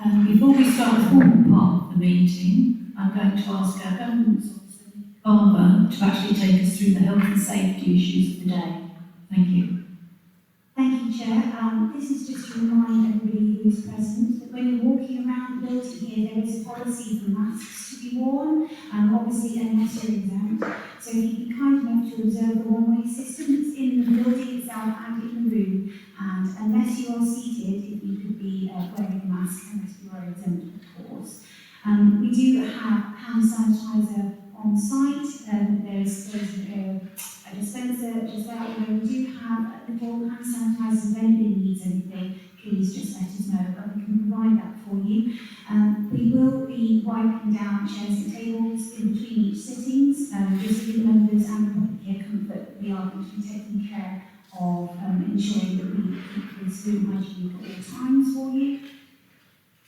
Before we start the formal part of the meeting, I'm going to ask our governance officer, Barbara, to actually take us through the health and safety issues of the day. Thank you. Thank you, Chair. This is just to remind everybody who is present that when you're walking around the building here, there is a policy for masks to be worn, obviously unless you're exempt. So if you'd be kind enough to observe the one-way system that's in the building itself and in the room, and unless you are seated, if you could be wearing a mask unless you are exempt, of course. We do have hand sanitizer on site, there's a dispenser just there, although we do have a little hand sanitizer. If anybody needs anything, please just let us know and we can provide that for you. We will be wiping down chairs and tables in between each sittings, just to give members and the public here comfort. We are going to be taking care of ensuring that we keep this room hygienic at all times for you.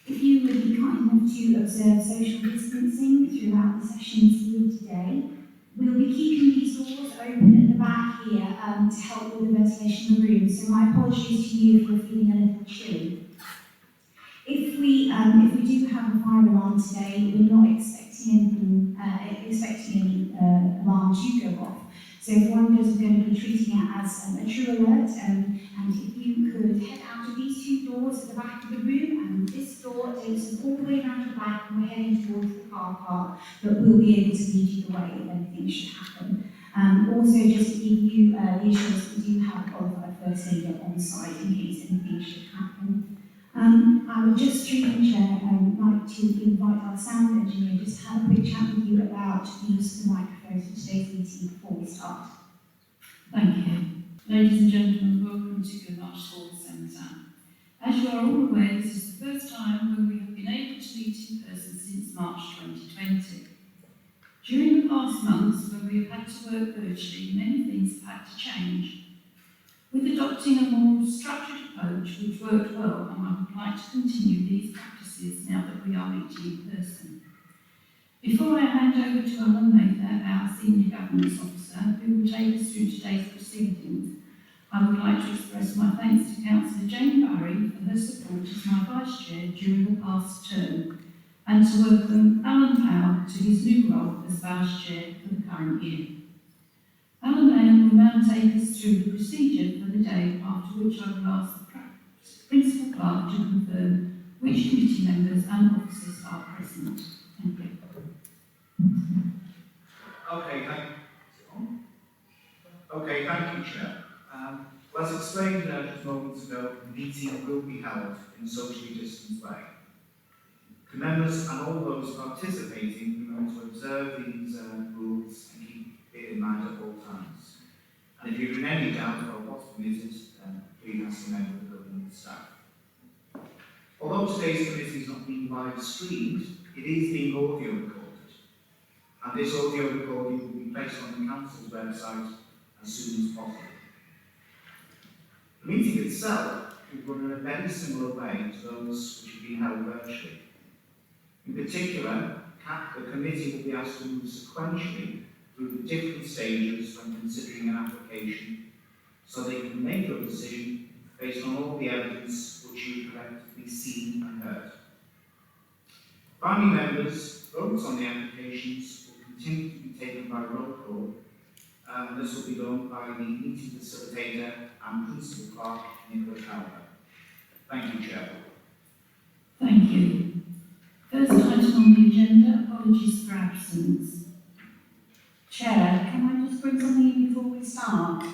If you would be kind enough to observe social distancing throughout the sessions here today, we'll be keeping these doors open at the back here to help with the ventilation of the room. So my apologies to you if you're feeling a little chilly. If we do have a fire alarm today, we're not expecting any alarm to go off. So if one is going to be treating it as a true alert, and if you could head out of these two doors at the back of the room, and this door takes us all the way around the back, and we're heading towards the car park, but we'll be able to lead you the way if anything should happen. Also, just to give you the assurance that we do have a qualified first aider on site in case anything should happen. I would just, through the chair, like to invite our sound engineer just to have a quick chat with you about the use of the microphones for today's meeting before we start. Thank you. Ladies and gentlemen, welcome to Gilmarsh Sports Centre. As you are all aware, this is the first time when we have been able to meet in person since March 2020. During the past months, when we have had to work virtually, many things have had to change. With adopting a more structured approach, which worked well, and I would like to continue these practices now that we are meeting in person. Before I hand over to Alan Mather, our Senior Governance Officer, who will take us through today's proceedings, I would like to express my thanks to Councillor Jane Barry for her support as my Vice Chair during the past term, and to welcome Alan Powell to his new role as Vice Chair for the current year. Alan Mayer will now take us through the procedure for the day, after which I will ask the Principal Clerk to confirm which committee members and officers are present. Thank you. Thank you, Chair. Well, as explained just moments ago, the meeting will be held in a socially distanced way. The members and all those participating remember to observe these rules and keep it in mind at all times. And if you're in any doubt about what's permitted, please ask a member of the government staff. Although today's committee is not being live streamed, it is being audio recorded. And this audio recording will be placed on the Council's website as soon as possible. The meeting itself will run in a very similar way to those which have been held virtually. In particular, the committee will be asked to move sequentially through the different stages when considering an application, so they can make a decision based on all the evidence which you've collectively seen and heard. Family members' votes on the applications will continue to be taken by roll call, and this will be done by the meeting facilitator and Principal Clerk, Nicola Calver. Thank you, Chair. Thank you. First item on the agenda, apologies for absence. Chair, can I just bring something in before we start?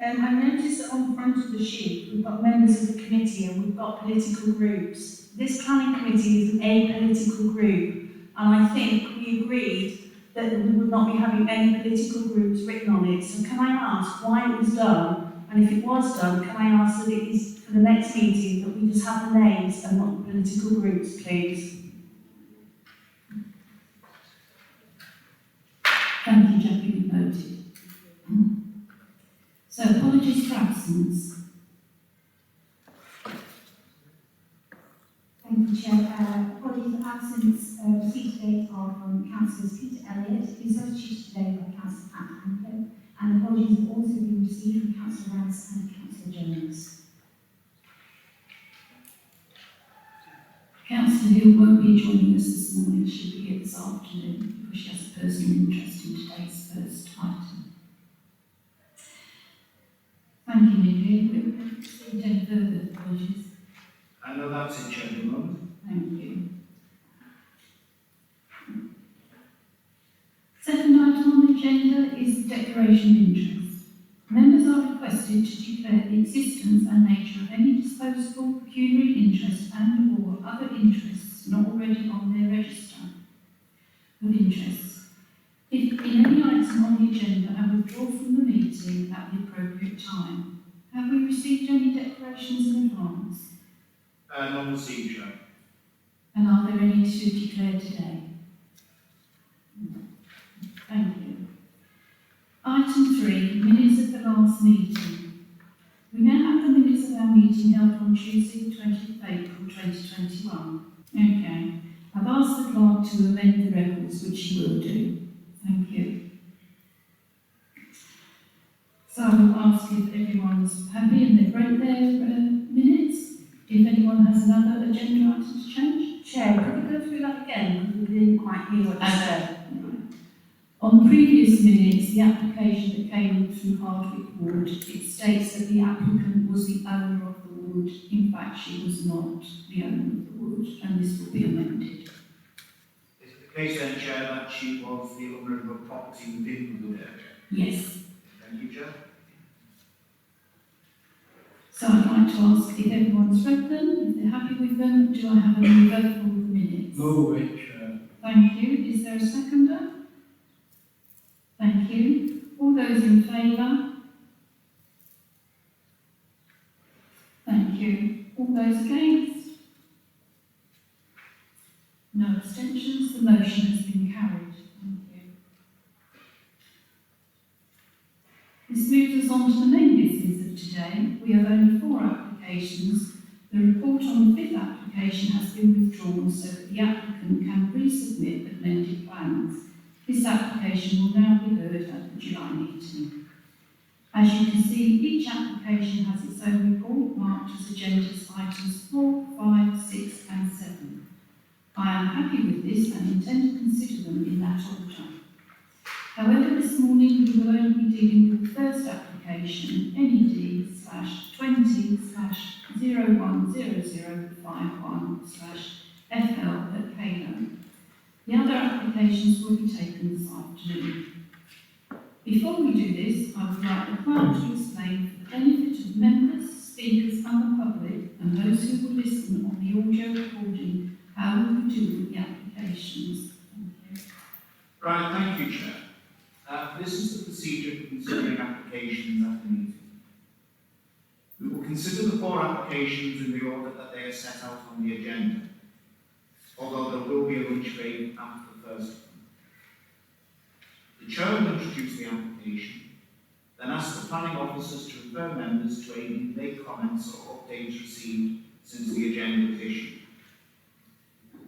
I noticed that on the front of the sheet we've got members of the committee and we've got political groups. This planning committee is an apolitical group, and I think we agreed that we would not be having any political groups written on it. So can I ask why it was done? And if it was done, can I ask that it is for the next meeting that we just have the names and not the political groups, please? Thank you, Jackie, noted. So, apologies for absence. Thank you, Chair. Apologies for absence. Received today are from Councillors Peter Elliott, who is substituted today by Councillor Pat Hancock, and apologies have also been received from Councillor Rance and Councillor Jones. Councillor Hill won't be joining us this morning, she'll be here this afternoon because she has a personal interest in today's first item. Thank you, Nikki. We haven't received any further apologies. I know that's it, Chairman. Thank you. Second item on the agenda is the declaration of interest. Members are requested to declare the existence and nature of any disposable pecuniary interest and/or other interests not already on their register of interests, if in any item on the agenda, and withdraw from the meeting at the appropriate time. Have we received any declarations in advance? None received, Chair. And are there any to declare today? No. Thank you. Item 3, minutes of the last meeting. We now have the minutes of our meeting held on Tuesday, 20th of April 2021. Okay. I've asked the clerk to amend the records, which she will do. Thank you. So I will ask if everyone's happy and they've read their minutes. If anyone has another agenda item to change. Chair, could we go through that again? Because we didn't quite hear what you said. On the previous minutes, the application that came in through Hardwick Wood, it states that the applicant was the owner of the wood. In fact, she was not the owner of the wood, and this will be amended. Is it the case then, Chair, that she was the owner of a property within the wood area? Yes. Thank you, Chair. So I'd like to ask if everyone's read them, if they're happy with them, do I have any vote for the minutes? Move it, Chair. Thank you. Is there a seconder? Thank you. All those in favour? Thank you. All those against? No abstentions. The motion has been carried. Thank you. This moves us on to the main business of today. We have only 4 applications. The report on the 5th application has been withdrawn so that the applicant can resubmit amended plans. This application will now be heard at the July meeting. As you can see, each application has its own report marked as agendas items 4, 5, 6 and 7. I am happy with this and intend to consider them in that order. However, this morning we will only be dealing with the first application, NED/200051/FL at Caylon. The other applications will be taken this afternoon. Before we do this, I would like the clerk to explain for the benefit of members, speakers and the public and those who will listen on the audio recording how we will deal with the applications. Thank you. Right, thank you, Chair. This is the procedure for considering applications at the meeting. We will consider the 4 applications in the order that they are set out on the agenda, although there will be a lunch break after the first one. The Chair will introduce the application, then ask the planning officers to refer members to any late comments or updates received since the agenda was issued.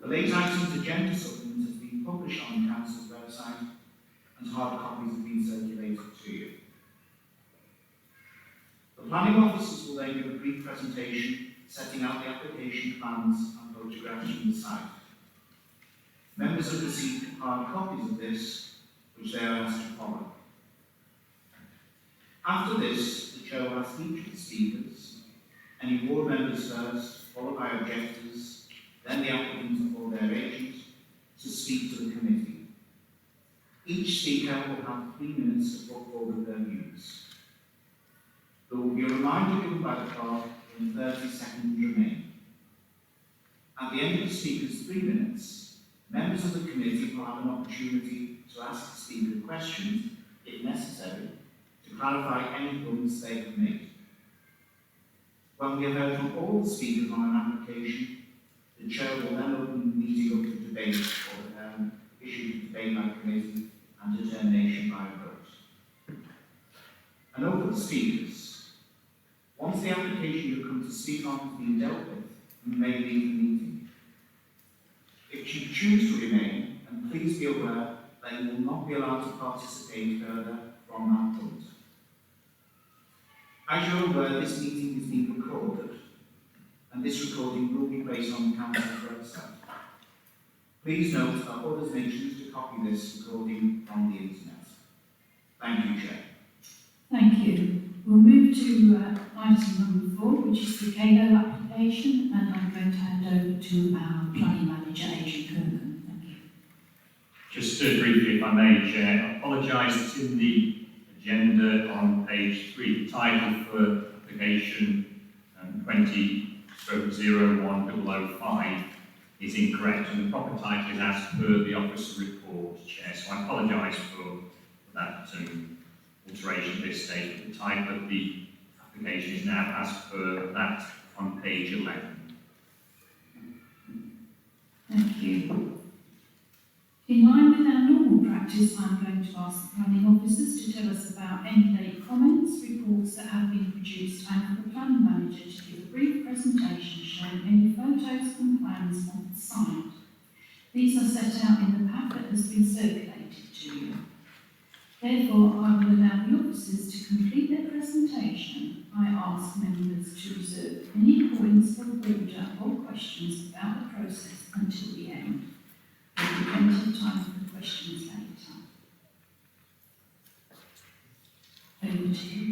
The late items agenda supplement has been published on the Council's website and hard copies have been circulated to you. The planning officers will then give a brief presentation setting out the application plans and photographs from the site. Members have received hard copies of this, which they are asked to follow. After this, the Chair will ask each of the speakers, any ward members first, followed by objectors, then the applicant or their agent, to speak to the committee. Each speaker will have 3 minutes to put forward their views. There will be a reminder given by the clerk when 30 seconds remain. At the end of the speaker's 3 minutes, members of the committee will have an opportunity to ask the speaker questions, if necessary, to clarify any points they have made. When we have heard from all the speakers on an application, the Chair will then open the meeting up to debate or issue the debate by committee and determination by a vote. A note for the speakers. Once the application you have come to speak on has been dealt with, you may leave the meeting. If you choose to remain, and please be aware that you will not be allowed to participate further from that point. As you're aware, this meeting is being recorded, and this recording will be placed on the Council's website. Please note that others may choose to copy this recording on the internet. Thank you, Chair. Thank you. We'll move to item number 4, which is the KO application, and I'm going to hand over to our planning manager, Adrian Kirkham. Thank you. Just briefly, if I may, Chair, I apologise, it's in the agenda on page 3. The title for application 20/01005 is incorrect, and the proper title is as per the officer report, Chair. So I apologise for that alteration at this stage, but the title of the application is now as per that on page 11. Thank you. In line with our normal practice, I'm going to ask the planning officers to tell us about any late comments, reports that have been produced, and for the planning manager to give a brief presentation showing any photos and plans of the site. These are set out in the pack that has been circulated to you. Therefore, I will allow the officers to complete their presentation. I ask members to reserve any points of order or questions about the process until the end. There will be plenty of time for questions later. Over to you.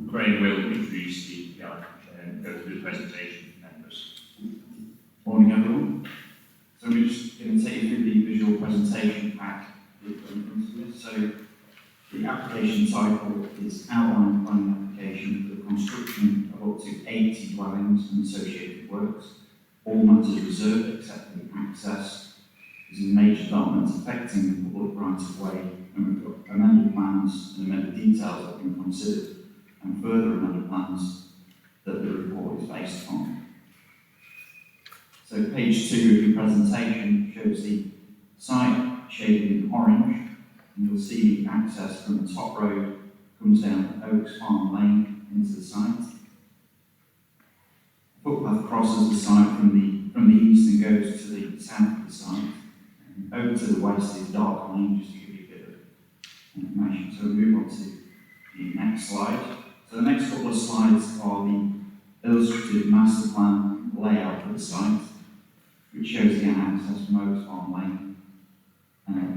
Graham will introduce the item, Chair, and go through the presentation for members. Morning, everyone. So we're just going to take you through the visual presentation pack in front of us. So the application title is Outline Planning Application for the construction of up to 80 dwellings and associated works. All matters reserved except for the access is a major development affecting the public right of way, and we've got amended plans and amended details that have been considered, and further amended plans that the report is based on. So page 2 of the presentation shows the site shaded in orange, and you'll see access from the top road comes down Oaks Farm Lane into the site. The footpath crosses the site from the east and goes to the south of the site. And over to the west is Dark Lane, just to give you a bit of information. So we'll move on to the next slide. So the next couple of slides are the illustrative master plan layout for the site, which shows the access from Oaks Farm Lane,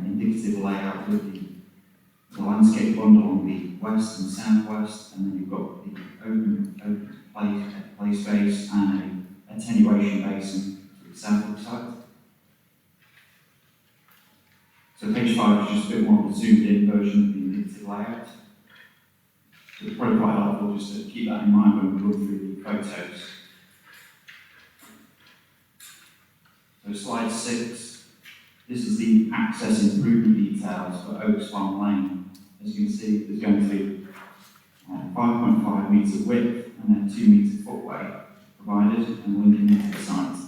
indicative layout with the landscape bundle on the west and southwest, and then you've got the open play space and an attenuation basin to the south of the site. So page 5 is just a bit more of a zoomed in version of the indicative layout. So it's probably quite helpful just to keep that in mind when we look through the photos. So slide 6, this is the access improvement details for Oaks Farm Lane. As you can see, there's going to be 5.5 metre width and then 2 metre footway provided and linking into the site.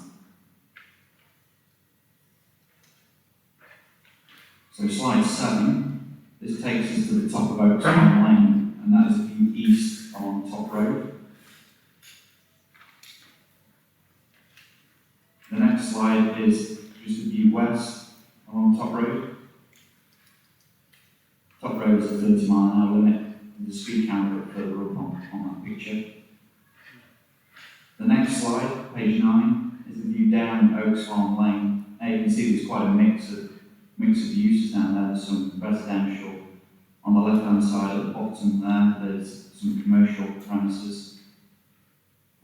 So slide 7, this takes us to the top of Oaks Farm Lane, and that is a view east on Top Road. The next slide is just a view west along Top Road. Top Road is a 30-mile-an-hour limit, with the speed counter further up on that picture. The next slide, page 9, is the view down Oaks Farm Lane. Now you can see there's quite a mix of uses down there. There's some residential on the left-hand side at the bottom there. There's some commercial premises,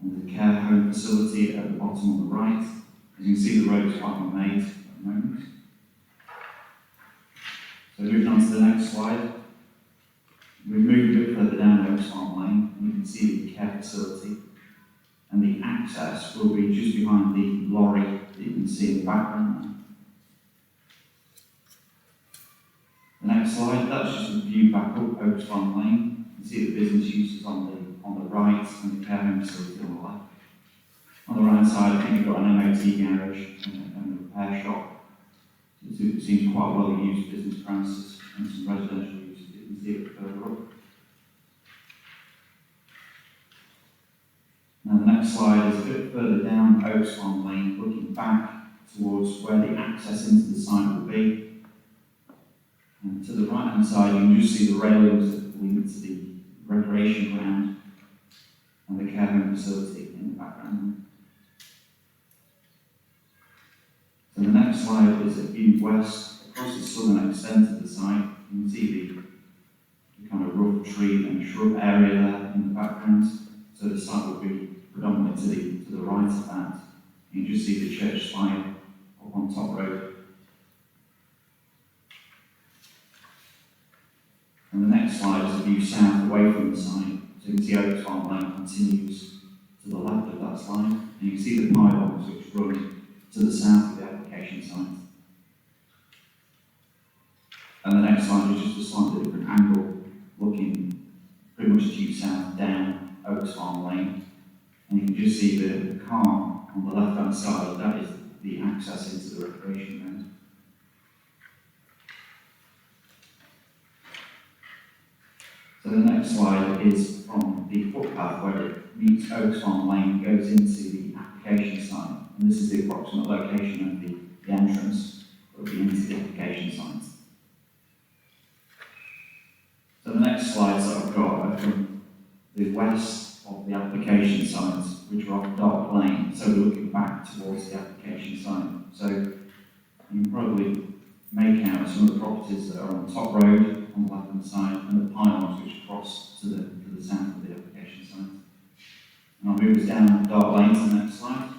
and there's a care home facility at the bottom on the right. As you can see, the road is quite unmade at the moment. So moving on to the next slide, we've moved a bit further down Oaks Farm Lane, and you can see the care facility, and the access will be just behind the lorry that you can see in the background there. The next slide, that's just a view back up Oaks Farm Lane. You can see the business uses on the right and the care home facility on the left. On the right side, I think you've got an MOT garage and a repair shop. So it seems quite a well-used business premises and some residential uses. You can see it further up. Now the next slide is a bit further down Oaks Farm Lane, looking back towards where the access into the site will be. And to the right-hand side, you can just see the railings that link to the recreation ground and the care home facility in the background. next slide is a view west across the southern extent of the site. You can see the kind of rough tree and shrub area there in the background. So the site will be predominantly to the right of that. You can just see the church spire up on Top Road. And the next slide is a view south away from the site. So you can see Oaks Farm Lane continues to the left of that slide. And you can see the pylons which run to the south of the application site. And the next slide is just a slightly different angle, looking pretty much due south down Oaks Farm Lane. And you can just see the car on the left-hand side, that is the access into the recreation ground. So the next slide is from the footpath where it meets Oaks Farm Lane and goes into the application site. And this is the approximate location of the entrance that will be into the application site. So the next slides that I've got are from the west of the application site, which are off Dark Lane. So we're looking back towards the application site. So you can probably make out some of the properties that are on Top Road on the left-hand side and the pylons which cross to the south of the application site. And I'll move us down Dark Lane to the next slide.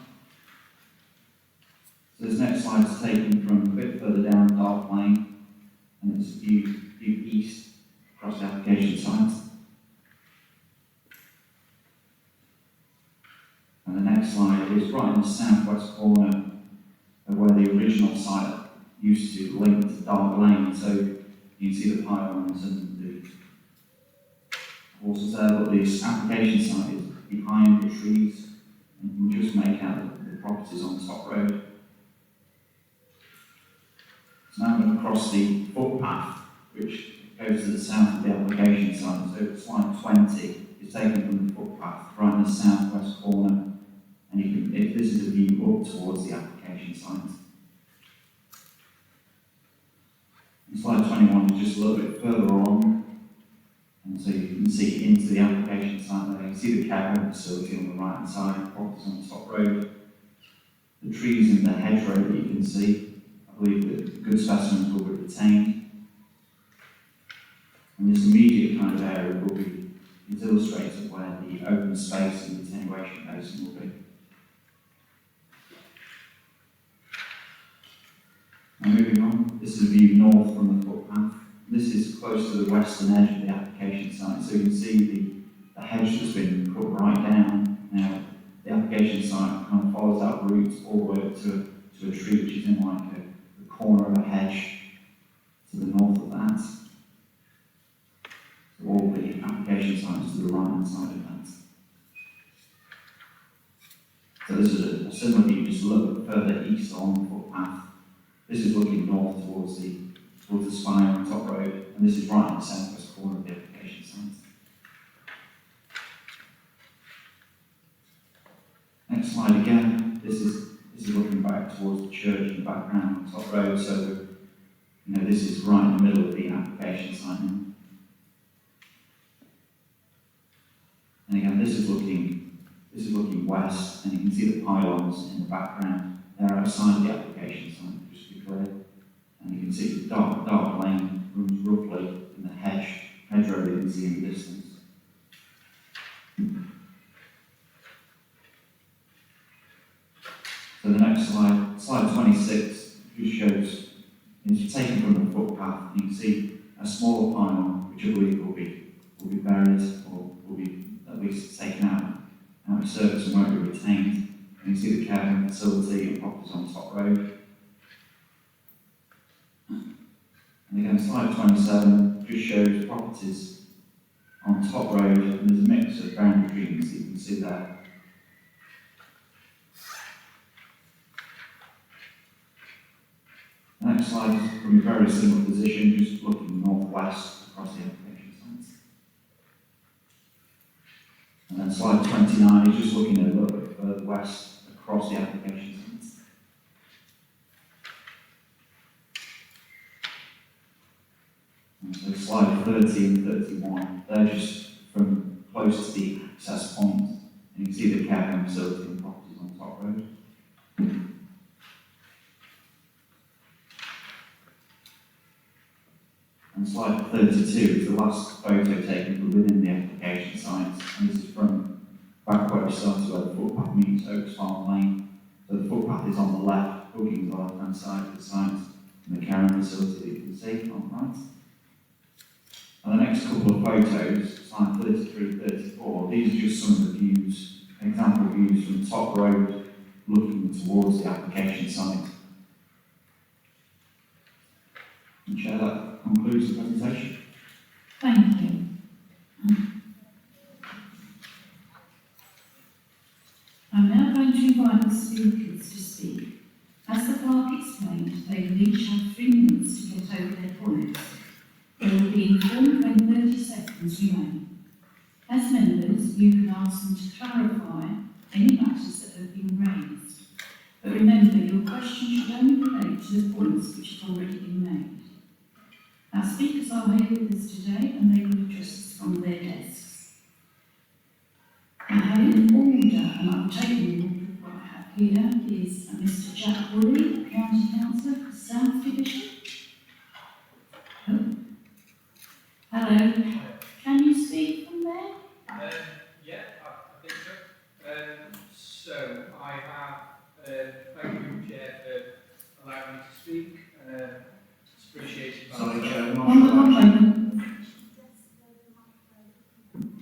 So this next slide is taken from a bit further down Dark Lane, and it's view east across the application site. And the next slide is right in the southwest corner of where the original site used to link to Dark Lane. So you can see the pylons and the horses there, but this application site is behind the trees, and you can just make out the properties on Top Road. So now I'm going to cross the footpath, which goes to the south of the application site. So slide 20 is taken from the footpath right in the southwest corner, and you can, if this is a view up towards the application site. And slide 21 is just a little bit further along, and so you can see into the application site there. You can see the care home facility on the right hand side, properties on Top Road, the trees in the hedgerow that you can see. I believe that good specimens will be retained. And this immediate kind of area will be, it's illustrated where the open space and the attenuation basin will be. Now moving on, this is a view north from the footpath. This is close to the western edge of the application site, so you can see the hedge that's been cut right down. Now, the application site kind of follows that route all the way up to a tree which is in like the corner of a hedge to the north of that. So all the application site is to the right hand side of that. So this is a similar view just a little bit further east on the footpath. This is looking north towards the spire on Top Road, and this is right in the southwest corner of the application site. Next slide again. This is looking back towards the church in the background on Top Road. So, this is right in the middle of the application site now. And again, this is looking west, and you can see the pylons in the background. They're outside the application site, just to be clear. And you can see the dark lane runs roughly in the hedgerow that you can see in the distance. So the next slide, slide 26, just shows, it's taken from the footpath. You can see a smaller pylon, which I believe will be buried or will be at least taken out of service and won't be retained. And you see the care home facility and properties on Top Road. And again, slide 27 just shows properties on Top Road, and there's a mix of boundary trees that you can see there. The next slide is from a very similar position, just looking northwest across the application sites. And then slide 29 is just looking a little bit further west across the application sites. And so slide 30 and 31, they're just from close to the access point, and you can see the care home facility and properties on Top Road. slide 32 is the last photo taken from within the application site, and this is from back where we started where the footpath meets Oaks Farm Lane. So the footpath is on the left, booking the left-hand side of the site, and the carrying facility that you can see on the right. And the next couple of photos, slide 33, 34, these are just some of the views, example views from the top road looking towards the application site. And Chair, that concludes the presentation. Thank you. I'm now going to invite the speakers to speak. As the clerk explained, they will each have 3 minutes to get over their points. They will be informed when 30 seconds remain. As members, you can ask them to clarify any matters that have been raised. But remember, your question should only relate to the points which have already been made. Our speakers are here with us today and they will address us from their desks. I have in order, and I'm taking the order of what I have here, is Mr. Jack Woolley, County Councillor for South Division. Oh. Hello, can you speak from there? Yeah, I think so. So I have, thank you, Chair, for allowing me to speak. It's appreciated by Sorry, Chair, I'm One not moment.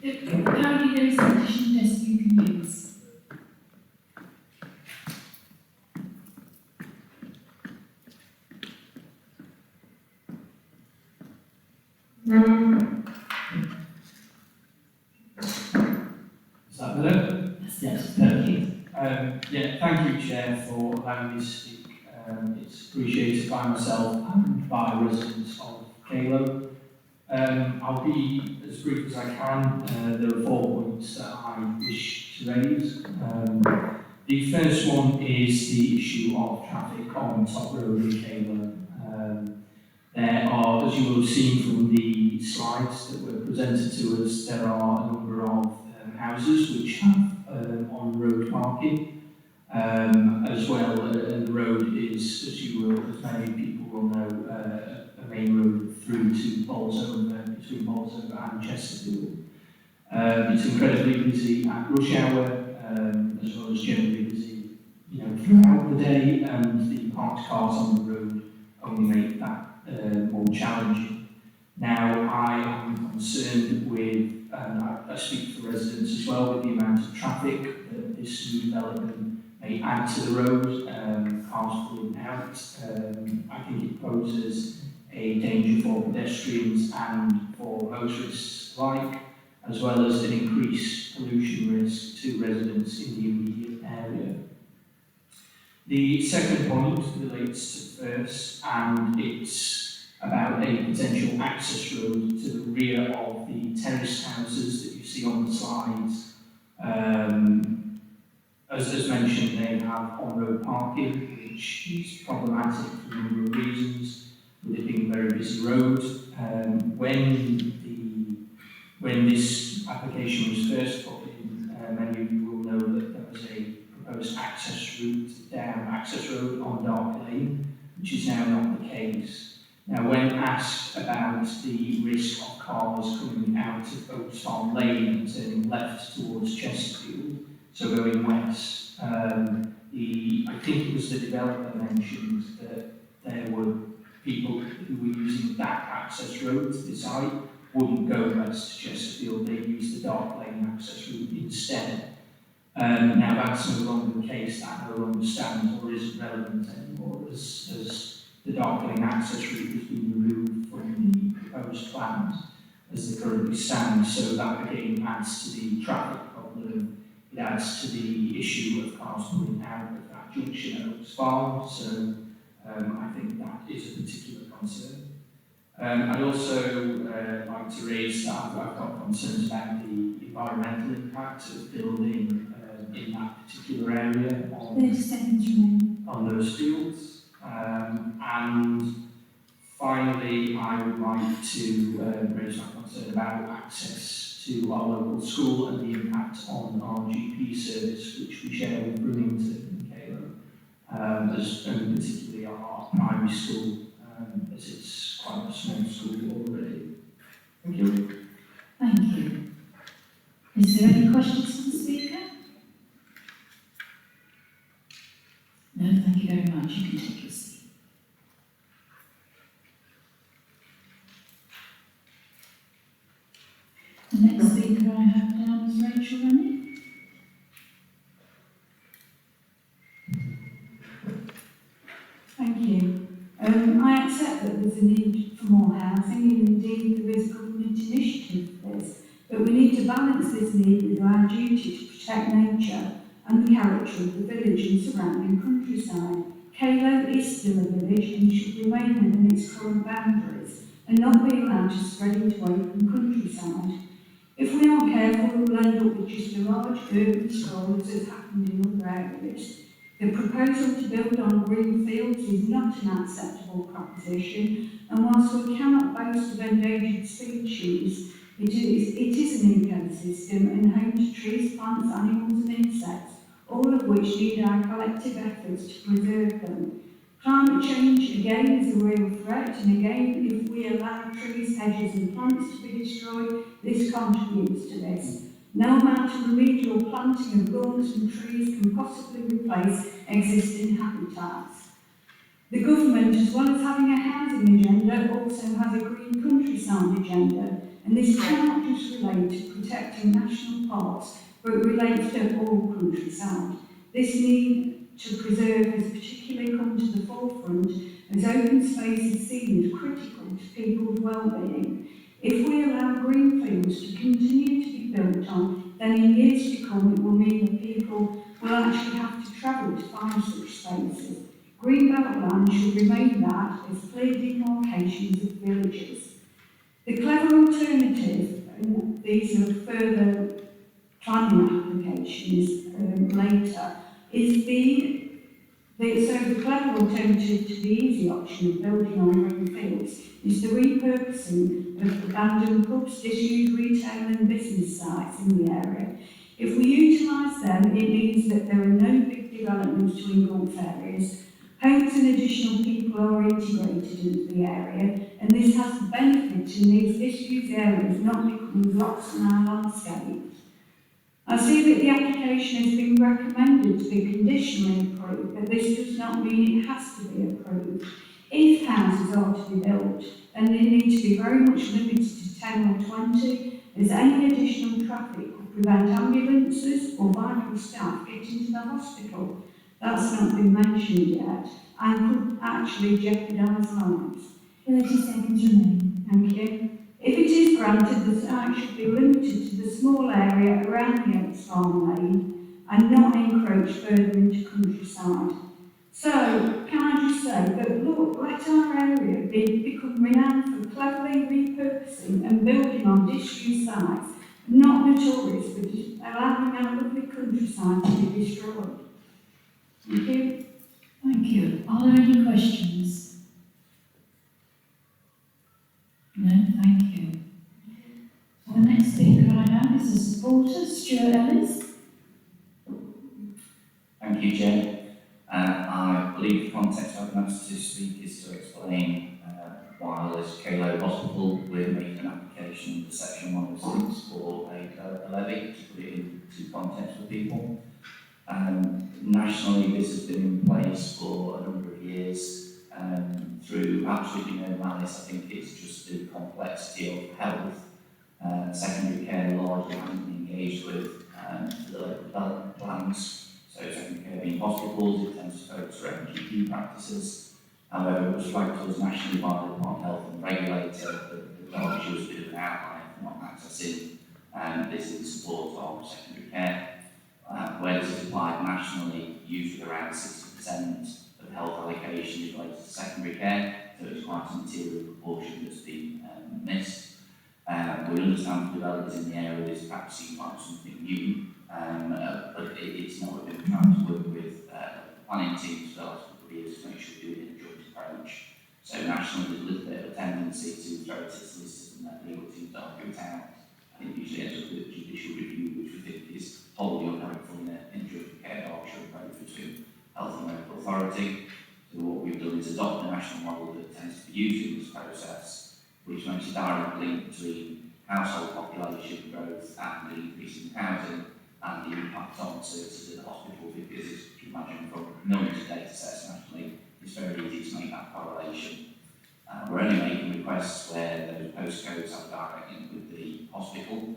Apparently there is an additional desk you can use. Is that better? Yes, Thank you. Thank you, Chair, for allowing me to speak. It's appreciated by myself and by residents of Calo. I'll be as brief as I can. There are 4 points that I wish to raise. The first one is the issue of traffic on Top Road in Calo. There are, as you will have seen from the slides that were presented to us, there are a number of houses which have on-road parking, as well, and the road is, as many people will know, a main road through to Bolsover, between Bolsover and Chesterfield. It's incredibly busy at rush hour, as well as generally busy, throughout the day, and the parked cars on the road only make that more challenging. Now, I am concerned with, and I speak for residents as well, with the amount of traffic that this new development may add to the road, cars pulling out. I think it poses a danger for pedestrians and for motorists alike, as well as an increased pollution risk to residents in the immediate area. The second point relates to the first, and it's about a potential access road to the rear of the terraced houses that you see on the slides. As mentioned, they have on-road parking, which is problematic for a number of reasons, with it being a very busy road. When this application was first put in, many of you will know that there was a proposed access road on Dark Lane, which is now not the case. Now, when asked about the risk of cars coming out of Oaks Farm Lane and turning left towards Chesterfield, so going west, I think it was the developer mentioned that there were people who were using that access road to the site wouldn't go west to Chesterfield, they used the Dark Lane access route instead. Now that's no longer the case, that no longer stands or isn't relevant anymore, as the Dark Lane access route has been removed from the proposed plans as they currently stand, so that again adds to the traffic problem, it adds to the issue of cars pulling out of that junction at Oaks Farm, so I think that is a particular concern. I'd also like to raise that I've got concerns about the environmental impact of building in that particular area 30 seconds remain. on those fields. And finally, I would like to raise my concern about access to our local school and the impact on our GP service, which we share with Brimington and Calo, and particularly our primary school, as it's quite a small school already. Thank you. Thank you. Is there any questions for the speaker? No, thank you very much. You can take your seat. The next speaker I have down is Rachel Rennie. Thank you. I accept that there's a need for more housing, and indeed there is government initiative for this, but we need to balance this need with our duty to protect nature and the character of the village and surrounding countryside. Calo is still a village and should remain within its current boundaries and not be allowed to spread into open countryside. If we aren't careful, we will end up with just a large urban sprawl as has happened in other areas. The proposal to build on green fields is not an acceptable proposition, and whilst we cannot boast of endangered species, it is an ecosystem and home to trees, plants, animals and insects, all of which need our collective efforts to preserve them. Climate change, again, is a real threat, and again, if we allow trees, hedges and plants to be destroyed, this contributes to this. No amount of remedial planting of lawns and trees can possibly replace existing habitats. The government, as well as having a housing agenda, also has a green countryside agenda, and this cannot just relate to protecting national parks, but relates to all countryside. This need to preserve has particularly come to the forefront as open space is seen as critical to people's well-being. If we allow green fields to continue to be built on, then in years to come it will mean that people will actually have to travel to find such spaces. Greenbelt land should remain that as clear demarcations of villages. The clever alternative, and these are further planning applications later, is the clever alternative to the easy option of building on green fields is the repurposing of abandoned pubs, disused retail and business sites in the area. If we utilise them, it means that there are no big developments to engulf areas. Homes and additional people are integrated into the area, and this has the benefit in these disused areas not becoming blocks in our landscape. I see that the application has been recommended to be conditionally approved, but this does not mean it has to be approved. If houses are to be built, then they need to be very much limited to 10 or 20, as any additional traffic could prevent ambulances or vital staff getting to the hospital. That's not been mentioned yet, and could actually jeopardise lives. 30 seconds remain. Thank you. If it is granted, the site should be limited to the small area around the Oaks Farm Lane and not encroach further into countryside. So, can I just say that, look, let our area become renowned for cleverly repurposing and building on disused sites, not notorious for allowing our lovely countryside to be destroyed. Thank you. Thank you. Are there any questions? No, thank you. The next speaker I have is a supporter, Stuart Ellis. Thank you, Chair. I believe the context I've been asked to speak is to explain why as Calo Hospital we're making an application under Section 106 for a levy, to put it into context for people. Nationally, this has been in place for a number of years through absolutely no malice. I think it's just the complexity of health. Secondary care largely hasn't been engaged with the local development plans. So secondary care being hospitals, it tends to focus around GP practices. However, it was flagged to us nationally by the Department of Health and Regulator that Derbyshire was a bit of an outlier for not accessing this in support of secondary care. Where this is applied nationally, usually around 60% of health allocation is related to secondary care, so it's quite a material proportion that's been missed. We understand the developers in the area is perhaps seen like something new, but it's not what we've been trying to work with planning teams for the last couple of years to make sure we're doing a joint approach. So nationally, there's a little bit of a tendency to throw it to solicitors and let legal teams argue it out. And it usually ends up with a judicial review, which we think is wholly unhelpful in a joint care Derbyshire approach between health and local authority. So what we've done is adopt a national model that tends to be used in this process, which makes a direct link between household population growth and the increase in housing and the impact on services at the hospital, because as you can imagine from millions of data sets nationally, it's very easy to make that correlation. We're only making requests where those postcodes have a direct link with the hospital,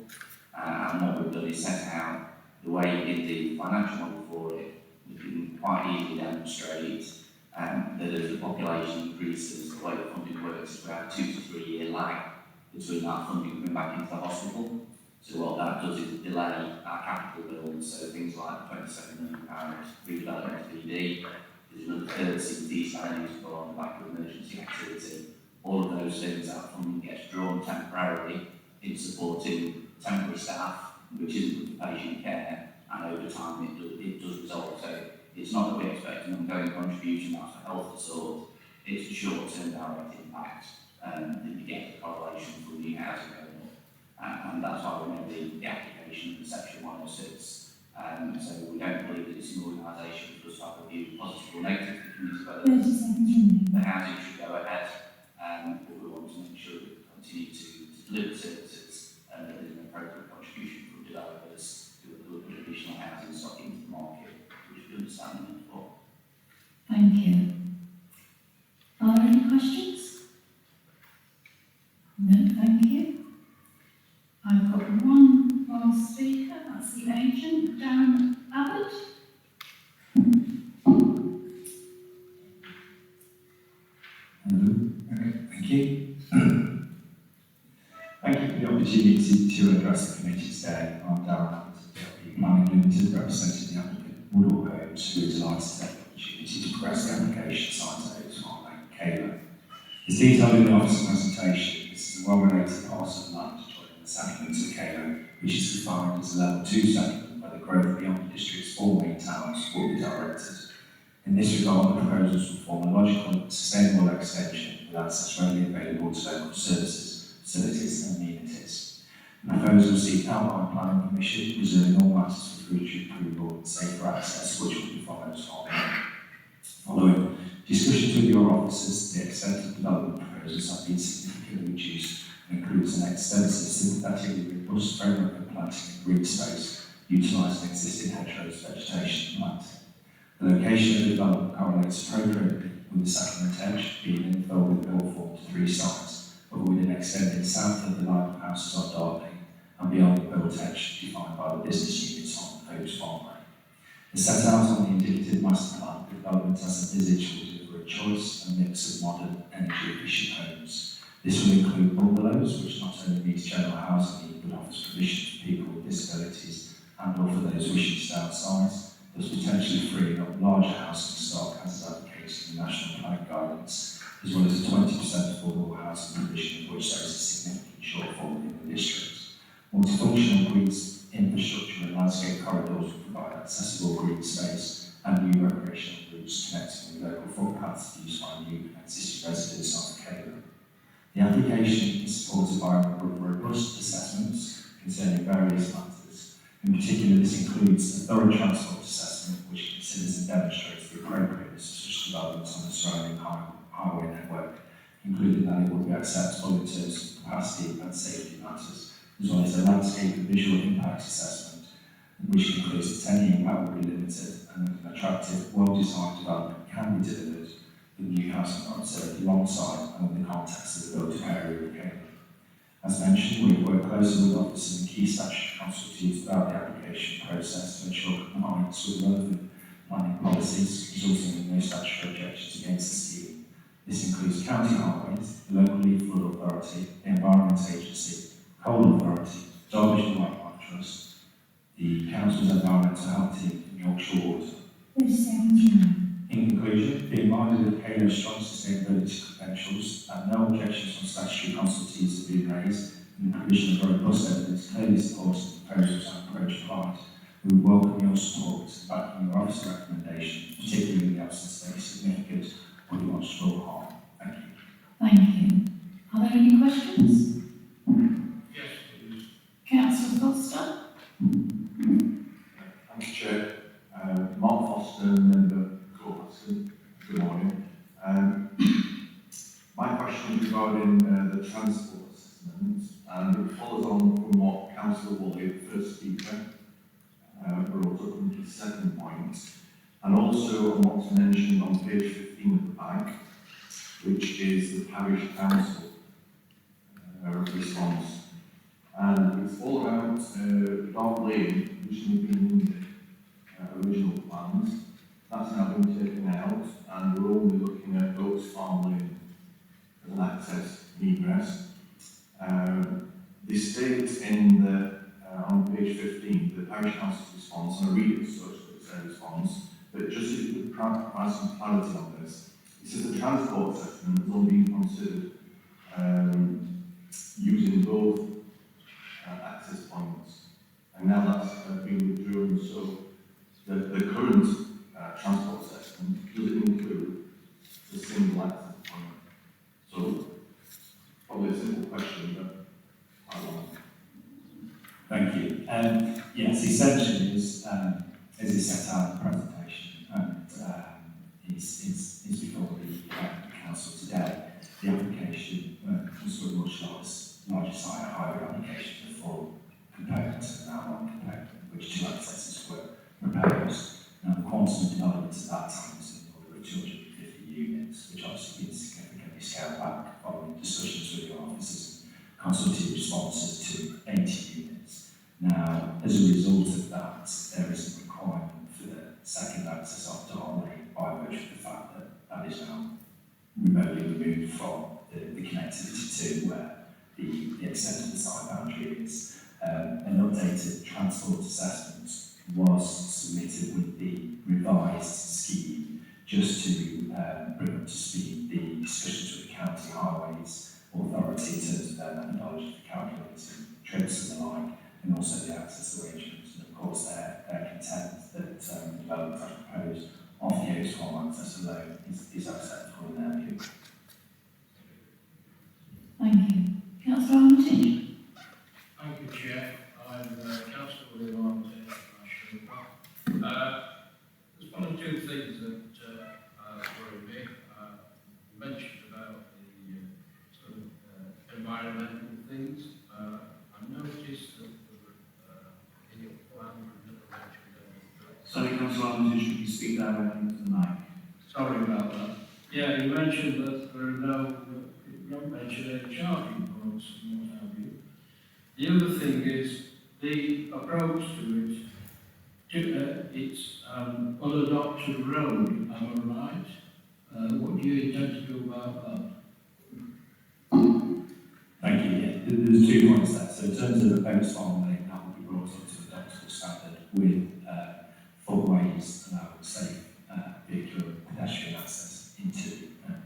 and what we've done is set out the way in the financial model for it. We can quite easily demonstrate that as the population increases, the way the funding works is we have a 2 to 3 year lag between that funding coming back into the hospital. So what that does is delay our capital build, so things like the £27 million redevelopment of PD, there's another 30 salaries to go on the back of emergency activity. All of those things, that funding gets drawn temporarily in supporting temporary staff, which isn't for patient care, and over time it does resolve. So it's not that we expect an ongoing contribution that's for health to sort, it's a short-term direct impact that you get the correlation from new housing going up. And that's why we made the application in section 106. So we don't believe that it's an organisation for us to have a view positive or negative to community development. 30 seconds remaining. The housing should go ahead, but we want to make sure that we continue to deliver services and that there's an appropriate contribution from developers who will put additional housing stock into the market, which we understand the need for. Thank you. Are there any questions? No, thank you. I've got one last speaker, that's the agent, Darren Abbott. Thank you. Thank you for the opportunity to address the committee today. I'm Darren Abbott, PLP Planning Limited, representing the applicant Woodall Homes, who is delighted to have the opportunity to progress the application signed to Farm Lane, Caler. As detailed in the office presentation, this is a well-related parcel of land joining the settlement of Caler, which is defined as a level 2 settlement where the growth beyond the district's 4 main towns will be directed. In this regard, the proposals will form a logical and sustainable extension with access readily available to local services, facilities and amenities. The proposals seek outline planning permission, reserving all matters for future approval and safer access, which will be followed as follows. Following discussions with your officers, the extent of development proposals have been significantly reduced and includes an extensive, synthetically robust framework of planting and green space, utilising existing hedgerows, vegetation and planting. The location of the development correlates appropriately with the settlement edge, being infilled with hill form to 3 sides, avoiding extending south of the line of houses on Dartney and beyond the built edge defined by the business units on the proposed farmway. As set out on the indicative master plan, the development as envisaged will deliver a choice and mix of modern, energy-efficient homes. This will include bungalows, which not only meets general housing need but offers provision for people with disabilities and or for those wishing to downsize, thus potentially freeing up larger housing stock as is advocated in the National Planning Guidance, as well as a 20% affordable housing provision, of which there is a significant shortfall in the district. Multifunctional green infrastructure and landscape corridors will provide accessible green space and new recreational routes connecting with local footpaths used by new and existing residents of Caler. The application is supported by a robust assessments concerning various matters. In particular, this includes a thorough transport assessment which considers and demonstrates the appropriateness of such developments on the surrounding highway network, including that it will be acceptable in terms of capacity and safety matters, as well as a landscape and visual impact assessment, which concludes the 10-year impact will be limited and an attractive, well-designed development can be delivered with new housing concept alongside and in the context of the built area of Caler. As mentioned, we have worked closely with officers and key statutory consultees throughout the application process to ensure compliance with relevant planning policies, resulting in no statutory objections against the scheme. This includes county highways, the local leaf flood authority, the Environment Agency, Coal Authority, Derbyshire Wildlife Trust, the Council's Environmental Health Team and Yorkshire Water. 30 seconds remaining. In conclusion, being minded of Caler's strong sustainability credentials and no objections from statutory consultees have been raised, and the provision of robust evidence clearly supports the proposals and approach applied, we would welcome your support in backing your office recommendation, particularly in the absence of any significant or demonstrable harm. Thank you. Thank you. Are there any questions? Yes, please. Councillor Foster? Thank you, Chair. Mark Foster, member Good morning. My question is regarding the transport Woolley, the first speaker, brought up under the second point, and also on what's mentioned on page 15 of the back, which is the parish council response. And it's all about Dog Lane, originally being in the original plans. That's now been taken out, and we're only looking at Oaks Farm Lane as an access and egress. They state in the, on page 15, the parish council's response, and I read it as such, but it's their response, but just if you could provide some clarity on this. It says the transport assessment has only been considered using both access points, and now that's been withdrawn, so the current transport assessment doesn't include the single access point. So, probably a simple question, but I don't know. Thank you. Yes, essentially is, as is set out in the presentation, and is before the council today. The application was for a much larger site, a higher application for full components and now one component, which two accesses were proposed. Now, the quantum of development at that time was in the order of 250 units, which obviously been significantly scaled back following discussions with the officers and consultative responses to 80 units. Now, as a result of that, there is a requirement for the second access off Darley by virtue of the fact that that is now remotely removed from the connectivity to where the extent of the site boundary is. An updated transport assessment was submitted with the revised scheme just to bring up to speed the discussions with the County Highways Authority in terms of their methodology for calculating trips and the like, and also the access arrangements. And of course, they're content that the development as proposed of the Oaks Farm access alone is acceptable in their view. Thank you. Councillor Armitage. Thank you, Chair. I'm Councillor William Armitage, there's one or two things that worry me. You mentioned about the sort of environmental things. I noticed that in your plan, you never mentioned anything. Sorry, Councillor Armitage, should you speak directly into the mic? Sorry about that. Yeah, you mentioned that there are you don't mention any charging points and what have you. The other thing is the approach to it. It's unadopted road, am I right? What do you intend to do about that? Thank you. Yeah, there's 2 points there. So in terms of the Oaks Farm Lane, that will be brought up to a adoptable standard with footways and safe vehicular and pedestrian access into and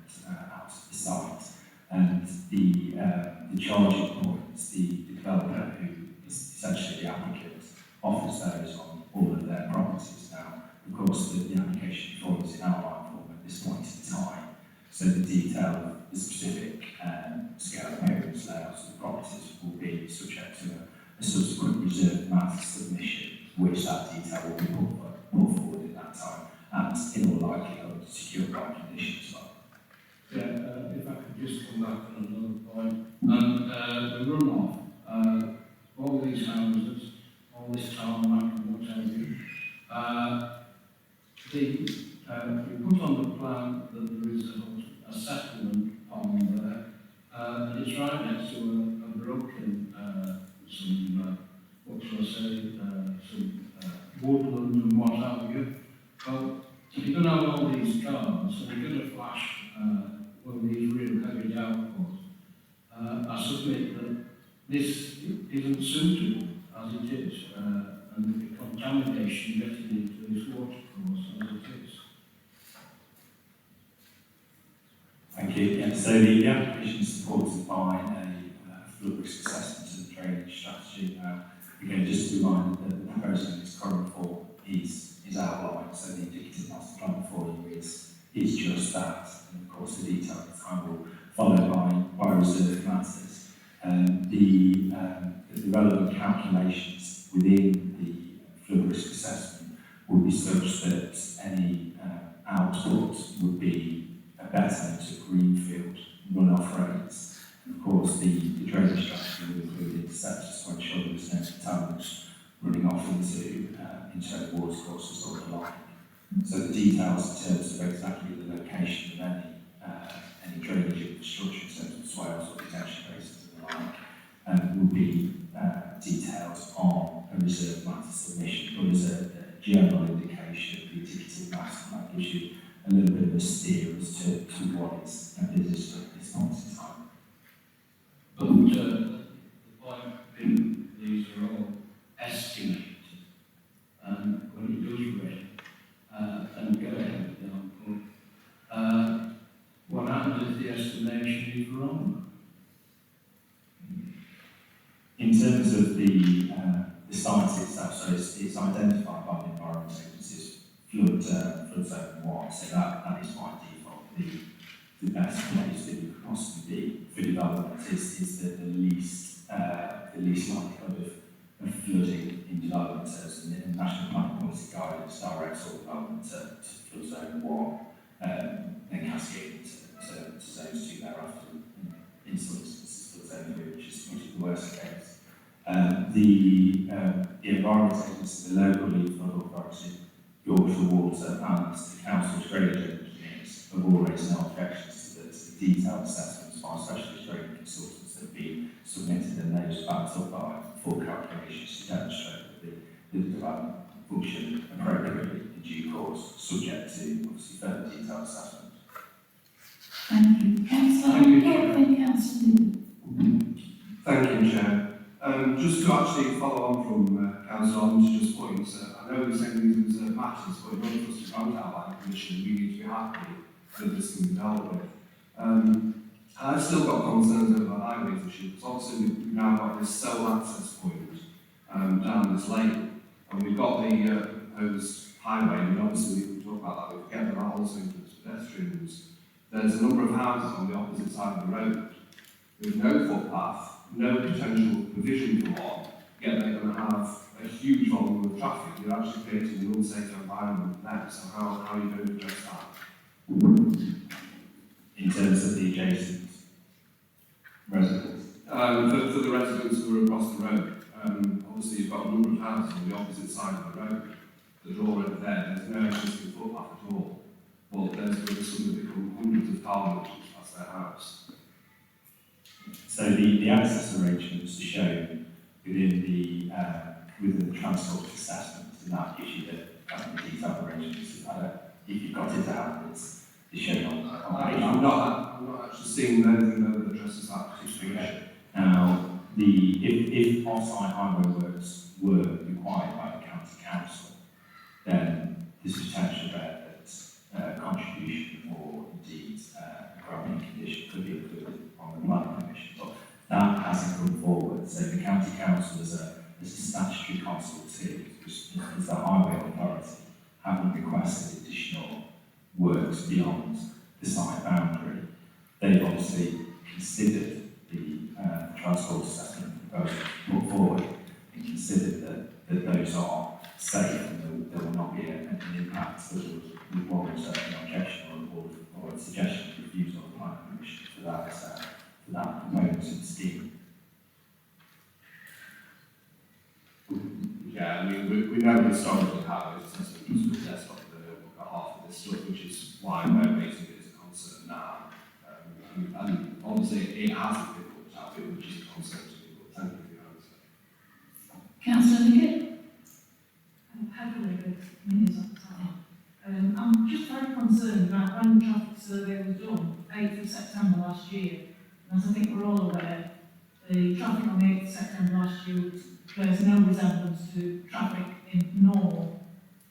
out of the site. And the charging points, the developer, who is essentially the applicant, offers those on all of their properties. Now, of course, the application form is in outline form at this point in time, so the detail of the specific scale of homes, layouts of the properties will be subject to a subsequent reserved matter submission, which that detail will be put forward in that time, and in all likelihood secured by condition as well. Yeah, if I could just come back on another point. And the runoff, all these houses, all this tarmac and what have you, you put on the plan that there is a settlement pond there, and it's right next to a broken, what shall I say, some woodland and what have you. Well, if you're going to have all these cars, and you're going to flash one of these real heavy downpours, I submit that this isn't suitable as it is, and the contamination getting into this watercourse as it is. Thank you. Yeah, so the application is supported by a flood risk assessment and drainage strategy. Again, just to remind that the proposal in its current form is outlined, so the indicative master plan for you is just that. And of course, the detailed design will follow by reserved matters. The relevant calculations within the flood risk assessment will be such that any output would be better to greenfield runoff rates. Of course, the drainage strategy will include interceptors to ensure there is no contaminants running off into any water courses or the like. So the details in terms of exactly the location of any drainage infrastructure in terms of swales or detention basins and the like will be detailed on a reserve matter submission, but as a general indication of the indicative matter, that gives you a little bit of a steer as to what is envisaged at this point in time. But the point being, these are all estimated, and when it does rain, and go ahead with the output, what happens if the estimation is wrong? In terms of the site itself, so it's identified by the Environment Agency's flood zone 1, so that is by default the best place that you could possibly be for development is the least likelihood of flooding in development areas, and the National Planning Policy Guidance directs all development to flood zone 1, then cascading to zones 2 thereafter, in some instances flood zone 3, which is the worst case. The Environment Agency, the local lead flood authority, Yorkshire Water and the Council's drainage engineers have all raised no objections to the detailed assessments by specialist drainage consultants that have been submitted, and those backed up by full calculations to demonstrate that the development function appropriately in due course, subject to obviously further detailed assessment. Thank you. Councillor Thank you, Hall, then Councillor Moore. Thank you, Chair. Just to actually follow on from Councillor Armitage's points, I know we're saying these matters, but in order for us to grant our planning permission, we need to be happy that this can be dealt with. And I've still got concerns over the highways issue, because obviously we've now got this sole access point down this lane, and we've got the proposed highway, and obviously we can talk about that, we forget that that also includes pedestrians. There's a number of houses on the opposite side of the road with no footpath, no potential provision for one, yet they're going to have a huge volume of traffic. You're actually creating an unsafe environment there, so how are you going to address that? In terms of the adjacent residents, For the residents who are across the road, obviously you've got a number of houses on the opposite side of the road that are already there. There's no existing footpath at all, but there's going to suddenly become hundreds of cars which pass their house. so the access arrangements are shown within the transport assessment, and that gives you the detailed arrangements. If you've got it down, it's shown on page I'm not actually seeing anything that addresses that particular issue. Now, if off-site highway works were required by the county council, then there's potential there that contribution or indeed a grabbing condition could be included on the planning permission, but that hasn't come forward. So the county council as a statutory consultee, as the highway authority, haven't requested additional works beyond the site boundary. They've obviously considered the transport assessment proposal put forward and considered that those are safe and there will not be an impact that would warrant an objection or a suggestion to refuse on the planning permission for that proposed scheme. Yeah, I mean, we know historically how those assessments was possessed of the half of this stuff, which is why we're raising it as a concern now. And obviously it hasn't been looked at, which is a concern to me, but thank you for your answer. Councillor Nickett. Heavily good minutes at the time. I'm just very concerned about when the traffic survey was done, 8th of September last year. And as I think we're all aware, the traffic on the 8th of September last year bears no resemblance to traffic in normal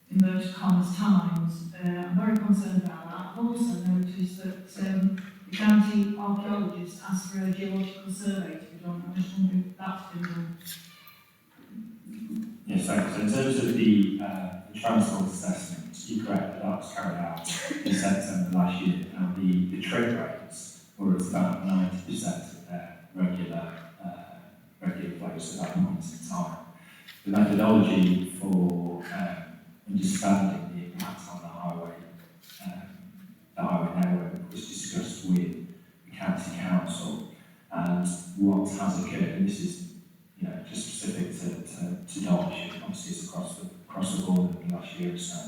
in those times. I'm very concerned about that. I've also noticed that the county archaeologist asked for a geological survey to be done. I just wonder if that's been done. Yes, thanks. So in terms of the transport assessment, you're correct, that was carried out in September last year. Now, the tread rates were at about 90% of their regular flows at that point in time. The methodology for understanding the impact on the highway network was discussed with the county council, And what has occurred, and this is just specific to Derbyshire, obviously it's across the board in the last year or so,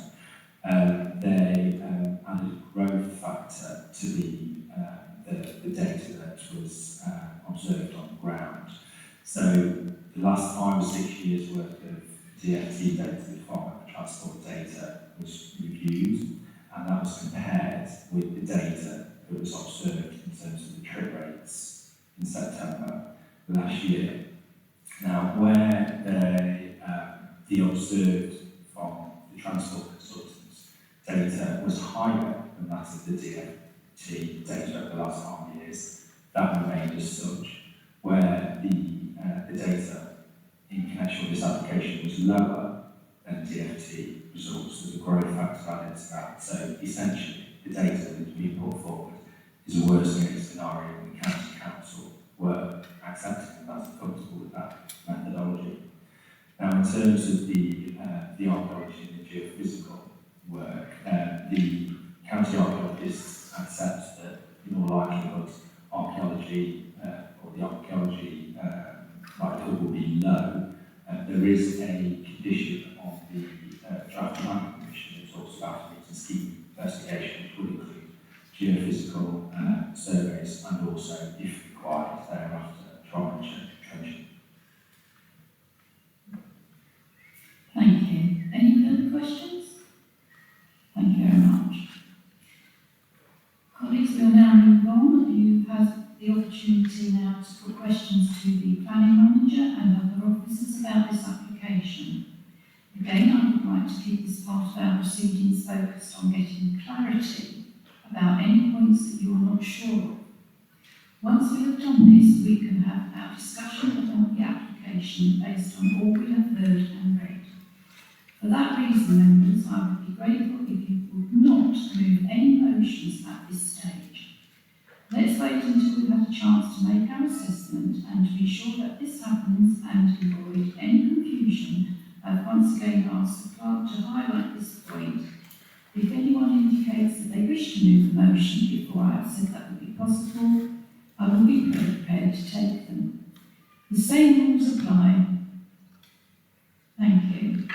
they added a growth factor to the data that was observed on the ground. So the last 5 or 6 years worth of DFT data, the Department for Transport data, was reviewed, and that was compared with the data that was observed in terms of the trip rates in September last year. Now, where the observed from the transport consultants data was higher than that of the DFT data over the last 5 years, that remained as such. Where the data in connection with this application was lower than DFT results, there's a growth factor added to that. So essentially, the data that's being put forward is a worst case scenario, and the county council were accepting and that's comfortable with that methodology. Now, in terms of the archaeology and the geophysical work, the county archaeologists accept that in all likelihood archaeology or the archaeology likelihood will be low. There is a condition on the draft planning commission that talks about it as key investigation, which would include geophysical surveys and also, if required, thereafter trenching. Thank you. Any further questions? Thank you very much. Colleagues, we'll now move on. You have the opportunity now to put questions to the planning manager and other officers about this application. Again, I would like to keep this part of our proceedings focused on getting clarity about any points that you are not sure of. Once we have done this, we can have our discussion about the application based on all we have heard and read. For that reason, members, I would be grateful if you would not move any motions at this stage. Let's wait until we've had a chance to make our assessment and to be sure that this happens and avoid any confusion. I've once again asked the clerk to highlight this point. If anyone indicates that they wish to move the motion before I have said that would be possible, I will be prepared to take them. The same rules apply. Thank you.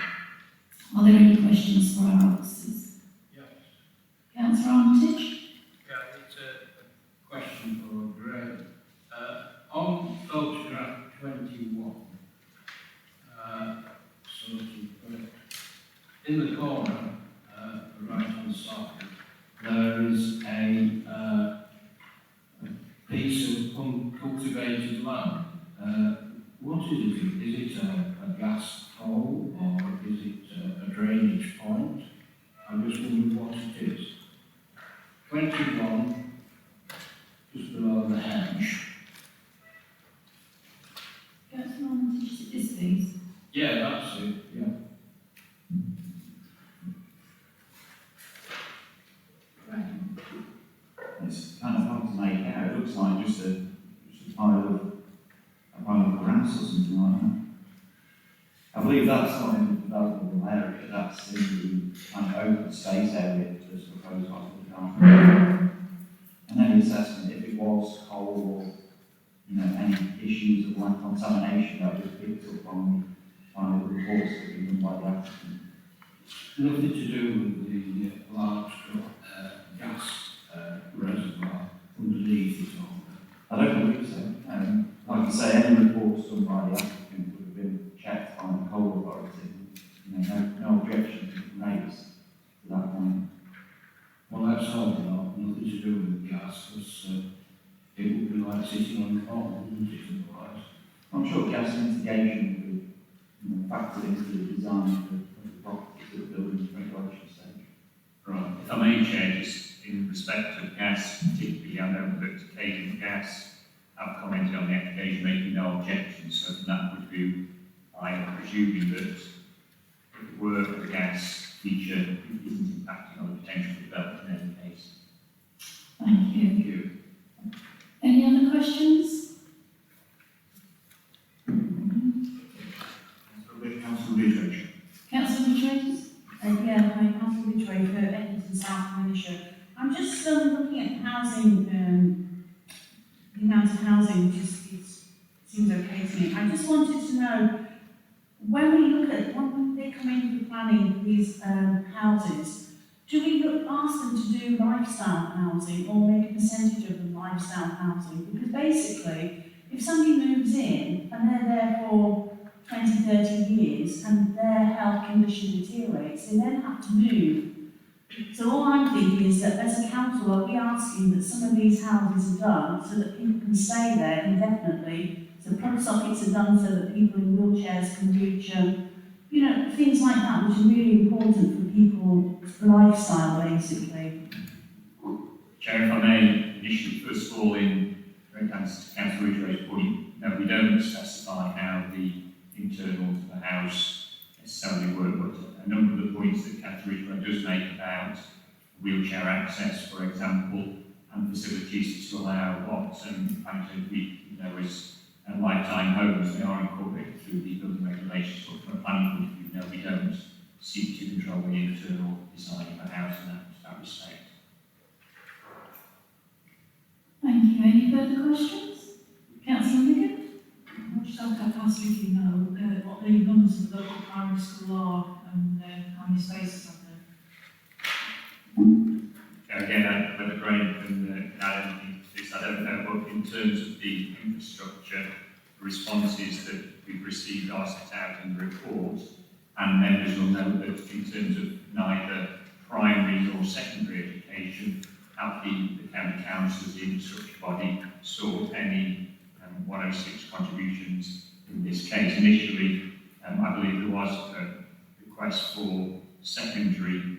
Are there any questions for our officers? Yes. Councillor Armitage? Yeah, it's a question for Greg. On photograph 21, in the corner, the right-hand side, there is a piece of uncultivated land. What is it? Is it a gas hole or is it a drainage point? I just wondered what it is. 21, just below the hedge. Councillor Armitage, is it this piece? Yeah, that's it, yeah. Right. It's kind of hard to make out. It looks like just a pile of grass or something like that. I believe that's not in the developable area, that's in the kind of open space area that's proposed by the development. And any assessment, if it was coal or any issues of land contamination, that was picked up on the reports that were done by the applicant. Nothing to do with the large gas reservoir underneath it all. I don't believe so. Like I say, any reports done by the applicant would have been checked by the coal authority. No objection raised to that point. Well, that's all not, nothing to do with gas, because it would be like sitting on coal, wouldn't it, otherwise? I'm sure gas mitigation would be factored into the design of the properties that are building regulation stage. Right. If I may, Chair, just in respect of gas, particularly, I know that Cadent Gas have commented on the application, making no objections, so from that point of view, I am presuming that if it were the gas feature, it isn't impacting on the potential development in any case. Thank you. Thank you. Any other questions? Councillor Ridge. Councillor Richards? Yeah, hi, Councillor Ridgway for Edmonton South Lancashire. I'm just looking at the housing the amount of housing, which seems okay to me. I just wanted to know, when they come in for planning these houses, do we ask them to do lifestyle housing or make a percentage of the lifestyle housing? Because basically, if somebody moves in and they're there for 20, 30 years and their health condition deteriorates, they then have to move. So all I'm thinking is that as a council, are we asking that some of these houses are done so that people can stay there indefinitely, so plug sockets are done so that people in wheelchairs can reach, things like that, which are really important for people's lifestyle, basically. Chair, if I may, initially, first of all, in Councillor Ridgway's point, no, we don't specify how the internals of the house necessarily work, but a number of the points that Councillor Ridgway does make about wheelchair access, for example, and facilities to allow what we know as lifetime homes, they are incorporated through the building regulations, but from a planning point of view, no, we don't seek to control the internal design of a house in that respect. Thank you. Any further questions? Councillor Wigan? I'll just have to ask if you know what the numbers of the local primary school are and how many spaces are there. Again, whether Graham can add anything to this, I don't know, but in terms of the infrastructure, the responses that we've received are set out in the report, and members will know that in terms of neither primary nor secondary education, have the county council as the infrastructure body sought any 106 contributions in this case. Initially, I believe there was a request for secondary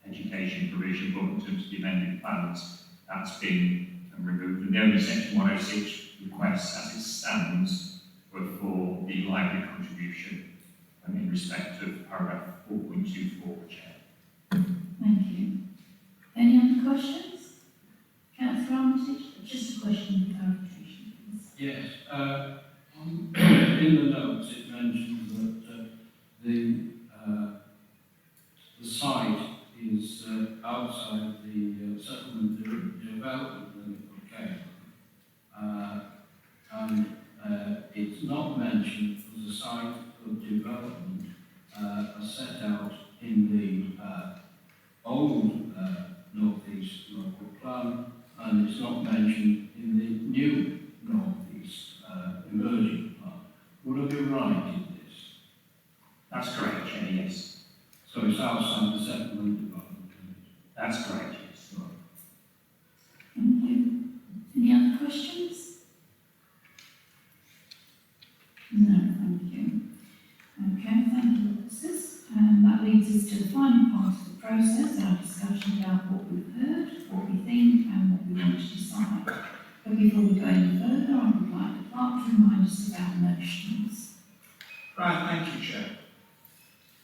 education provision, but in terms of the amended plans, that's been removed. And the only section 106 requests as it stands were for the library contribution in respect of paragraph 4.24, Chair. Thank you. Any other questions? Councillor Armitage? Just a question of clarification, please. Yes, in the notes it mentions that the site is outside the settlement development limit of Cambridge, and it's not mentioned as a site of development as set out in the old North East local plan, and it's not mentioned in the new North East emerging plan. Would I be right in this? That's correct, Chair, yes. So it's outside the settlement development limit? That's correct, yes. Thank you. Any other questions? No, thank you. Okay, thank you, officers. And that leads us to the final part of the process, our discussion about what we've heard, what we think, and what we want to decide. But before we go any further, I would like the clerk to remind us of our motions. Right, thank you, Chair.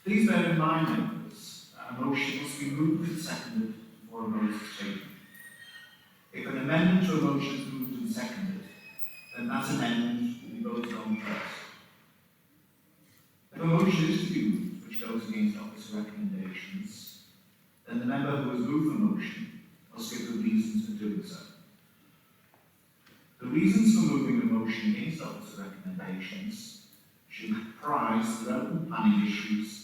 Please bear in mind, members, that a motion must be moved and seconded before a vote is taken. If an amendment to a motion is moved and seconded, then that amendment will be voted on first. If a motion is to be moved which goes against officer recommendations, then the member who has moved the motion must give the reasons for doing so. The reasons for moving a motion against officer recommendations should comprise the relevant planning issues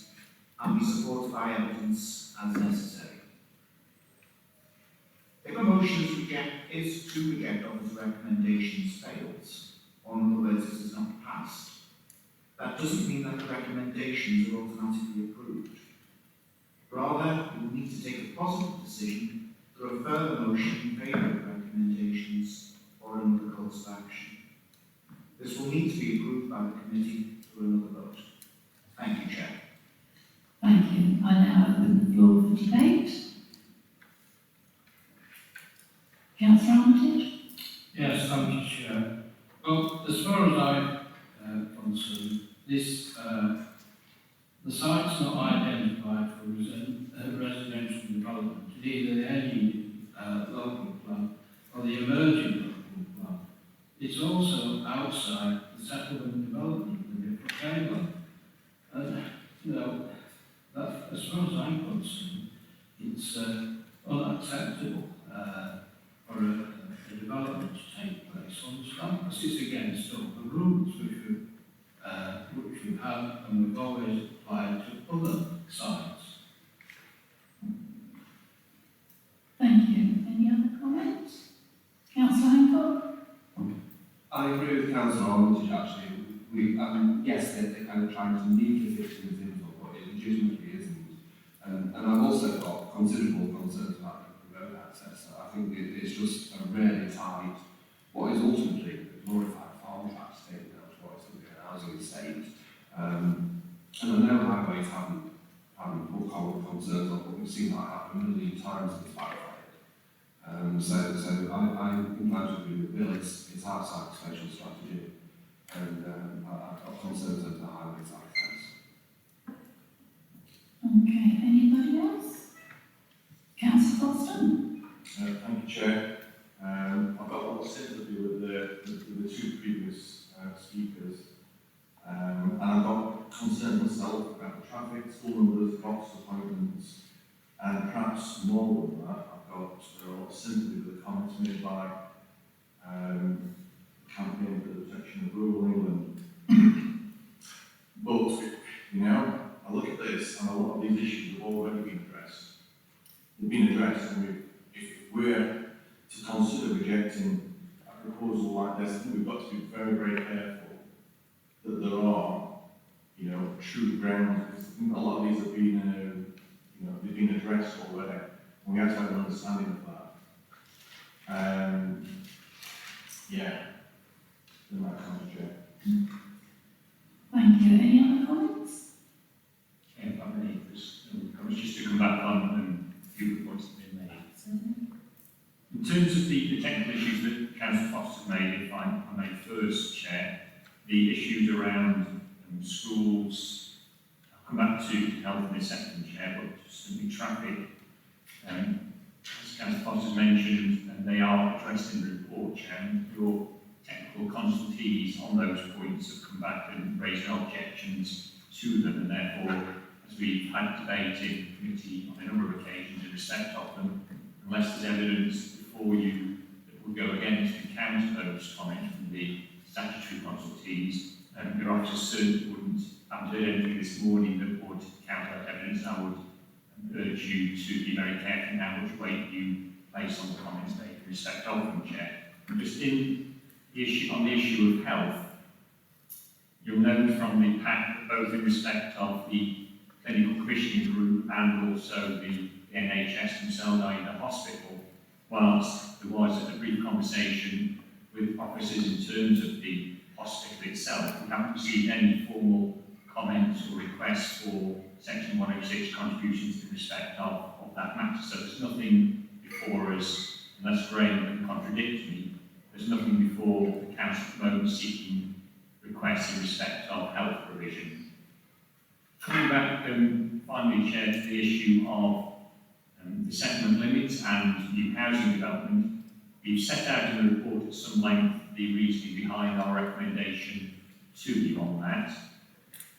and be supported by evidence as necessary. If a motion is to reject officer recommendations fails, or in other words, is not passed, that doesn't mean that the recommendations are automatically approved. Rather, we will need to take a positive decision through a further motion in favour of recommendations or another course of action. This will need to be approved by the committee through another vote. Thank you, Chair. Thank you. I now open the floor for debate. Councillor Armitage? Yes, thank you, Chair. Well, as far as I'm concerned, this, the site's not identified for residential development in either any local plan or the emerging local plan. It's also outside the settlement development limit for Cambridge. That, as far as I'm concerned, it's unacceptable for a development to take place is against all the rules which we've had and we've always applied to other sites. Thank you. Any other comments? Councillor Hancock? I agree with Councillor Armitage actually. Yes, they're kind of trying to neatly fit things into what it legitimately isn't. And I've also got considerable concerns about the road access. I think it's just a really tight, what is ultimately a glorified farm track state now to what is going to be a housing estate. And I know highways haven't put common concerns on, but we've seen that happen a million times in this backfired. So I'm inclined to agree with Bill, it's outside the spatial strategy. And I've got concerns over the highway side of things. Okay, anybody else? Councillor Foster? Thank you, Chair. I've got a lot of sympathy with the two previous speakers. And I've got concerns myself about the traffic, school numbers, doctor's appointments, and perhaps more than that, I've got a lot of sympathy with the comments made by campaign for the protection of rural England. But, you know, I look at this and a lot of these issues have already been addressed. They've been addressed, and if we're to consider rejecting a proposal like this, I think we've got to be very, very careful that there are, you know, true grounds. I think a lot of these have been, you know, they've been addressed already, and we have to have an understanding of that. Yeah. In that kind of chair. Thank you. Any other comments? Yeah, if I may, just to come back on a few points that have been made. In terms of the technical issues that Councillor Foster made, if I may first, Chair, the issues around schools, I'll come back to health in a second, Chair, but just simply traffic, as Councillor Foster mentioned, and they are addressed in the report, Chair, and your technical consultees on those points have come back and raised objections to them, and therefore, as we've had debate in committee on a number of occasions in respect of them, unless there's evidence before you that would go against and counter those comments from the statutory consultees, your officers certainly wouldn't have heard anything this morning that would counter that evidence. I would urge you to be very careful how much weight you place on the comments made in respect of them, Chair. Just in the issue, on the issue of health, you'll note from the pack that both in respect of the clinical commissioning group and also the NHS themselves, i.e. the hospital, whilst there was a brief conversation with officers in terms of the hospital itself, we haven't received any formal comments or requests for Section 106 contributions in respect of that matter. So there's nothing before us, unless Graham can contradict me, there's nothing before the Council at the moment seeking requests in respect of health provision. Coming back finally, Chair, to the issue of the settlement limits and new housing development, we've set out in the report at some length the reasoning behind our recommendation to you on that.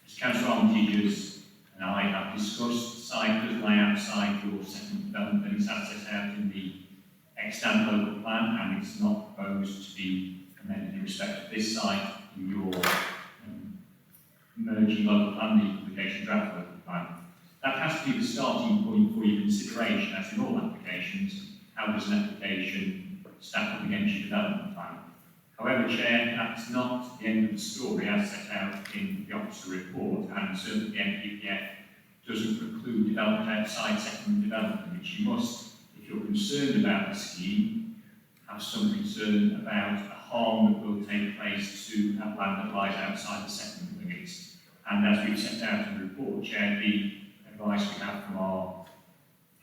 As Councillor Armitage and I have discussed, the site does lay outside your settlement development limits as set out in the extant local plan, and it's not proposed to be amended in respect of this site in your emerging local plan, the publication draft local plan. That has to be the starting point for your consideration, as in all applications. How does an application stack up against your development plan? However, Chair, that's not the end of the story as set out in the officer report, and certainly the NPPF doesn't preclude development outside settlement development, which you must, if you're concerned about the scheme, have some concern about the harm that will take place to that land that lies outside the settlement limits. And as we've set out in the report, Chair, the advice we have from our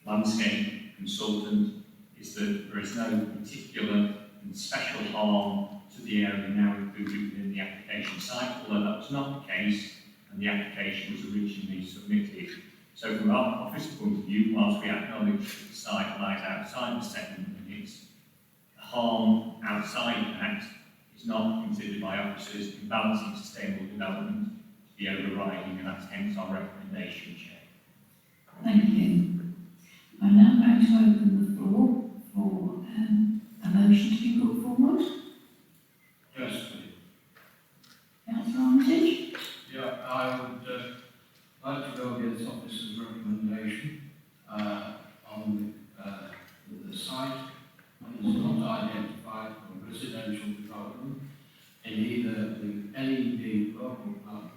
landscape consultant is that there is no particular and special harm to the area now included within the application site, although that was not the case and the application was originally submitted. So from our office point of view, whilst we acknowledge that the site lies outside the settlement limits, the harm outside that is not considered by officers in balancing sustainable development to be overriding, and that's hence our recommendation, Chair. Thank you. I'm now going to open the floor for a motion to be put forward. Yes, site and is not identified for residential development in either the NED local plan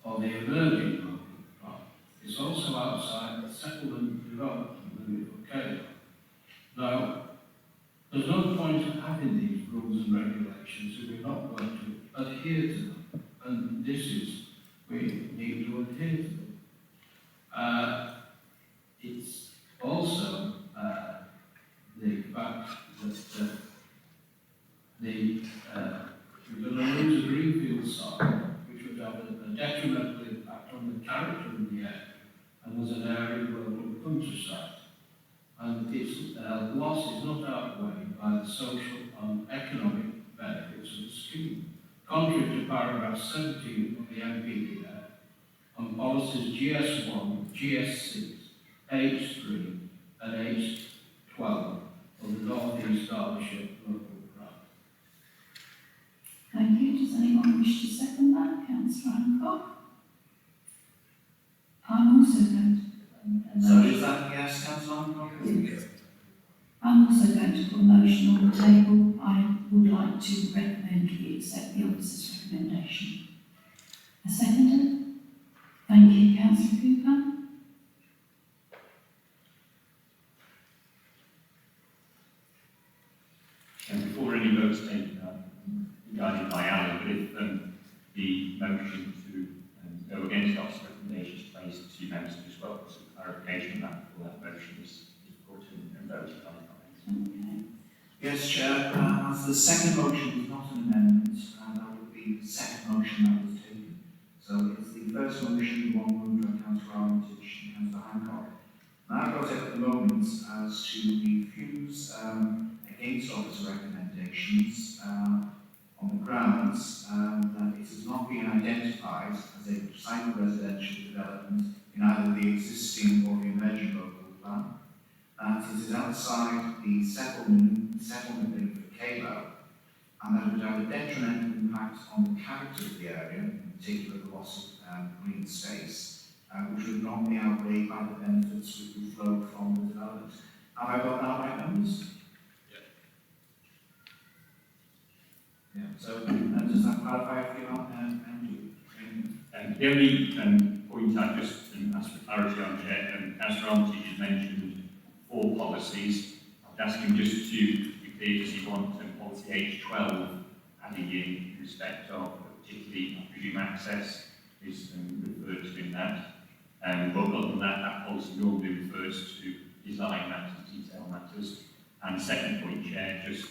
or the emerging local plan. It's also outside the settlement development limit of Cairo. Now, there's no point in having these rules and regulations if we're not going to adhere to them. And this is, we need to adhere to them. It's also the fact that we've got to lose a greenfield site, which would have a detrimental impact on the character of the area, and as an area of local countryside. And its loss is not outweighed by the social and economic benefits of the scheme. Contrary to paragraph 17 of the NPD Act, on policies GS1, GS6, H3 and H12 of the North East Derbyshire local plan. Thank you. Does anyone wish to second that? Councillor Hancock? I'm also going to So is that yes, Councillor Hancock? I'm also going to put a motion on the table. I would like to recommend we accept the officer's recommendation. A seconder? Thank you, Councillor Cooper. And before any votes taken, guided by Alan, but if the motion to go against officer's recommendation is placed to members of this well, some clarification on that before that motion is put and voted on. Okay. Yes, Chair, as the second motion was not an amendment, that would be the second motion that was taken. So it's the first motion, the one moved by Councillor Armitage and Councillor Hancock. Now I've got it at the moment as to refuse against officer recommendations on the grounds that it has not been identified as a site of residential development in either the existing or the emerging local plan. That it is outside the settlement limit of Calo, and that it would have a detrimental impact on the character of the area, in particular the loss of green space, which would not be outweighed by the benefits which would flow from the development. Have I got that right, members? Yeah. So does that clarify for you, Andrew? The only point I just ask for clarity on, Chair, Councillor Armitage has mentioned 4 policies. I'd ask him just to be clear, does he want policy H12 added in respect of particularly, I presume, access is referred to in that. But other than that, that policy normally refers to design matters, detail matters. And second point, Chair, just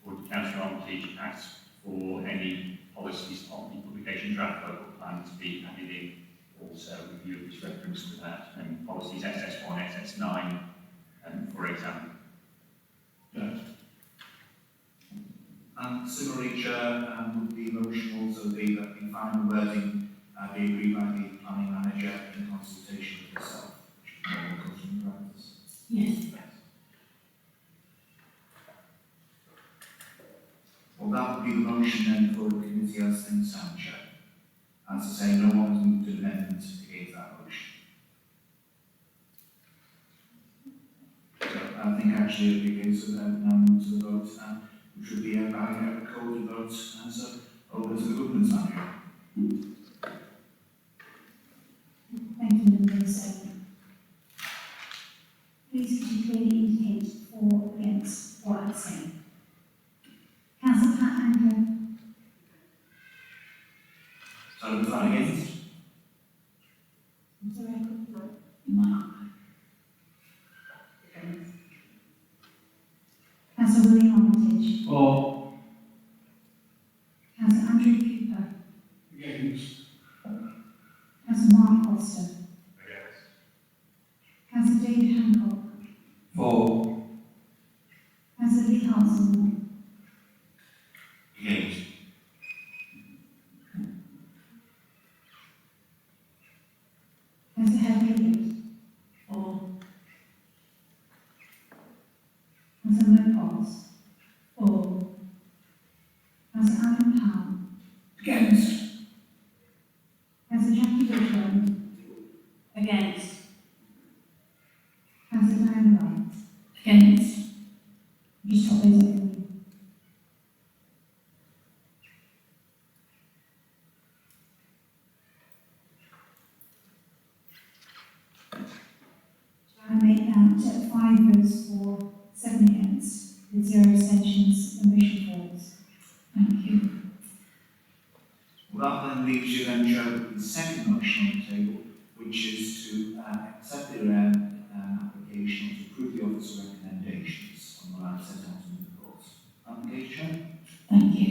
would Councillor Armitage ask for any policies on the publication draft local plan to be added in also with you with reference to that, and policies SS1, SS9, for example. Yes. And similarly, Chair, would the motion also be that the final wording be agreed by the planning manager in consultation with yourself, which comes from the practice? Yes. Well, that would be the motion then for the committee as things stand, Chair. As I say, no one has moved an amendment against that motion. So I think actually it would be a case of now move to the vote, which would be a recorded vote, so over to the governance manager. Thank you, members. Please could you clearly indicate for, against, or abstain? Councillor Pat Andrew. So was that against? Sorry, I couldn't vote. Councillor William Armitage. For. Councillor Andrew Cooper. Against. Councillor Mark Foster. Against. Councillor David Hancock. For. Councillor Lee Hartson. Against. Councillor Heather For. Councillor Mo Potts. For. Councillor Alan Powell. Against. Councillor Jackie Whitburn. Against. Councillor Diana Wright. Against. 5 votes for, 7 against, with 0 abstentions, the motion falls. Thank you. Well, that then leaves you then, Joe, with the second motion on the table, which is to accept the application to approve the officer recommendations on what I've set out in the report. Application? Thank you.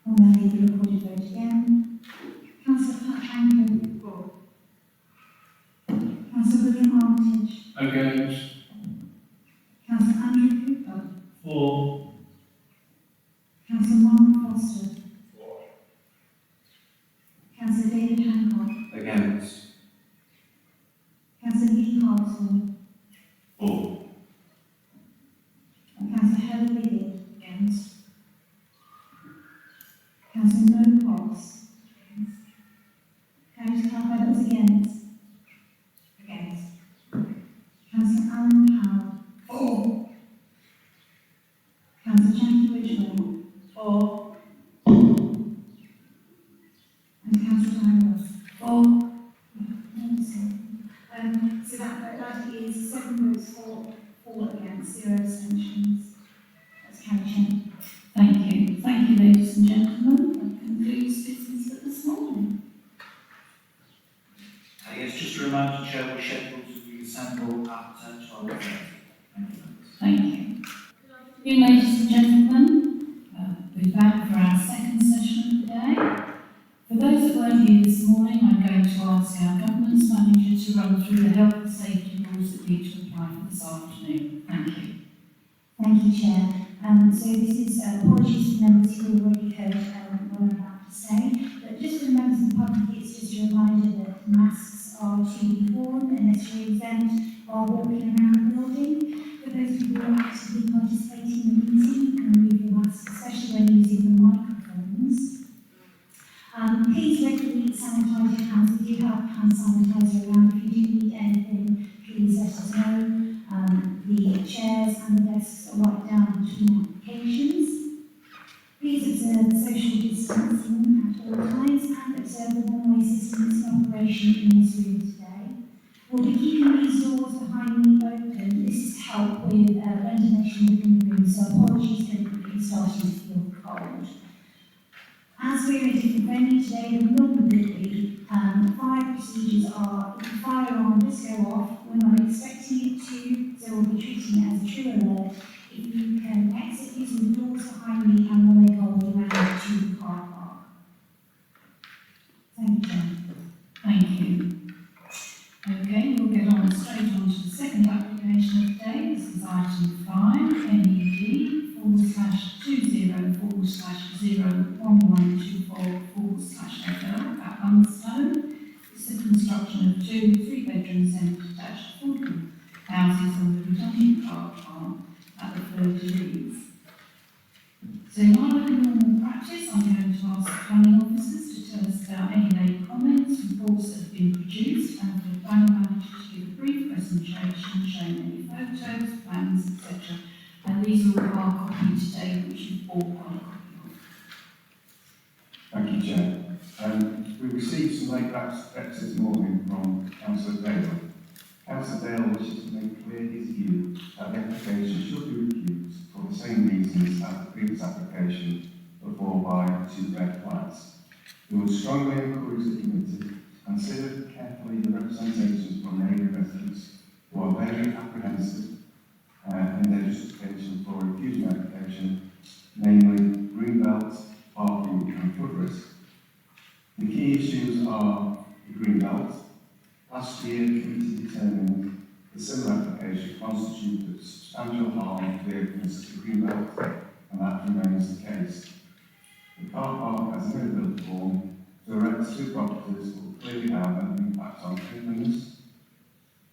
I'll now leave the recorded vote again. Councillor Pat Angle. For. Councillor William Armitage. Against. Councillor Andrew Cooper. For. Councillor Mark Foster. For. Councillor David Hancock. Against. Councillor Lee Carlton. For. Councillor Helen Biggett. Against. Councillor Mo Cox. County Clark Evans against. Against. Councillor Alan Powell. For. Councillor Jackie Ridgwell. For. And Councillor Dangler. For. So that is 7 votes for, 4 against, 0 abstentions. That's carried, Chair. Thank you. Thank you, ladies and gentlemen. That concludes business for this morning. Yes, just a reminder, Chair, we're scheduled to reassemble at 12:30. Thank you. Thank you. Good afternoon, ladies and gentlemen. We're back for our second session of the day. For those that weren't here this morning, I'm going to ask our governance manager to run through the health and safety rules that need to apply for this afternoon. Thank you. Thank you, Chair. So this is apologies for members who already heard what I'm about to say, but just for members of the public, it's just a reminder that masks are to be worn unless you're exempt while walking around the building. For those people who are actively participating in the meeting, you can remove your mask, especially when using the microphones. Please regularly sanitize your hands. We do have hand sanitizer around. If you do need anything, please let us know. The chairs and the desks are right down between applications. Please observe social distancing at all times and observe the one-way system that's in operation in this room today. We'll be keeping these doors behind me open. This is to help with ventilation within the room, so apologies for you starting to feel cold. As we're in a different venue today than we normally would be, fire procedures are, if the fire alarm does go off, we're not expecting it to, so we'll be treating it as a true alert. If you can exit using the doors behind me and we'll make our way around to the car park. Thank you, Jen. Thank you. Okay, we'll get on straight on to the second application of the day. This is item 5, NED//01124/FL at Unstone. It's the construction of 2 3-bedroom semi-detached affordable houses on the redundant car park at the Fleur de Lis. So in line with normal practice, I'm going to ask the planning officers to tell us about any late comments, reports that have been produced, and for the planning manager to give a brief presentation showing any photos, plans, etc. And these are all hard copy today, which you've all got a copy of. Thank you, Chair. We received some late backs this morning from Councillor Dale. Councillor Dale wishes to make clear his view that the application should be refused for the same reasons as the previous application for 4x2-bed flats. We would strongly encourage the committee to consider carefully the representations from neighbouring residents who are very apprehensive in their justification for refusing the application, namely Greenbelt, parking and flood risk. The key issues are the Greenbelt. Last year, the committee determined the similar application constituted substantial harm to the openness of the Greenbelt, and that remains the case. The car park has no built form, to erect 2 properties will clearly have an impact on openness.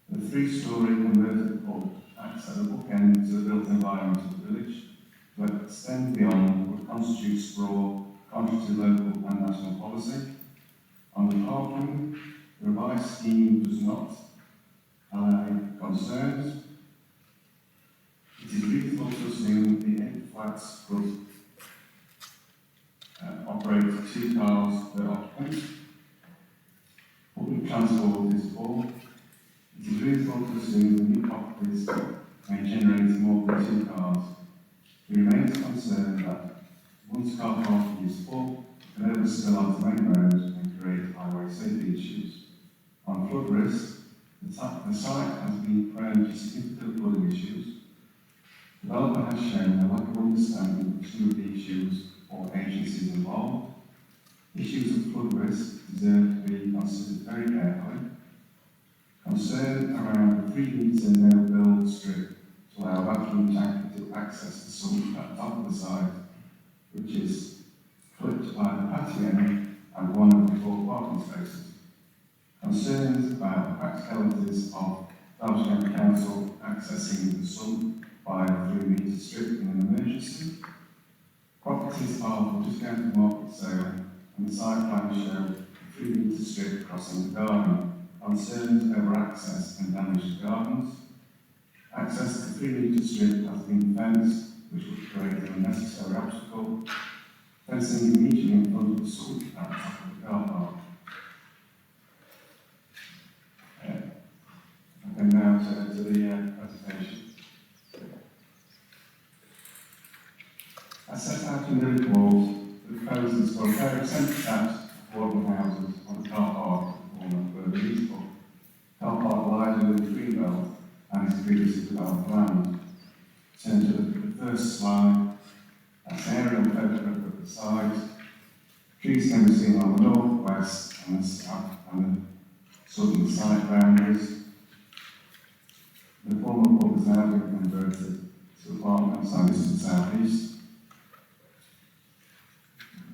The 3-storey converted pub acts as a bookend to the built environment of the village. To extend beyond would constitute sprawl, contrary to local and national policy. On the parking, the revised scheme does not allow concerns. It is reasonable to assume the 8 flats could operate 2 cars per occupant. Public transport is full. It is reasonable to assume the new properties may generate more than 2 cars. He remains concerned that once car parking is full, it can overspill onto main road and create highway safety issues. On flood risk, the site has been prone to significant flooding issues. Developer has shown a lack of understanding of some of the issues or agencies involved. Issues of flood risk deserve to be considered very carefully. Concern around the 3 metre no-build strip to allow vacuum tanker to access the sump at the top of the site, which is clipped by the patio and one of the 4 parking spaces. Concerns about the practicalities of Derbyshire County Council accessing the sump by a 3 metre strip in an emergency. Properties are for discounted market sale, and the site plans show a 3 metre strip crossing the garden. Concerns over access and damage to gardens. Access to the 3 metre strip has been fenced, which would create an unnecessary obstacle. Fencing immediately in front of the sump at the top of the car park. And now to the presentation. As set out in the report, the proposal is for a fair percentage tax affordable houses on the car park at the corner where useful. Car park lies within the greenbelt and is previously developed land. Turn to the first slide. That's an aerial photograph of the site. Trees can be seen on the north, west and the south and the southern side boundaries. The former pub has now been converted to apartments and this is the southeast.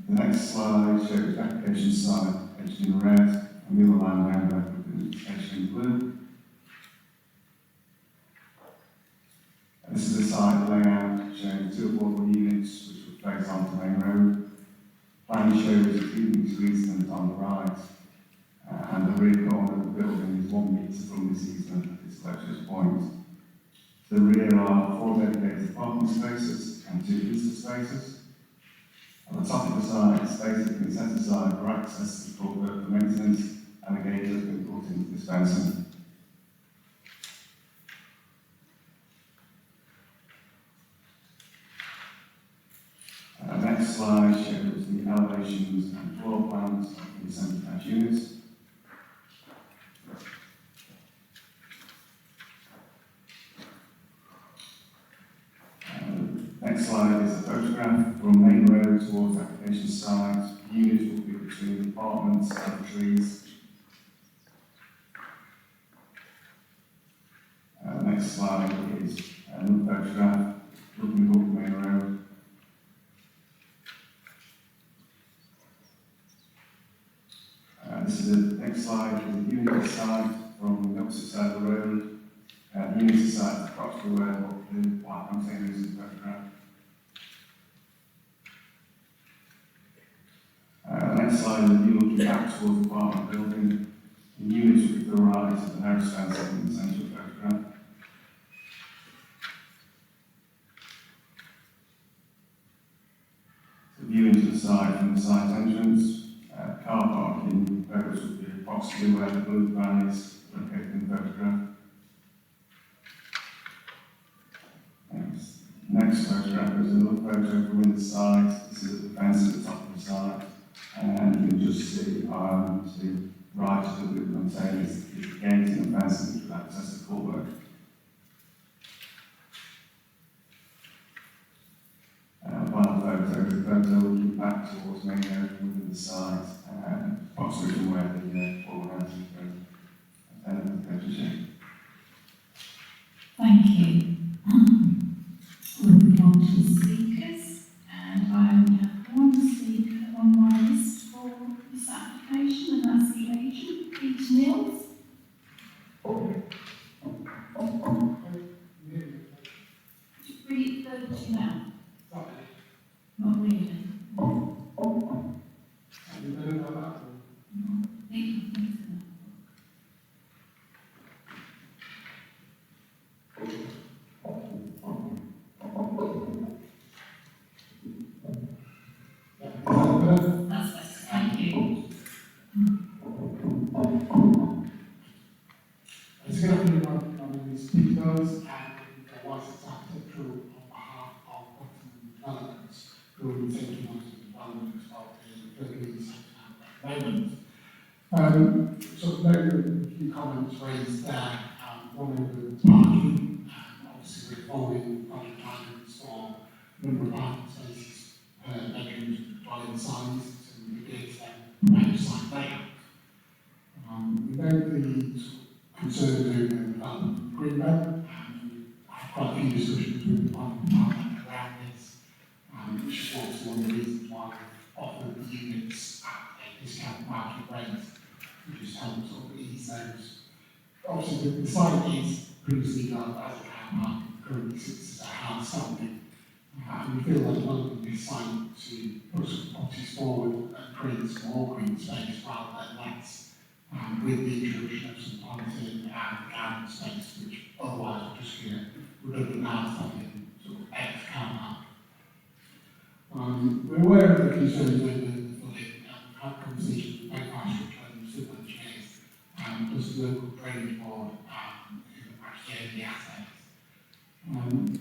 The next slide shows the application site etched in red and the other land area etched in blue. And this is a site layout showing 2 affordable units which would face onto the main road. Plan shows a 3 metre easement on the right, and the rear corner of the building is 1 metre from this easement at its closest point. To the rear are 4 dedicated parking spaces and 2 visitor spaces. At the top of the site, space has been set aside for access to the courtyard for maintenance, and a gate has been put into this fencing. Next slide shows the elevations and floor plans of the semi-detached units. Next slide is a photograph from Main Road towards application site. The units will be between the apartments and the trees. Next slide is another photograph looking up Main Road. This is the next slide is a unit site from the opposite side of the road. The unit site is approximately where the white container is in the photograph. Next slide is a view looking back towards the apartment building. The units will be to the right of the narrow fencing in the centre of the photograph. The view into the site from the site entrance. Car parking photos would be approximately where the blue van is located in the photograph. Next photograph is another photo from the site. This is the fence at the top of the site, and you can just see to the right of the blue container is the gate and the fence which will access the courtyard. Final photo is a photo looking back towards Main Road within the site, approximately from where the forward house is going. Thank you. We'll move on to the speakers, and I only have one speaker on my list for this application, and that's the agent, Peter Mills. Could you read the to now? Not really. That's better, thank you. It's going to everyone, my name is Pete Wells, and the licensed architectural on behalf of Optimum Developments, who will be taking on the development of the Philippines Centre at the moment. So there were a few comments raised there, one over parking, obviously we're following project guidance for number of parking spaces per bedroom dwelling size, so we did provide site layout. We know the concerns over development of Greenbelt, and we had quite a few discussions with the planning department around this, which is also one of the reasons why we offered the units at a discount market rate, which just helps sort of ease those. Obviously, the site is previously done as a car park, currently sits as a house standing, and we feel like developing this site to put some properties forward and create some more green space rather than less. With the introduction of some planting and garden space, which otherwise would just be a redundant house having sort of ex-car park. We're aware of the concerns over the flooding and had conversations with both our structural and civil engineers, plus the local drainage board who actually own the assets.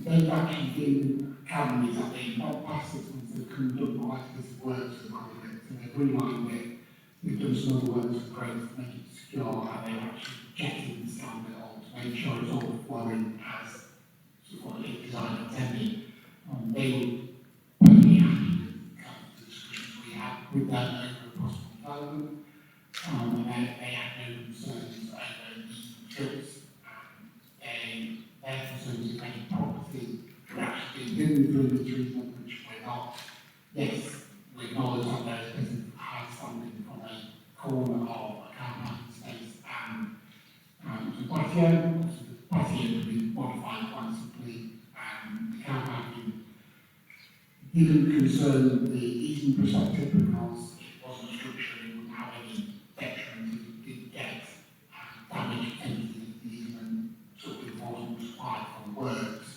They've actually been cabinet that they not past this once they've come and done quite a bit of work to the project, so they've relined it. We've done some other work to create to make it secure, and they're actually checking the stand it all to make sure it's all flowing as sort of what it's designed and intended. They were perfectly happy with kind of the discussions we had with them over a possible development, and they had no concerns over the trips. Their concerns of any property were actually within the treatment, which we're not. Yes, we acknowledge that there is a high standing from a corner of a car parking space and the patio. Also, the patio would be modified quite simply, and the car parking didn't concern the easement perspective because it wasn't structured, it wouldn't have any detriment if it did get damage attended to the easement, sort of enforcement required for the works.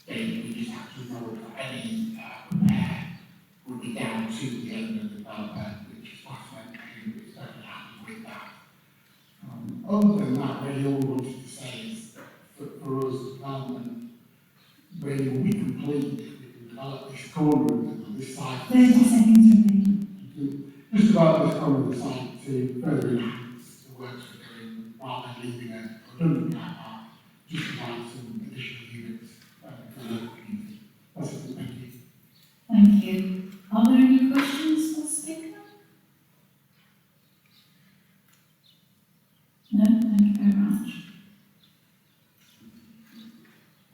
Then we just have to acknowledge that any repair would be down to the owner of the developer, which is Westland, who is very happy with that. Other than that, really all we wanted to say is that for us, development really will be complete if we can develop this corner of this site. 30 seconds remaining. Just develop this corner of the site to further enhance the works we're doing rather than leaving a redundant car park, just provide some additional units for the local community. That's it, thank you. Thank you. Are there any questions for the speaker? No, thank you very much.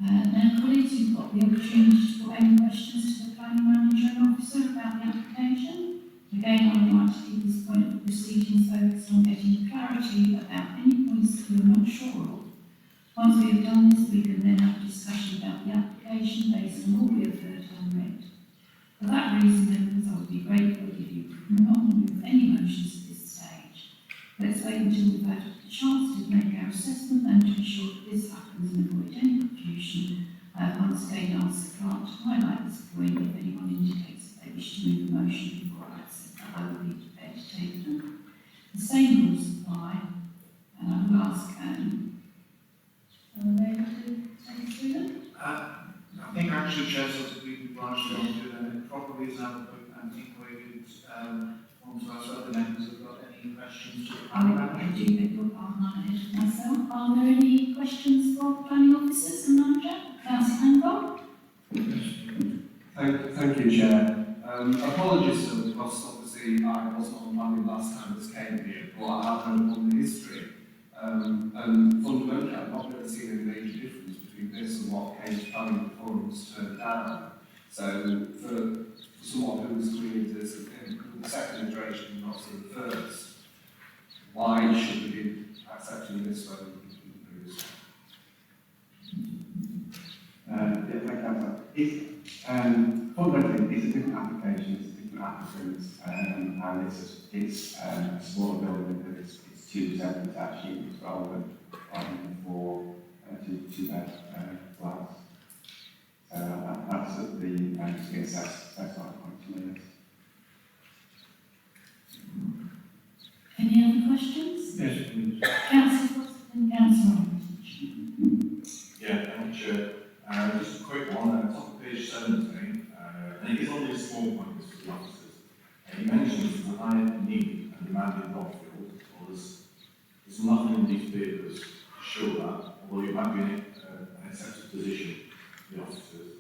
Now, colleagues, you've got the opportunity to put any questions to the planning manager and officer about the application. Again, I would like to keep this point of proceedings focused on getting clarity about any points that you're not sure of. Once we have done this, we can then have a discussion about the application based on what we have heard and read. For that reason, members, I would be grateful if you could not move any motions at this stage. Let's wait until we've had a chance to make our assessment and to ensure that this happens and avoid any confusion. Once again, ask the clerk to highlight this point if anyone indicates that they wish to move a motion before I accept that I will be prepared to take them. The same rules apply, and I will ask, are they able to take us through them? I think actually, Chair, so that we can branch it on to them, it probably is now a point, I think we could want to ask other members have got any questions to the planning I manager. do beg your pardon, I'm ahead of myself. Are there any questions for the planning officers and manager? Councillor Hancock? Thank you, Chair. Apologies for because obviously I wasn't on planning last time this came here, but I have heard on the history. And fundamentally, I've not really seen any major difference between this and what Cambridge Planning Forums turned down. So for someone who's screened as the second iteration and not the first, why should we be accepting this one in the previous one? Yeah, thank you. Fundamentally, it's a different application, it's a different applicant, and it's a smaller building that it's 2% detached units rather than 4 two-bed flats. That's the assessed point to me. Any other questions? Yes, please. Councillor Watson and Councillor Armitage. Just a quick one, top of page 17, and it is only a small point this for the officers. He mentions the high need and demand in Rockfield, well, there's nothing in these papers to show that, although it might be an accepted position for the officers.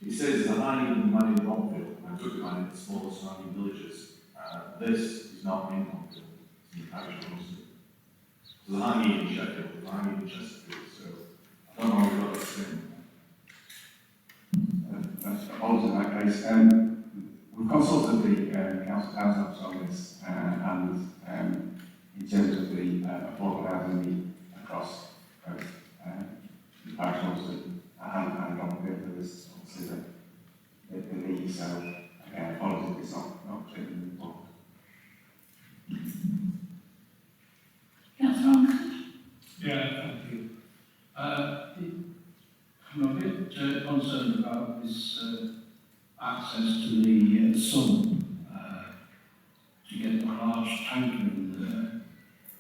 He says the high need and demand in Rockfield, and took it on in the smaller surrounding villages. This is not in Rockfield, it's in the parish of Munster. There's a high need in Sheffield, there's a high need in Chesterfield, so I don't know if we've got the same. Apologies in that case. We've consulted the council office on this, and in terms of the affordable housing need across both the parish office and on the list, obviously the need. So again, apologies, it's not clear in the report. Councillor Armitage? Yeah, thank you. I'm a bit concerned about this access to the sun, to get the large tanker in there.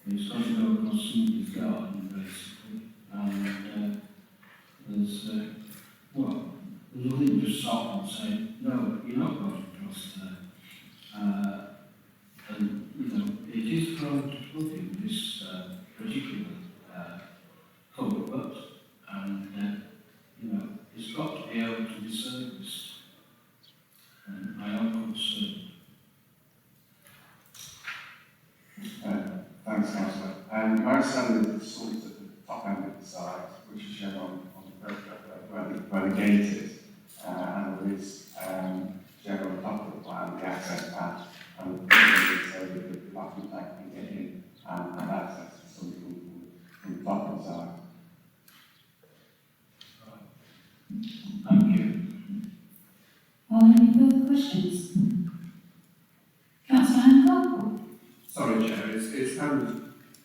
It's got to go across somebody's garden, basically. And there's nothing to stop and say, no, you're not going across there. And, you know, it is prone to flooding, this particular culvert, and, you know, it's got to be able to be serviced. And I am concerned. Thanks, Councillor. My understanding is the salt at the top end of the site, which is shown on the photograph where the gate is, and there is shown on the top of the plan the access path, and so that the bathroom tank can get in and access to something from the top of the site. Thank you. Are there any further questions? Councillor Hancock? Sorry, Chair, it's kind of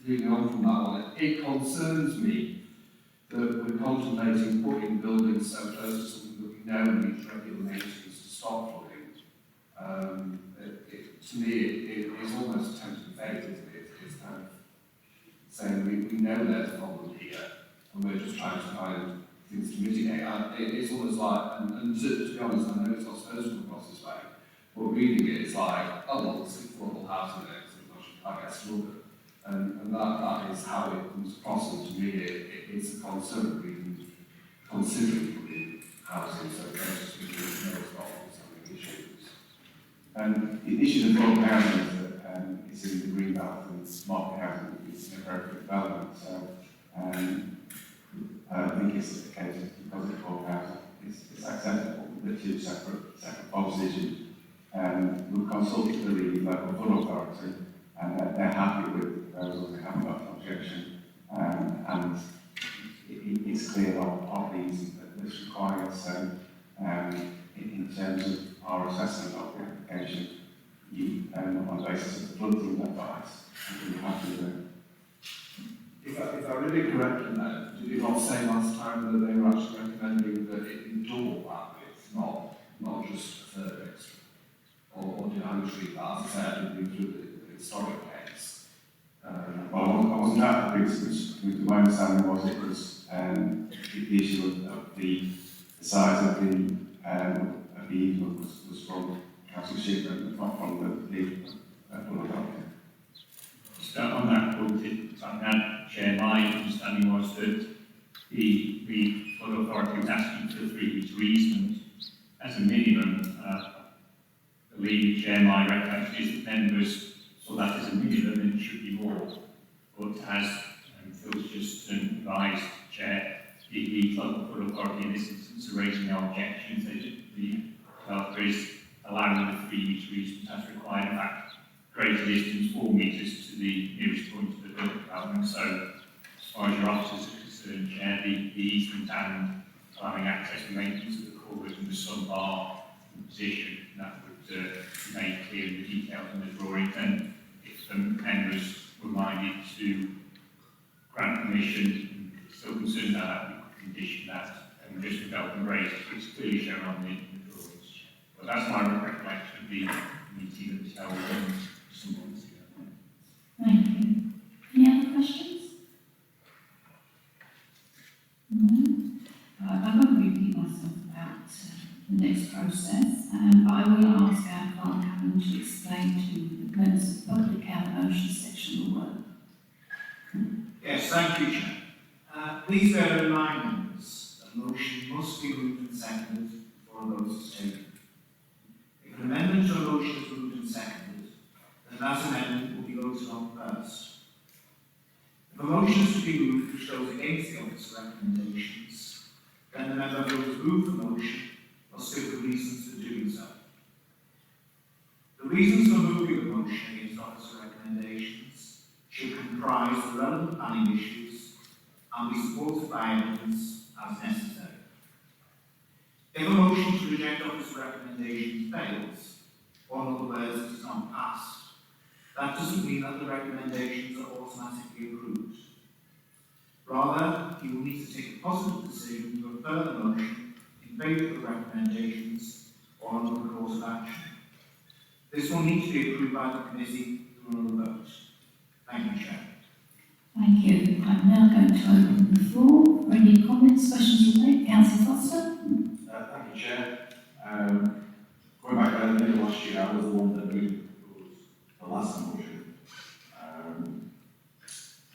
leading on from that one. It concerns me that we're contemplating putting buildings so close to something that we know needs regular maintenance to stop flooding. To me, it is almost attempting fate, isn't it? It's kind of saying we know there's a problem here, and we're just trying to find things to mitigate. It's almost like, and to be honest, I know it's not supposed to come across this way, but reading it, it's like, oh, well, it's affordable housing there, so I guess flooded. And that is how it comes across, and to me, it's a concern that we can considering putting housing so close to people who know it's not having issues. The issue of affordable housing is that it's in the green belt and market housing is in a very good development. So I don't think it's the case because it's affordable housing. It's acceptable. The two separate policies. We've consulted the local flood authority, and they're happy with the proposal. They haven't got an objection, and it's clear of these that this requires. So in terms of our assessment of the application, on the basis of the flooding advice, I'm happy with it. If I read it correctly now, did you not say last time that they were actually recommending that it be double that width, not just a third extra? Or did I misread that? As I said, I didn't read through the historic case. Well, I wasn't that because my understanding was it was the issue of the size of the easement was from Council Shipman, not from the flood authority. So on that point, Chair, my understanding was that the flood authority was asking for a 3 metre easement as a minimum. I believe, Chair, my recollection is that members saw that as a minimum and it should be more. But as Phil's just advised, Chair, the flood authority in this instance are raising no objections. The developer is allowing the 3 metre easement as required. In fact, greater distance, 4 metres to the nearest point of the building development. So, as far as your officers are concerned, Chair, the easement and allowing access and maintenance of the culvert and the sun bar position, that would be made clear in the details in the drawings. And if the members were minded to grant permission, still concerned about that, we could condition that and just development rate, which is clearly shown on the drawings. But that's my recollection of the meeting that was held some months ago. Thank you. Any other questions? No. I won't repeat myself about the next process, but I will ask our clerk Helen to explain to the members of the public how the motion section will work. Yes, thank you, Chair. Please bear in mind, members, that a motion must be moved and seconded before a vote is taken. If an amendment to a motion is moved and seconded, then that amendment will be voted on first. If a motion is to be moved which goes against the officer's recommendations, then the member who has moved the motion must give the reasons for doing so. The reasons for moving the motion against officer recommendations should comprise the relevant planning issues and be supported by evidence as necessary. If a motion to reject officer recommendations fails, or in other words, it is not passed, that doesn't mean that the recommendations are automatically approved. Rather, you will need to take a positive decision to refer the motion in favour of the recommendations or another course of action. This will need to be approved by the committee through another vote. Thank you, Chair. Thank you. I'm now going to open the floor for any comments, questions or debate. Councillor Foster? Thank you, Chair. Going back to the end of last year, I was the one that moved the last motion.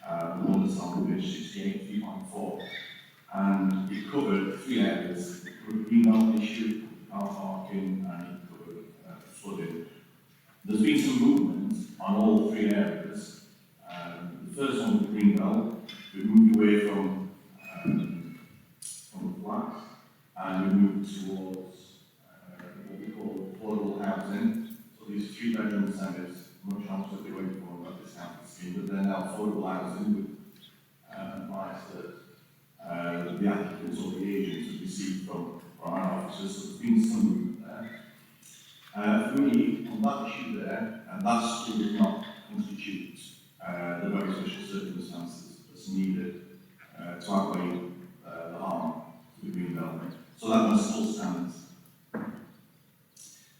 The one that's on page 68, 3.4. And it covered three areas. It covered greenbelt issue, car parking, and it covered flooding. There's been some movement on all three areas. The first one was greenbelt. We moved away from the flats, and we moved towards what we call affordable housing. So these 3-bedroom semis, much opposite the way we call about this housing scheme, but they're now affordable housing with advice that the applicants or the agents have received from our officers. So there's been some movement there. For me, on that issue there, and that still does not constitute the very special circumstances that's needed to outweigh the harm to the green belt. So that one still stands.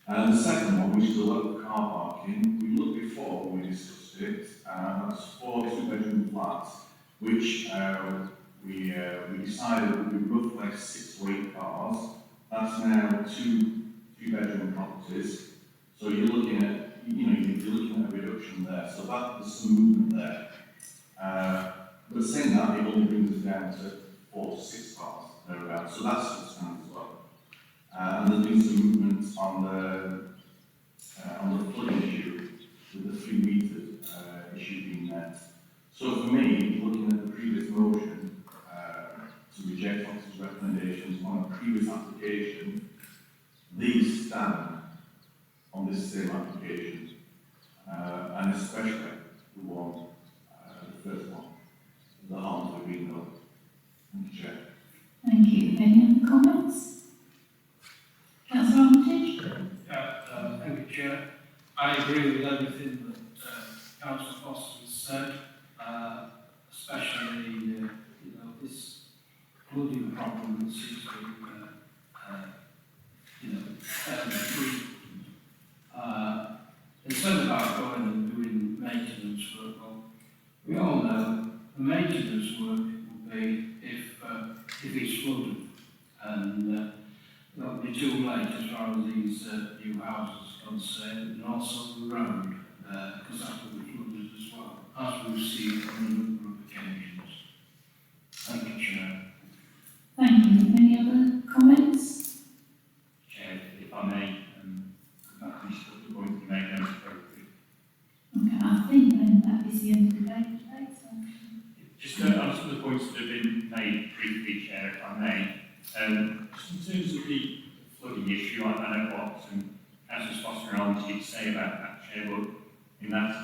And the second one, which is the local car parking, we looked before when we discussed it, that's 4 2-bedroom flats, which we decided would be roughly 6 to 8 cars. That's now 2 3-bedroom properties. So you're looking at, you're looking at a reduction there. So there's some movement there. But saying that, it only brings us down to 4 to 6 cars thereabouts. So that's still stands as well. And there's been some movement on the flooding issue, with the 3 metre issue being met. So for me, looking at the previous motion to reject officer's recommendations on a previous application, these stand on this same application, and especially the one, the first one, the harm to the green belt. Thank you, Chair. Thank you. Any other comments? Councillor Armitage? Thank you, Chair. I agree with everything that Councillor Foster has said, especially this flooding problem that seems to be fairly frequent. Instead about going and doing maintenance work, well, we all know the maintenance work will be if it's flooded, and that'll be too late as far as these new houses are concerned, and also the road, because that will be flooded as well, as we've seen on a number of occasions. Thank you, Chair. Thank you. Any other comments? Chair, if I may, that is the point you made then is appropriate. Okay, I think then that is the end of the debate today. So. Just to answer some of the points that have been made briefly, Chair, if I may. Just in terms of the flooding issue, I know what Councillor Foster and Armitage did say about that, Chair, but in that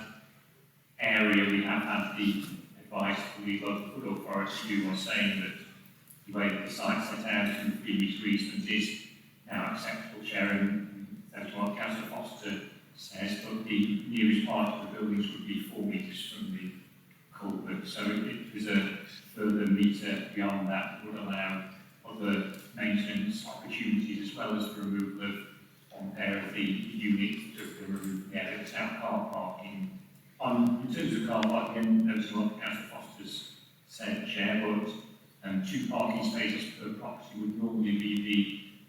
area we have had the advice from the local flood authority who are saying that the way that the site set out in the previous reasons is now acceptable, Chair, and that's what Councillor Foster says, but the nearest part of the buildings would be 4 metres from the culvert, so if there's a further metre beyond that would allow other maintenance opportunities as well as the removal of one pair of the units that have been removed from the area without car parking. In terms of car parking, noting what Councillor Foster's said, Chair, but 2 parking spaces per property would normally be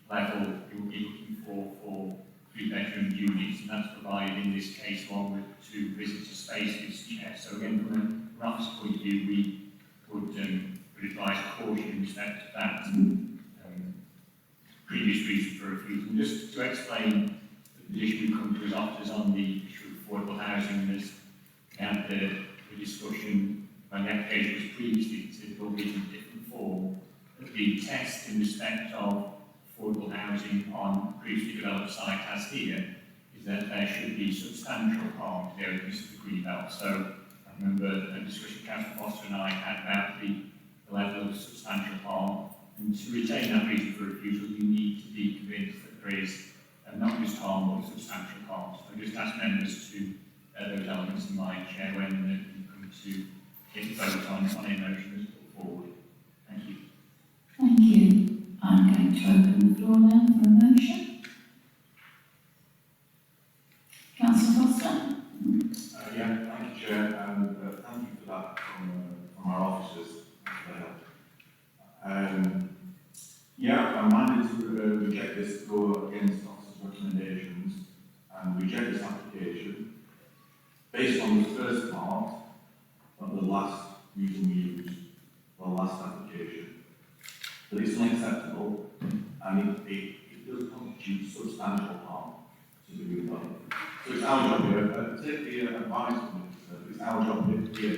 the level you would be looking for 3-bedroom units, and that's provided in this case along with 2 visitor spaces, Chair. So again, from a RAF's point of view, we would advise caution in respect to that previous reason for refusal. And just to explain the position we come to as officers on the issue of affordable housing, as we had the discussion when the application was previously considered, albeit in a different form, that the test in respect of affordable housing on previously developed site as here is that there should be substantial harm to the openings of the greenbelt. So I remember a discussion Councillor Foster and I had about the level of substantial harm, and to retain that reason for refusal you need to be convinced that there is not just harm but substantial harm. So I just ask members to bear those elements in mind, Chair, when you come to take a vote on a motion that's put forward. Thank you. Thank you. I'm going to open the floor now for a motion. Councillor Foster? Yeah, thank you, Chair, and thank you for that from our officers. Yeah, I'm minded to reject this, go against officers' recommendations and reject this application based on the first part of the last reason we used, the last application. That it's unacceptable and it does constitute substantial harm to the greenbelt. So it's our job here, take the advice from it, it's our job here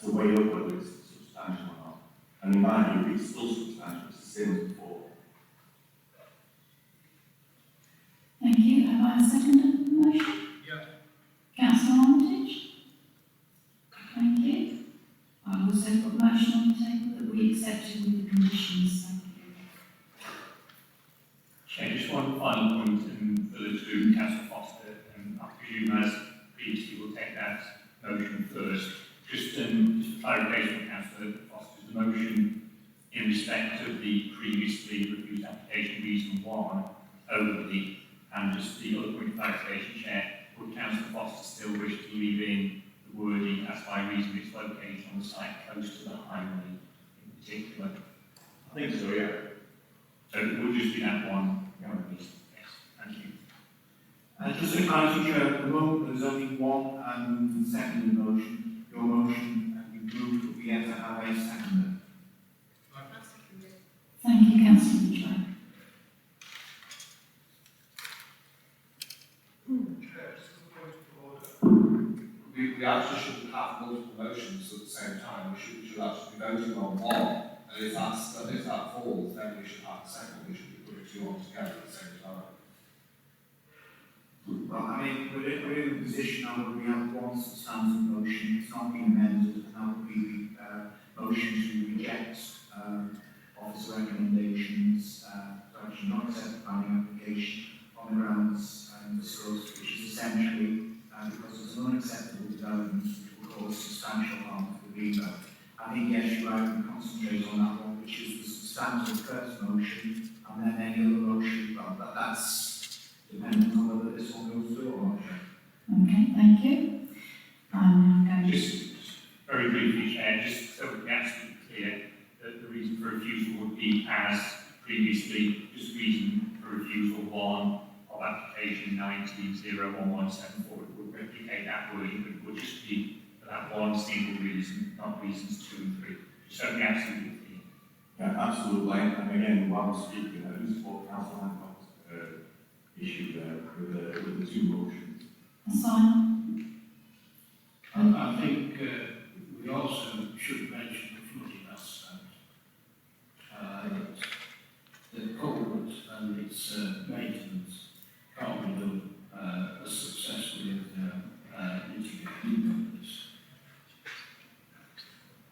to weigh up whether it's substantial or not. And in my view, it's still substantial, it's the same as before. Thank you. Have I seconded the motion? Yeah. Councillor Armitage? Thank you. I also put a motion on the table that we accept it with the conditions. Thank you. Chair, just one final point further to Councillor Foster, I presume as previously we'll take that motion first. Just for clarification from Councillor Foster, the motion in respect of the previously refused application reason 1 only, and just the other point of clarification, Chair, would Councillor Foster still wish to leave in the wording as by reason it's located on the site close to the highway in particular? I think so, yeah. So it would just be that one, yes, thank you. Just to clarify, Chair, at the moment there's only one second motion. Your motion you moved, but we have to have a second. Thank you, Councillor Chair. We actually shouldn't have multiple motions at the same time. We should actually be voting on one. And if that falls, then we should have the second. We should be putting 2 on together at the same time. Well, I mean, we're in a position now where we have one substantive motion, it's not been amended, and that would be the motion to reject officer recommendations, to actually not accept the planning application on the grounds discussed, which is essentially because it's an unacceptable development which will cause substantial harm to the greenbelt. I think, yes, you're right, we concentrate on that one, which is the substantive first motion, and then any other motion, well, that's dependent on whether this one goes through or not. Okay, thank you. I'm now going to... Just very briefly, Chair, just so we're absolutely clear that the reason for refusal would be as previously, just reason for refusal 1 of application 19-01174. It would replicate that wording, but it would just be for that one single reason, not reasons 2 and 3. Just so we're absolutely clear. Yeah, absolutely. And again, while we're speaking, I do support Councillor Hancock's issue there with the 2 motions. Simon? I think we also should mention the flooding aspect. The culvert and its maintenance can't be done as successfully as mitigating this.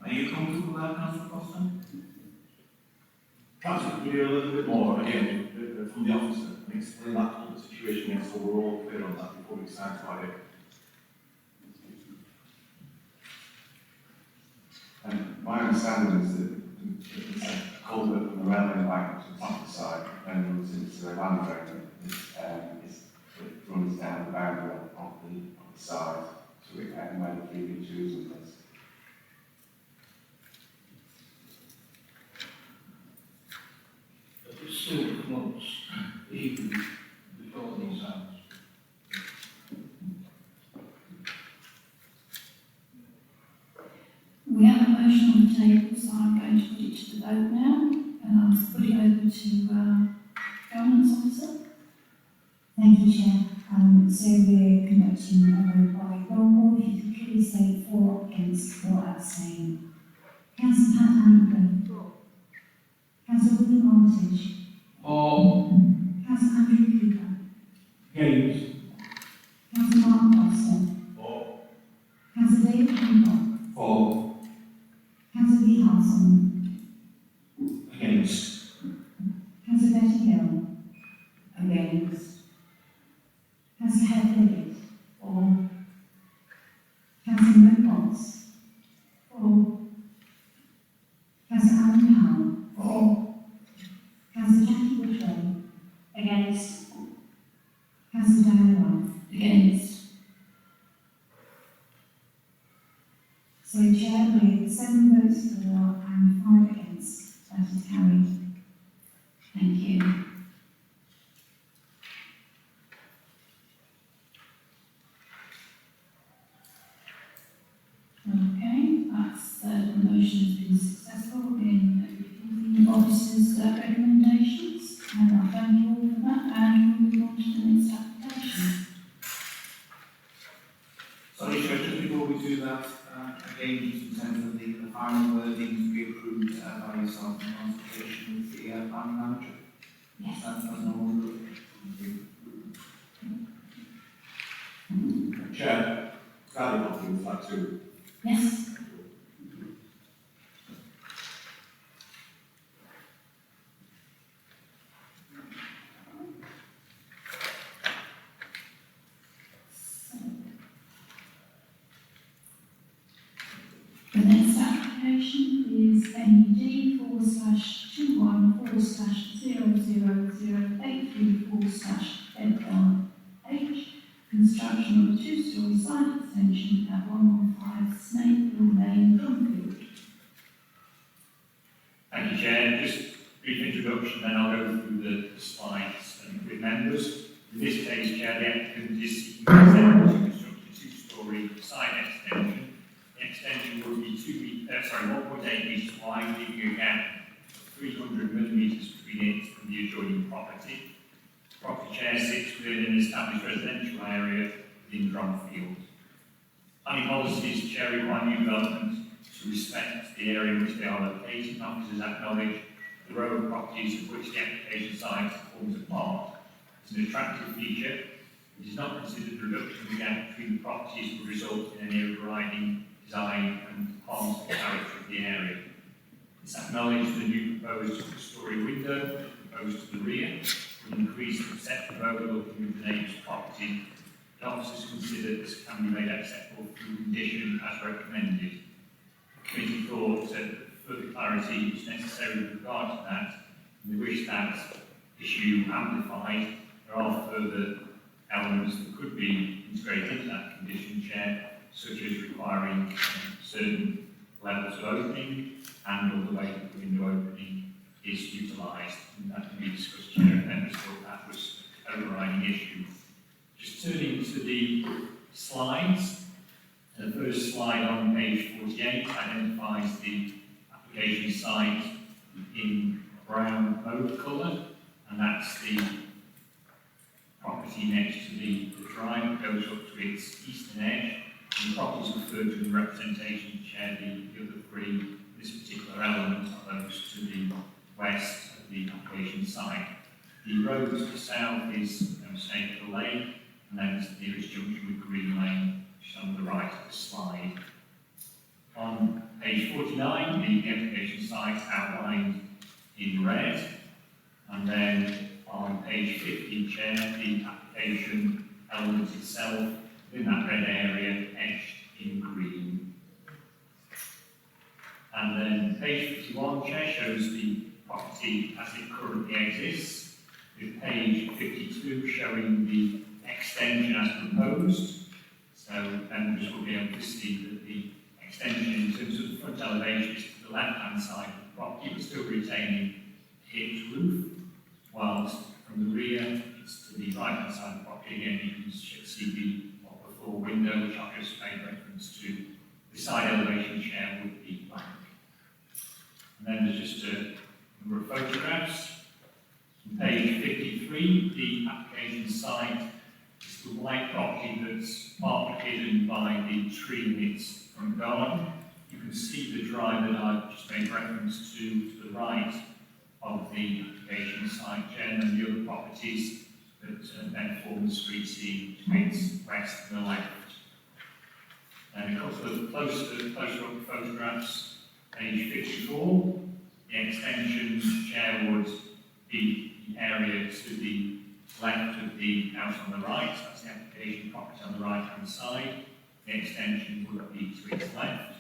Are you comfortable with that, Councillor Foster? Perhaps we could hear a little bit more, again, from the officer, and explain that whole situation again, so we're all clear on that before we decide to add it. My understanding is that it's a culvert from the railway embankment to the top of the site, then runs into the land drain it runs down the boundary of the site, so it can where the 3v2s and things. 6 months even before these hours. We have a motion on the table, so I'm going to put it to the vote now, and I'll put it over to Governance Officer. Thank you, Chair. So we're conducting a vote by roll call. If you could please say for, against, or abstain. Councillor Pat Hamilton. For. Councillor William Armitage. For. Councillor Andrew Cooper. Against. Councillor Mark Foster. For. Councillor David Hancock. For. Councillor Lee Hartson. Against. Councillor Betty Hill. Against. Councillor Heather Elliott. For. Councillor Mo Potts. For. Councillor Alan Powell. For. Councillor Jackie Bushway. Against. Councillor Diana Wright. Against. So Chair, with 7 votes for and 5 against, that is carried. Thank you. Okay, that's, the motion has been successful in refusing the officer's recommendations, and I thank you all for that, and we'll move on to the next application. Sorry, Chair, just before we do that, again, just in terms of the final wording to be approved by yourself in consultation with the planning manager. Yes. That's normal. Chair, Gary Hopkins would like to. Yes. The next application is NED /214/00083/H, construction of a 2-storey side extension at 115 Snakehill Lane, Drumfield. Thank you, Chair. Just a brief introduction, then I'll go through the slides with members. In this case, Chair, the applicant is seeking consent to construct a 2-storey side extension. The extension will be 1.8 metres wide, leaving a gap of 300 millimetres between it and the adjoining property. Property, Chair, sits within an established residential area within Drumfield. Planning policies, Chair, require new developments to respect the area in which they are located. Officers acknowledge the row of properties of which the application site forms a part is an attractive feature. It is not considered a reduction of the gap between the properties would result in any overriding design and harms the character of the area. It's acknowledged the new proposed 2-storey window proposed to the rear will increase the perception of overlooking of the neighbour's property. The officers consider this can be made acceptable through condition as recommended. The committee thought that further clarity was necessary with regard to that, and they wish that issue amplified. There are further elements that could be integrated into that condition, Chair, such as requiring certain levels of opening and or the way that the window opening is utilised. And that can be discussed, Chair, if members thought that was an overriding issue. Just turning to the slides. The first slide on page 48 identifies the application site in brown mauve colour, and that's the property next to the drive that goes up to its eastern edge. And the property is referred to in the representation, Chair, the other three, this particular element are those to the west of the application site. The road to the south is Snakehill Lane, and then it's the nearest junction with Green Lane, which is on the right of the slide. On page 49, the application site outlined in red, and then on page 50, Chair, the application element itself in that red area etched in green. And then page 51, Chair, shows the property as it currently exists, with page 52 showing the extension as proposed. So members will be able to see that the extension in terms of the front elevation is to the left-hand side of the property, but still retaining a hitched roof. whilst from the rear, it's to the right-hand side of the property. Again, you can see the upper floor window, which I've just made reference to. The side elevation chair would be blank. And then there's just a number of photographs. On page 53, the application site is the blank property that's partly hidden by the tree in its front garden. You can see the drive that I've just made reference to the right of the application site, Jen, and the other properties that then form the street scene to its west and the left. And a couple of closer-up photographs, page 54. The extension chair would be the area to the left of the house on the right. That's the application property on the right-hand side. The extension would be to its left.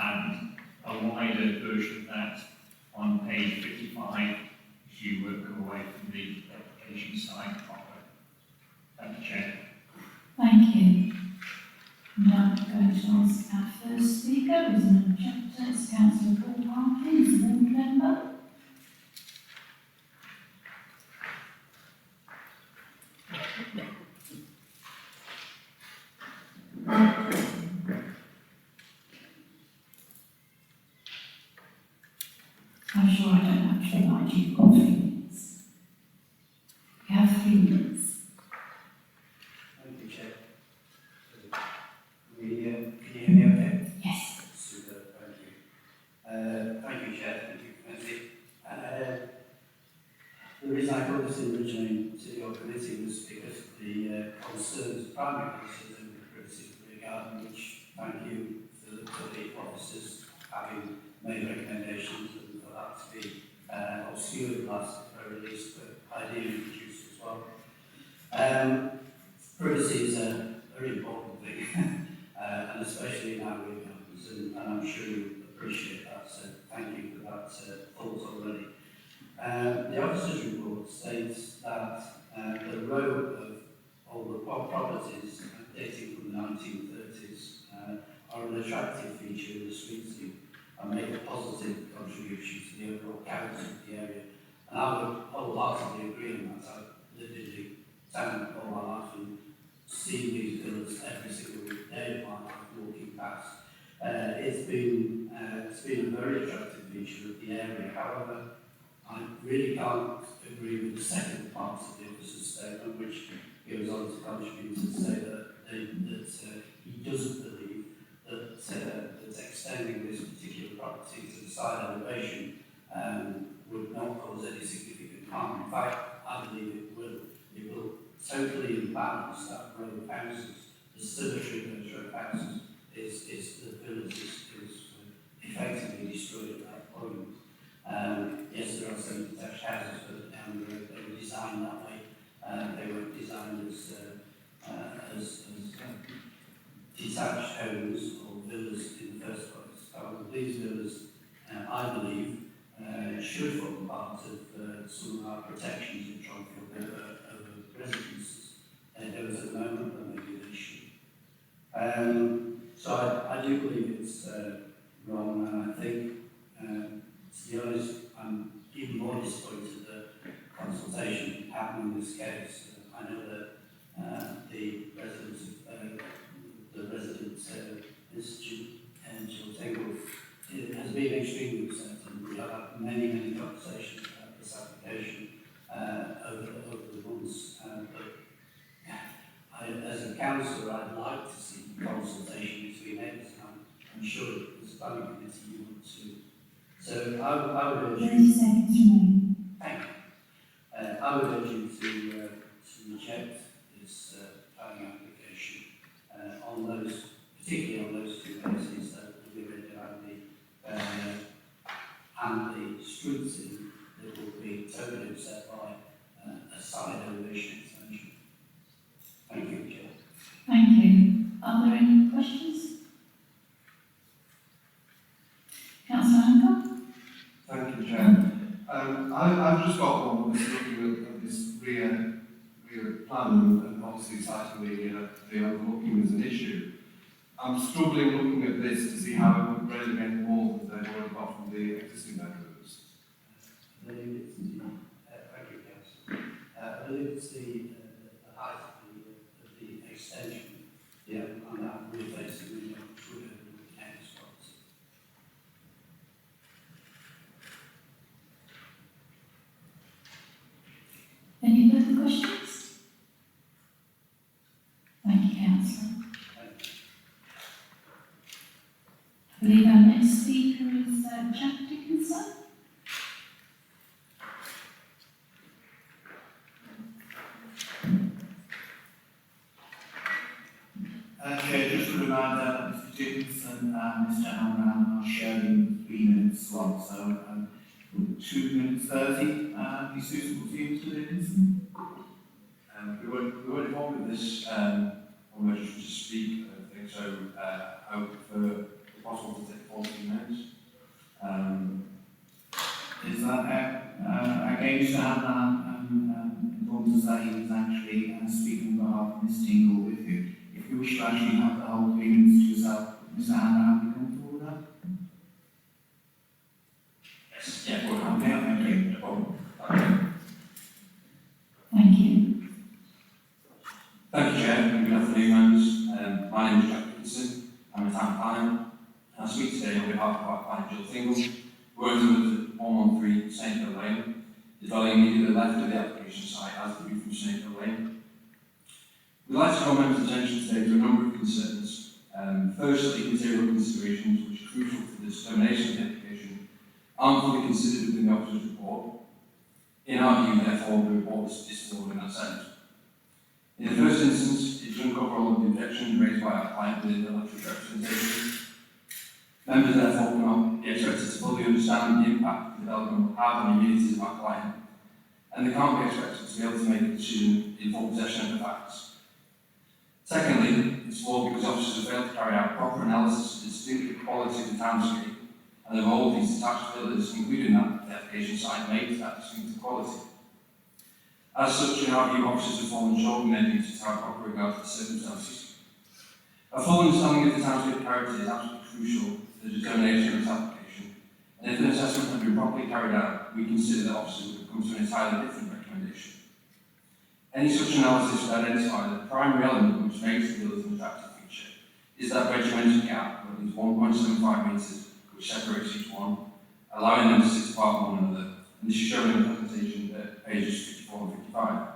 And a wider version of that on page 55 if you come away from the application side proper. Thank you, Chair. Thank you. Now I'm going to ask our first speaker, who's an objector, is Councillor Paul Parkins, a ward member. I'm sure I don't have to remind you, you've got 3 minutes. You have 3 minutes. Thank you, Chair. Can you hear me okay? Yes. Super, thank you. Thank you, Chair, thank you, Committee. The reason I brought this in originally to your committee was because of the concerns, primary concerns over the privacy of the garden, which thank you for the officers having made recommendations and for that to be obscured last at the very least, but ideally reduced as well. Privacy is a very important thing, and especially in our gardens, and I'm sure you appreciate that, so thank you for that thought already. The officer's report states that the row of older properties dating from the 1930s are an attractive feature of the street scene and make a positive contribution to the overall character of the area. And I would wholeheartedly agree on that. I've lived in the town all my life and seen these villas every single day of my life walking past. It's been a very attractive feature of the area. However, I really can't agree with the second part of the officer's statement, which goes on to contribute and say that he doesn't believe that extending this particular property to the side elevation would not cause any significant harm. In fact, I believe it will. It will totally imbalance that row of houses. The symmetry of those row of houses is the village is effectively destroyed at that point. Yes, there are some detached houses further down the road. They were designed that way. They weren't designed as detached homes or villas in the first place. However, these villas, I believe, should form part of some of our protections in Tromfield over residences. Those at the moment, but maybe they should. So I do believe it's wrong, and I think, to be honest, I'm even more disappointed that consultation happened in this case. I know that the residents of the Resident Institute and Jill Tingle has been extremely upset, and we have had many conversations about this application over the months. But as a councillor, I'd like to see consultation between neighbours, and I'm sure as a planning committee you want to. So I would urge you. 30 seconds remaining. Thank you. I would urge you to reject this planning application on those, particularly on those 2 bases that we read around and the street scene that will be totally upset by a side elevation extension. Thank you, Chair. Thank you. Are there any questions? Councillor Hancock? Thank you, Chair. I've just got one that's looking at this rear plan and obviously citing the overlooking as an issue. I'm struggling looking at this to see how it would raise against more than they've already got from the existing bedrooms. Thank you, Any further questions? Thank you, councillor. I believe our next speaker is Jack Dickinson. Chair, just a reminder that Mr Dickinson and Mr Hanrahan are sharing 3 minutes slot, so 2 minutes 30 be suitable to you, Mr Dickinson? We weren't involved with this on register to speak, I think, so I would prefer, if possible, to take 14 minutes. Is that again, Mr Hanrahan informed us that he was actually speaking on behalf of Ms Tingle with you. If you wish to actually have the whole 3 minutes to yourself, Mr Hanrahan, be comfortable with that? Yes, yeah, we're Okay, thank you. no problem. Thank you. Thank you, Chair, and good afternoon, members. My name is Jack Dickinson. I'm a town planner, and I speak today on behalf of our client Jill Tingle, who owns at 113 St Hill Lane, the dwelling immediately left of the application site as the view from St Hill Lane. We'd like to call members' attention today to a number of concerns. Firstly, material considerations which are crucial to the determination of the application aren't fully considered within the officer's report. In our view, therefore, the report is flawed in that sense. In the first instance, it doesn't cover all of the objections raised by our client within the electorate representation. Members therefore cannot be expected to fully understand the impact the development will have on the immunities of our client, and they can't be expected to be able to make a decision in full possession of the facts. Secondly, it's flawed because officers have failed to carry out proper analysis of the distinctive quality of the townscape and of all these detached villas, including that the application site, makes that distinctive quality. As such, in our view, officers have fallen short in their duties to have proper regard to the circumstances. A full understanding of the townscape character is absolutely crucial for the determination of this application, and if an assessment had been properly carried out, we consider that officers would have come to an entirely different recommendation. Any such analysis would identify that the primary element which makes the villas an attractive feature is that regimented gap of at least 1.75 metres which separates each one, allowing them to sit apart from one another, and this is shown in the presentation at pages 54 and 55.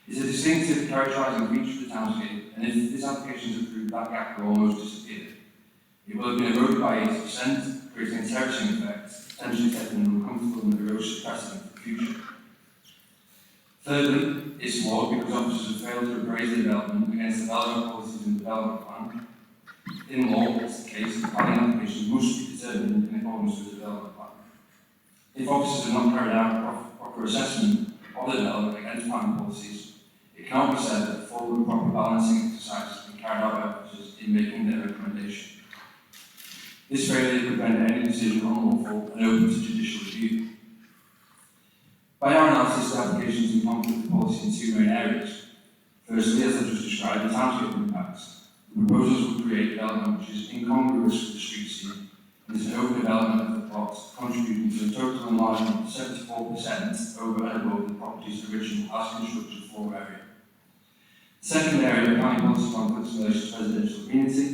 It's a distinctive characterising feature of the townscape, and if this application is approved, that gap will almost disappear. It will have been eroded by 80%, creating a terracing effect, potentially setting an uncomfortable and erosive precedent for the future. Thirdly, it's flawed because officers have failed to appraise the development against development policies in the development plan. In law, it's the case that planning applications must be determined in accordance with the development plan. If officers have not carried out a proper assessment of the development against planning policies, it cannot be said that full and proper balancing exercise has been carried out by officers in making their recommendation. This failure could render any decision unlawful and open to judicial review. By our analysis, the application is in conflict with policy in 2 main areas. Firstly, as I've just described, the townscape impacts. The proposals would create development which is incongruous with the street scene, and is an overdevelopment of the plot, contributing to a total enlargement of 74% over and above the property's original as constructed floor area. The second area of planning policy conflicts in relation to residential community.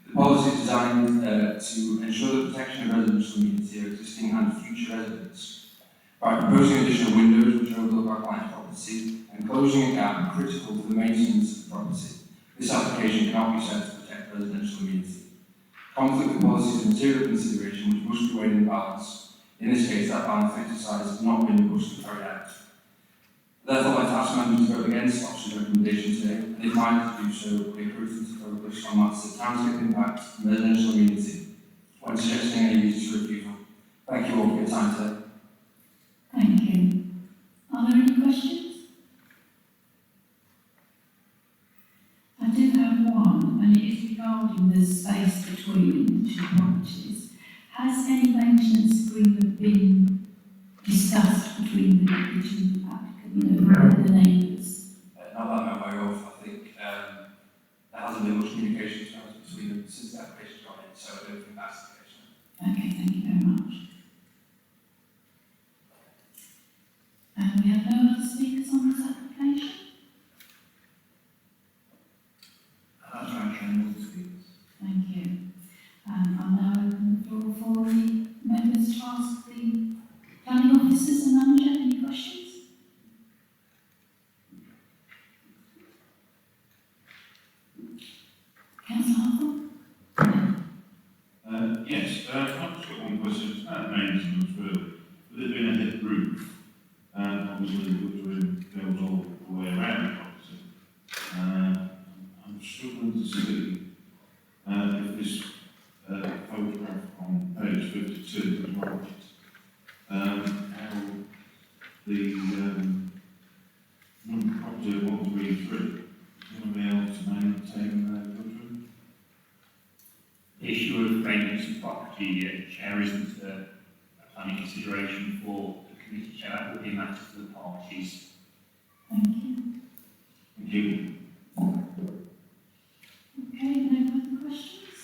The policy is designed to ensure the protection of residential community of existing and future residents. By proposing additional windows which overlook our client's property and closing a gap critical to the maintenance of the property, this application cannot be said to protect residential community. Conflict of policy is a material consideration which must be weighed in balance. In this case, that balance exercise has not been robustly carried out. Therefore, I'd like to ask members to vote against officer's recommendation today, and if minded to do so, we encourage them to focus on matters of townscape impact and residential community when suggesting any reasons for refusal. Thank you all for your time today. Thank you. Are there any questions? I do have one, and it is regarding the space between the 2 properties. Has any maintenance agreement been discussed between the 2 applicants, the neighbours? Not that I'm aware of. I think there hasn't been much communication between them since the application's gone in, so I don't think that's the case. Okay, thank you very much. And we have no other speakers on this application? That's right, Chair, no speakers. Thank you. I'll now open the floor for the members to ask the planning officers few questions about maintenance, really. With it being a hip roof, obviously the wood room goes all the way around the property. I'm struggling to see if this photograph on page 52 is right, how the property of 133 is going to be able to maintain their wood room. The issue of maintenance of property, Chair, isn't a planning consideration for the committee, Chair. That will be a matter for the parties. Thank you. Thank you. Okay, no further questions?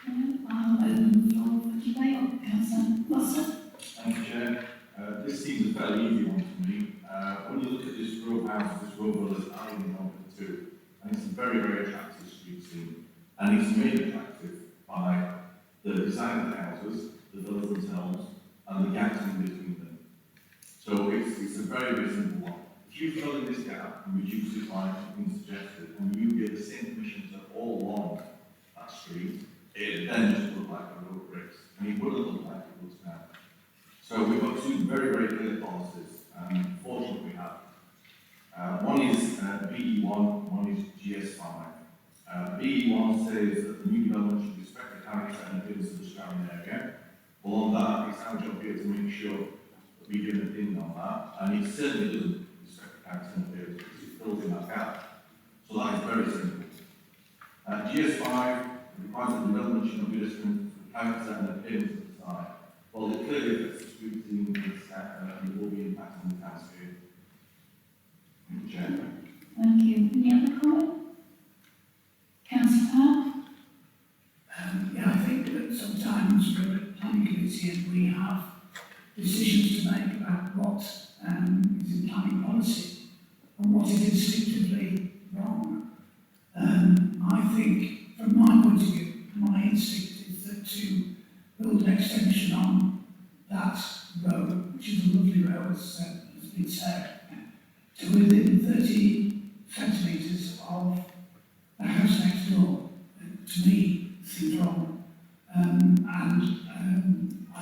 No, I'll open the floor for debate. Councillor Gloucester. Thank you, Chair. This seems a fairly easy one to me. When you look at this row house, this row villas island number 2, and it's a very, very attractive street scene, and it's made attractive by the design of the houses, the villas themselves, and the gaps in between them. So it's a very, very simple one. If you fill in this gap and reduce it like has been suggested, and you give the same permission to all along that street, it then just look like a road bricks, and it wouldn't look like it looks now. So we've got two very, very clear policies, and fortunately we have. One is BE1, one is GS5. BE1 says that the new development should respect the character and appearance of the surrounding area. Well, on that, it's our job here to make sure that we give an opinion on that, and it certainly doesn't respect the character and appearance because it fills in that gap. So that is very simple. GS5 requires that the development should not be different to the character and appearance of the site. Well, it clearly affects the street scene and it will be impacting the town sphere. Thank you, Chair. Thank you. Any other comment? Councillor Park? Yeah, I think that sometimes we're a planning committee and we have decisions to make about what is in planning policy and what is instinctively wrong. I think, from my point of view, my instinct is that to build an extension on that road, which is a lovely road, as has been said, to within 30 centimetres of the house next door, to me, seems wrong. I'm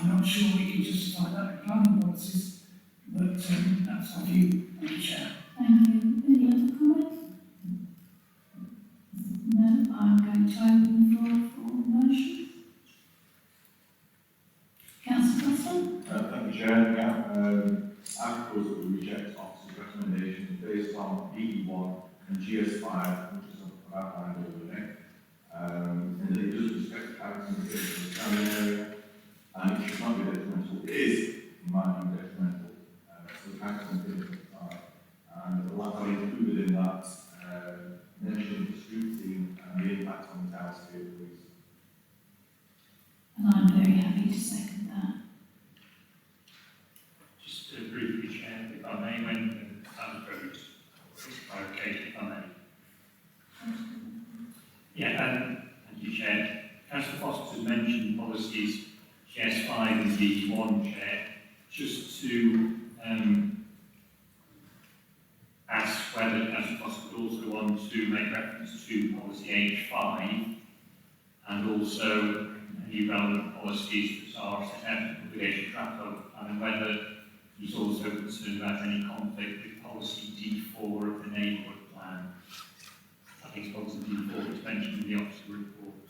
not sure we can justify that in planning policies, but that's our view, Madam Chair. Thank you. Any other comments? No, I'm going to open the floor for motions. Councillor Gloucester? Thank you, Chair. Yeah, I propose that we reject officer's recommendations based on BE1 and GS5, which is outlined earlier, and that it doesn't respect the character and appearance of the surrounding area, and it should not be detrimental. It is, in my view, detrimental to the character and appearance of the site. And like I included in that, mentioned the street scene and the impact on the town sphere, please. And I'm very happy to second that. Just briefly, Chair, if I may, when the town vote, clarification, if I may. Yeah, thank you, Chair. Councillor Foster has mentioned policies GS5 and B1, Chair, just to ask whether Councillor Foster would also want to make reference to policy H5 and also any relevant policies that are set out in the obligation draft of, and whether he's also concerned about any conflict with policy D4 of the neighbourhood plan. I think it's policy D4 that's mentioned in the officer report.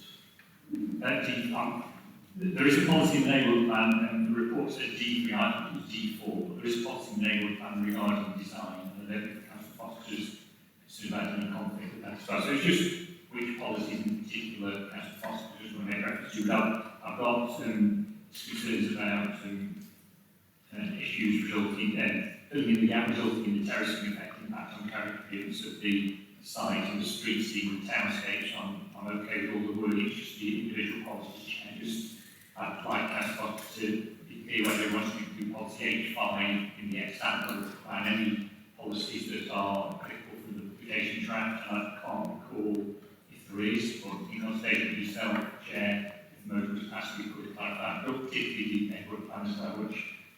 There is a policy in the neighbourhood plan, and the report said D3, I think it was D4, but there is a policy in the neighbourhood plan regarding design, and I don't think Councillor Foster's concerned about any conflict with that as well. So it's just which policies in particular Councillor Foster just want to make reference to. I've got some concerns about issues resulting in filling in the gap, resulting in the terracing effect impact on character appearance of the site and the street scene and townscapes. I'm okay with all the wording, it's just the individual policies changes. I'd like Councillor Foster to be clear whether he wants to do policy H5 in the example plan, any policies that are critical for the obligation draft, and I can't recall if there is, or you can state yourself, Chair, if the motion was passed, we could clarify, not particularly the neighbourhood plan as well, which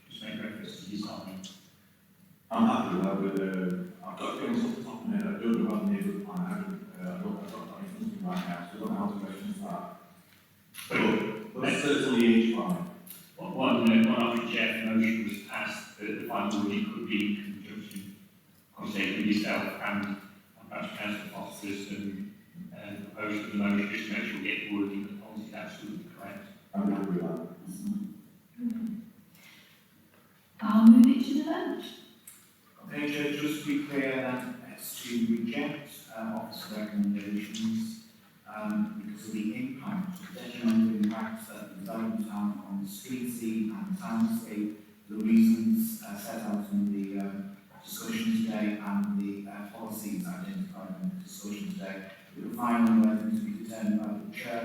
just make reference to design. I'm happy with that, but I've got things off the top of my head. I don't know about the neighbourhood plan. I've got that in front of me right now, so I don't know how to reference that. But certainly each one. One after Chair, the motion was passed that the final wording could be in conjunction, consulted with yourself and perhaps Councillor Foster's proposal of the motion, just to make sure we get the wording that the policy is absolutely correct. I'm happy with that. I'll move it to the vote. Okay, Chair, just to be clear then, it's to reject officer recommendations because of the impact, the detrimental impacts that the development have on the street scene and the soundscape, the reasons set out in the discussion today and the policies identified in the discussion today. With the final wording to be determined by the Chair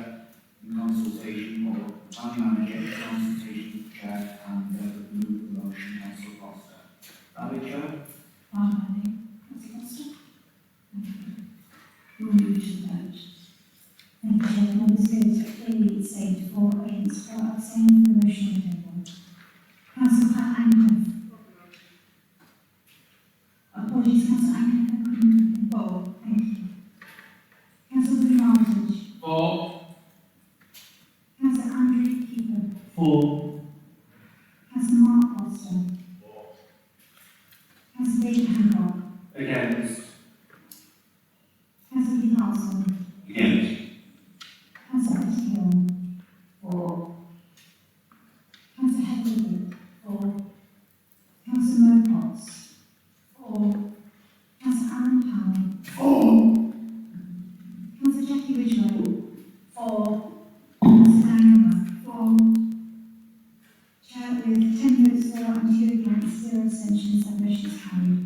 in consultation or the planning manager in consultation with the Chair and move the motion, Councillor Foster. Valid, Chair? Fine, Councillor Foster. We'll move to the vote. Thank you, Chair. Members vote clearly stated for, against, or abstaining for the motion on the table. Councillor Pat Ankers. Apologies, Councillor Ankers, I couldn't vote. Thank you. Councillor Bernardage. For. Councillor Andrew Keeper. For. Councillor Mark Foster. Councillor David Hancock. Against. Councillor Lee Carlson. Against. Councillor Betty Hill. For. Councillor Heather. For. Councillor Mo Potts. For. Councillor Alan Powell. For. Councillor Jackie Ridgway. For. Councillor Diana. For. Chair with 10 votes for and 2 against, 0 abstentions, that motion is carried.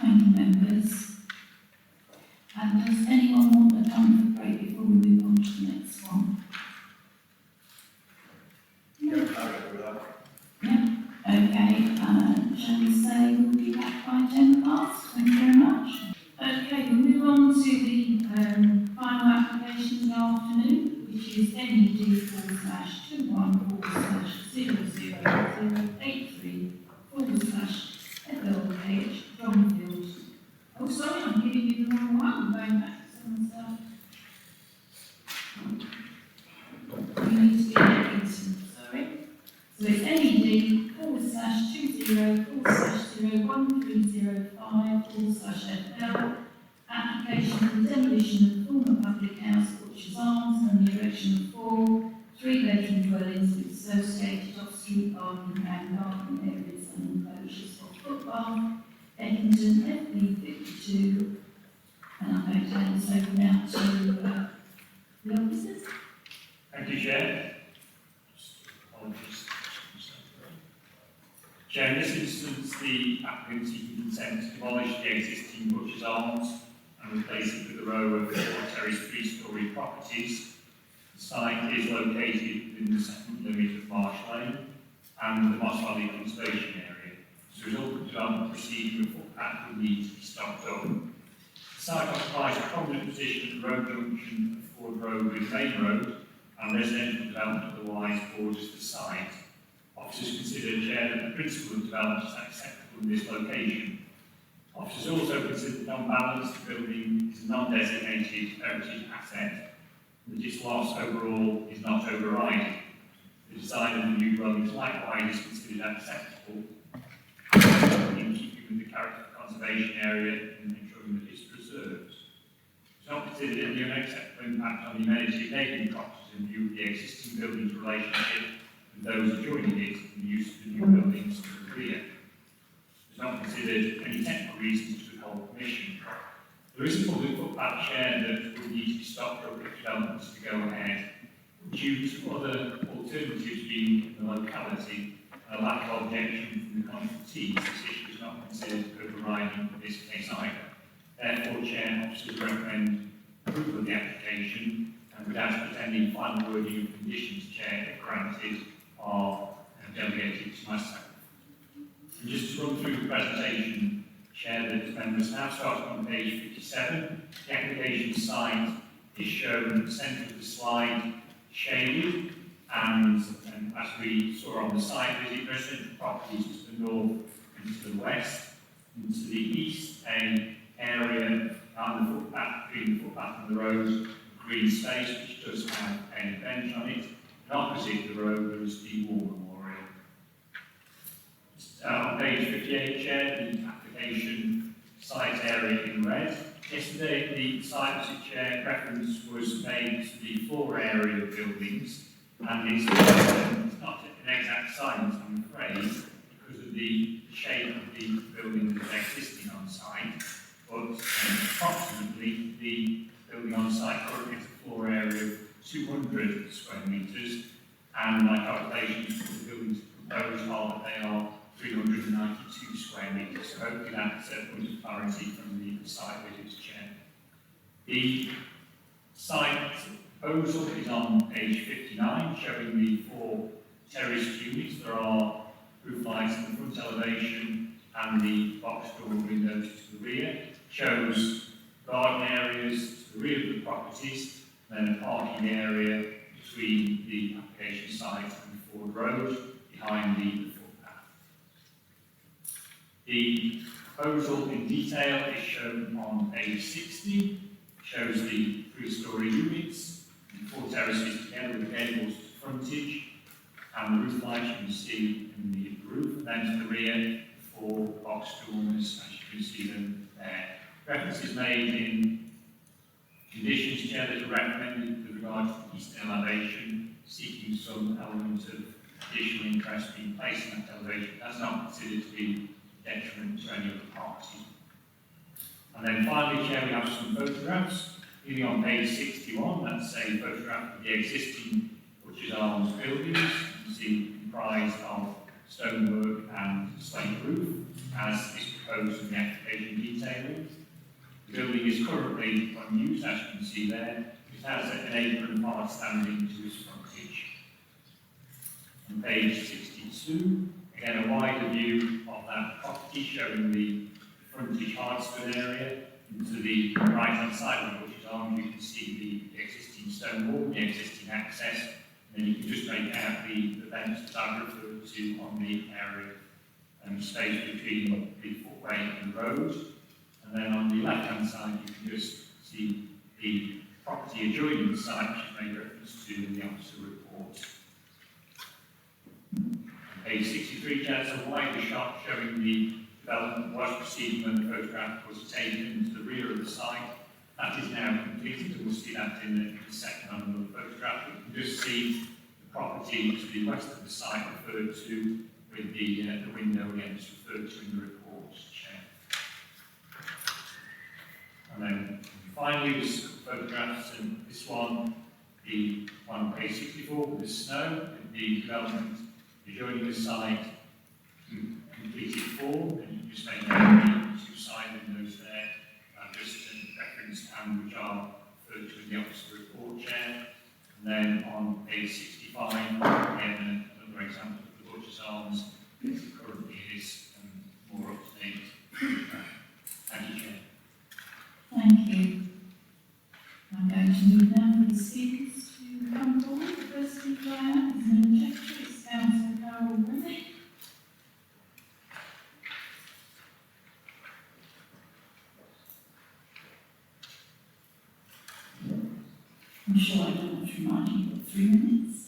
Thank you, members. And does anyone want a comfort break before we move on to the next one? Okay, shall we say we'll be back by 10 past? Thank you very much. Okay, we'll move on to the final application of the afternoon, which is NED /214/00083/FLH Drumfield. Oh, sorry, I'm giving you the wrong one, going back to some stuff. You need to be in sorry. So it's NED /20/0/01305/FL, application for the demolition of the former public house, Butcher's Arms, and the erection of 4 3-bedroom dwellings with associated off-street parking and garden areas and enclosures for footpath, Eckington, FB 52, and I'm going to hand this over now to the officers. Thank you, Chair. Apologies. Chair, in this instance, the applicant seeking consent to demolish the existing Butcher's Arms and replace it with a row of terrace 3-storey properties. The site is located within the second limit of Marsh Lane and the Moss Valley Conservation Area. As a result of development proceeding, a footpath will need to be stopped up. The site occupies a prominent position at the road junction of Ford Road with Main Road, and residential development otherwise borders the site. Officers consider, Chair, that the principle of development is acceptable in this location. Officers also consider that on balance the building is a non-designated heritage asset, and that its loss overall is not overriding. The design of the new dwelling is likewise considered acceptable in keeping with the character of the conservation area and ensuring that it's preserved. It's not considered any unacceptable impact on the amenity of neighbouring properties in view of the existing building's relationship with those adjoining it and the use of the new buildings to the rear. It's not considered any technical reasons to withhold permission. There is a public footpath, Chair, that will need to be stopped up if developments to go ahead. Due to other alternatives being in the locality and a lack of objection from the consultees, this issue is not considered overriding in this case either. Therefore, Chair, officers recommend approval of the application and would ask that any final wording of conditions, Chair, if granted, are delegated to myself. And just to run through the presentation, Chair, that members now starting on page 57. The application site is shown at the centre of the slide, shaded, and as we saw on the site visit, residential properties to the north and to the west, and to the east, an area on the footpath, between the footpath and the road, green space, which does have a bench on it, and opposite the road there is the War Memorial. On page 58, Chair, the application site area in red. Yesterday, the site visit, Chair, reference was made to the floor area of buildings, and it's not an exact science, I'm afraid, because of the shape of the building that's existing on site, but approximately the building on site currently has a floor area of 200 square metres, and my calculations for the buildings proposed are that they are 392 square metres, so hopefully that's a point of clarity from the site visit, Chair. The site proposal is on page 59, showing the 4 terraced units. There are roof lights in the front elevation and the box door windows to the rear. Shows garden areas to the rear of the properties, then a parking area between the application site and Ford Road behind the footpath. The proposal in detail is shown on page 60. Shows the 3-storey units, 4 terraces together with gables to frontage, and the roof lights you can see in the roof, and then to the rear, 4 box dormers, as you can see them there. Reference is made in conditions, Chair, that are recommended with regard to the eastern elevation, seeking some element of additional interest being placed in that elevation. That's not considered to be detriment to any of the parties. And then finally, Chair, we have some photographs. Here on page 61, that's a photograph of the existing Butchers Arms buildings. You can see comprised of stonework and slate roof, as is proposed in the application detailing. The building is currently unused, as you can see there. It has an apron part standing to its frontage. On page 62, again a wider view of that property showing the frontage Hardsford area. And to the right-hand side of the Butchers Arms, you can see the existing stone wall, the existing access, and then you can just make out the vents that I referred to on the area space between the footway and the road. And then on the left-hand side, you can just see the property adjoining the site, which is made reference to in the officer report. On page 63, there's a wider shot showing the development was proceeding when the photograph was taken to the rear of the site. That is now completed, and we'll see that in the second on another photograph. You can just see the property to the west of the site referred to with the window again is referred to in the report, Chair. And then finally, there's some photographs, and this one, the one on page 64 with the snow, and the development adjoining the site completed form, and you can just make out the 2 side windows there, just referenced and which are referred to in the officer report, Chair. And then on page 65, again, another example of the Butchers Arms, as it currently is, more up to date. Thank you, Chair. Thank you. I'm going to move now for the speakers to come forward. The first speaker I have is an objector, it's Councillor Carol Rennick. I'm sure I don't have to remind you, you've got 3 minutes.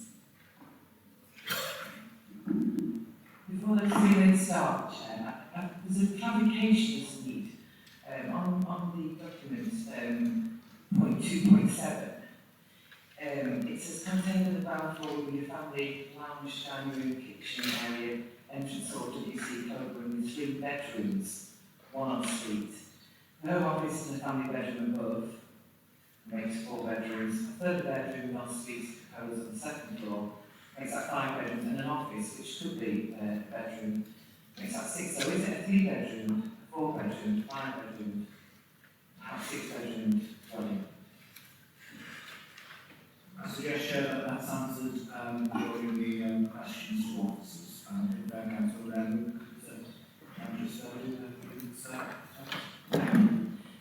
Before those 3 minutes start, Chair, there's a clarification that's needed on the document, point 2.7. It says contained in the ground floor will be a family lounge, dining room, kitchen area, entrance hall, WC covering with 3 bedrooms, 1 en suite. No office and a family bedroom above. Makes 4 bedrooms, a 3rd bedroom en suite proposed on the 2nd floor, makes that 5 bedrooms, and an office, which could be a bedroom, makes that 6. So is it a 3 bedroom, 4 bedroom, 5 bedroom, perhaps 6 bedroom dwelling? I suggest, Chair, that that's answered during the questions to officers. If Councillor Redwood could just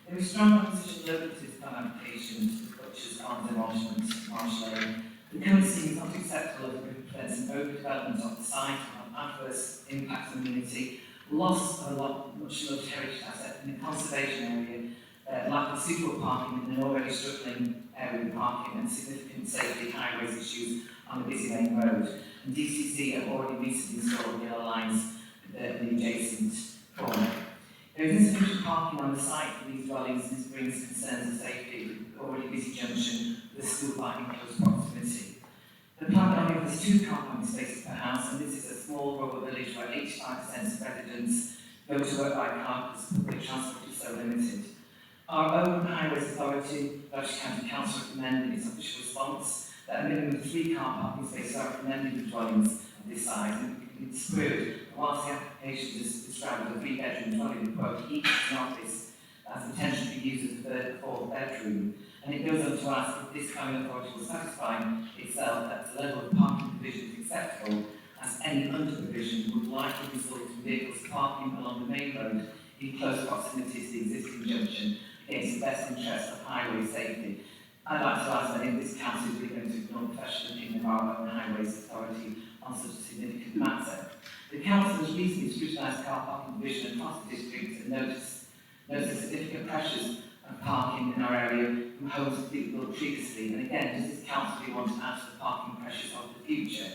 There is strong opposition locally to this plan application to the Butchers Arms demolishment, Marsh Lane. The current scheme is not acceptable as it represents an overdevelopment of the site and adverse impact on the community, loss of a much loved heritage asset in the conservation area, lack of suitable parking in an already struggling area with parking and significant safety highways issues, on a busy main road. And DCC have already recently installed yellow lines at the adjacent corner. There is insufficient parking on the site for these dwellings, and this brings concerns of safety with the already busy junction with a school park in close proximity. The plan only offers 2 car parking spaces per house, and this is a small rural village where 85% of residents go to work by car because public transport is so limited. Our own Highways Authority, Berkshire County Council, recommended in its official response that a minimum of 3 car parking spaces are recommended for dwellings of this size, and it's queried. Whilst the application is described as a 3-bedroom dwelling, quote, each is an office that has potential to be used as a 3rd or 4th bedroom. And it goes on to ask if this kind of authority will satisfy itself that the level of parking provision is acceptable, as any under-provision would likely result in vehicles parking along the main road in close proximity to the existing junction against the best interest of highway safety. I'd like to ask that in this council we're going to ignore the professional opinion of our own Highways Authority on such a significant matter. The council has recently scrutinised car parking provision across the district and noticed significant pressures of parking in our area from homes that people built previously. And again, does this council really want to add to the parking pressures of the future?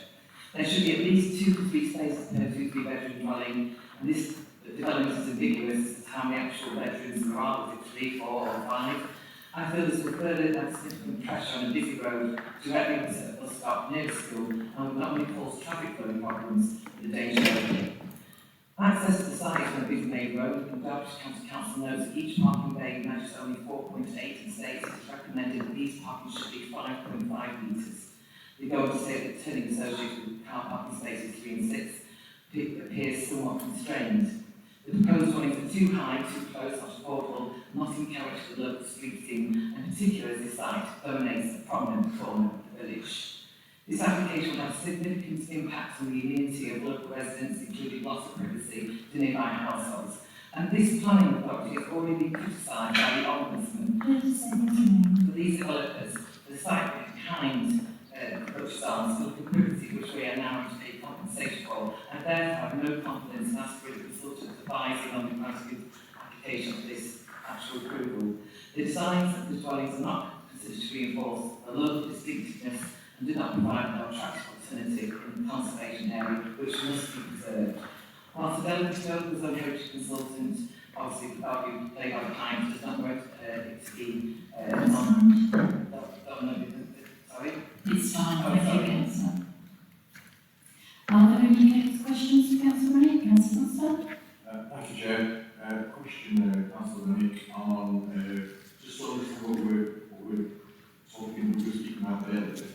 There should be at least 2 to 3 spaces per 2 to 3 bedroom dwelling, and this development is ambiguous as to how many actual bedrooms there are, is it 3, 4 or 5? I feel this will further add significant pressure on a busy road directly opposite a bus stop near the school and will not only cause traffic flow problems, but the danger of access to the site is on a busy main road, and Derbyshire County Council knows that each parking bay measures only 4.8 and states it is recommended that these parking should be 5.5 metres. They go on to say that turning associated with car parking spaces 3 and 6 appears somewhat constrained. The proposed dwellings are too high, too close, not affordable, not in character with the local street scene, and particularly as this site dominates a prominent corner of the village. This application will have significant impact on the immunity of local residents, including loss of privacy to nearby households. And this planning authority has already been criticised by the Ombudsman. For these developers, the site behind Butcher's Arms is local privacy, which we are now to pay compensation for, and therefore have no confidence in us for the consultant advising on the granting application of this actual approval. The designs of the dwellings are not considered to reinforce the local distinctiveness and do not provide an attractive alternative in the conservation area, which must be preserved. Whilst the delegate was on heritage consultant, obviously the value played by the client does not want it to be sorry? It's fine. Oh, sorry. Are there any next questions for Councillor Rennie? Councillor Munster? Thank you, Chair. Question, Councillor Nick, on just sort of what we're talking, we were speaking about earlier.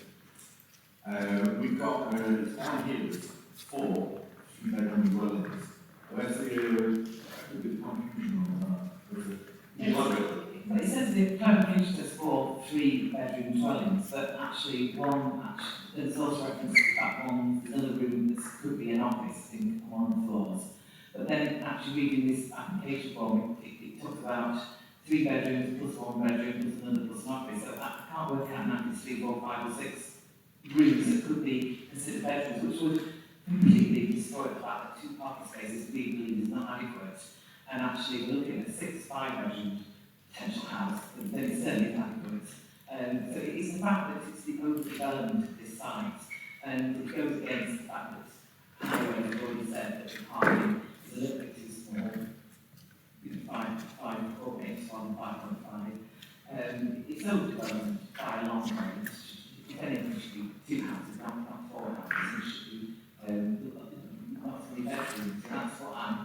We've got it's down here, it's 4 3-bedroom dwellings. Where's the confusion on that? Well, it says the clarification is for 3-bedroom dwellings, but actually there's also reference to that one, another room that could be an office, I think, on one of the floors. But then actually reading this application form, it talks about 3 bedrooms plus 1 bedroom plus another plus an office. So I can't work out now if it's 3, 4, 5 or 6 rooms that could be considered bedrooms, which would completely destroy the fact that 2 parking spaces we believe is not adequate. And actually we're looking at a 6 5-bedroom potential house, then it's certainly adequate. So it's the fact that it's the overdevelopment of this site, and it goes against the fact that Highway has already said that the parking is a little bit too small, 5 or 8 1 5.5. It's overdevelopment by a long way. If anything, it should be 2 houses, not 4 houses. It should be not 3 bedrooms. And that's what I'm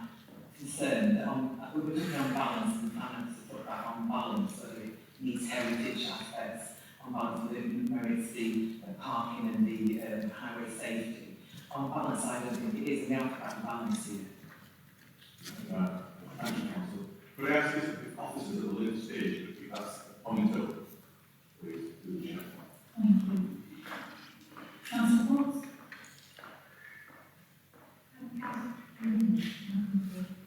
concerned on. We were looking on balance, and finance to put that on balance, so it needs heritage aspects on balance, but it merits the parking and the highway safety. On balance, I don't think it is, and we have to have balance here. Thank you, Councillor. Could I ask if officers at the later stage could keep that point up, please, to the Chair? Thank you. Councillor Watts?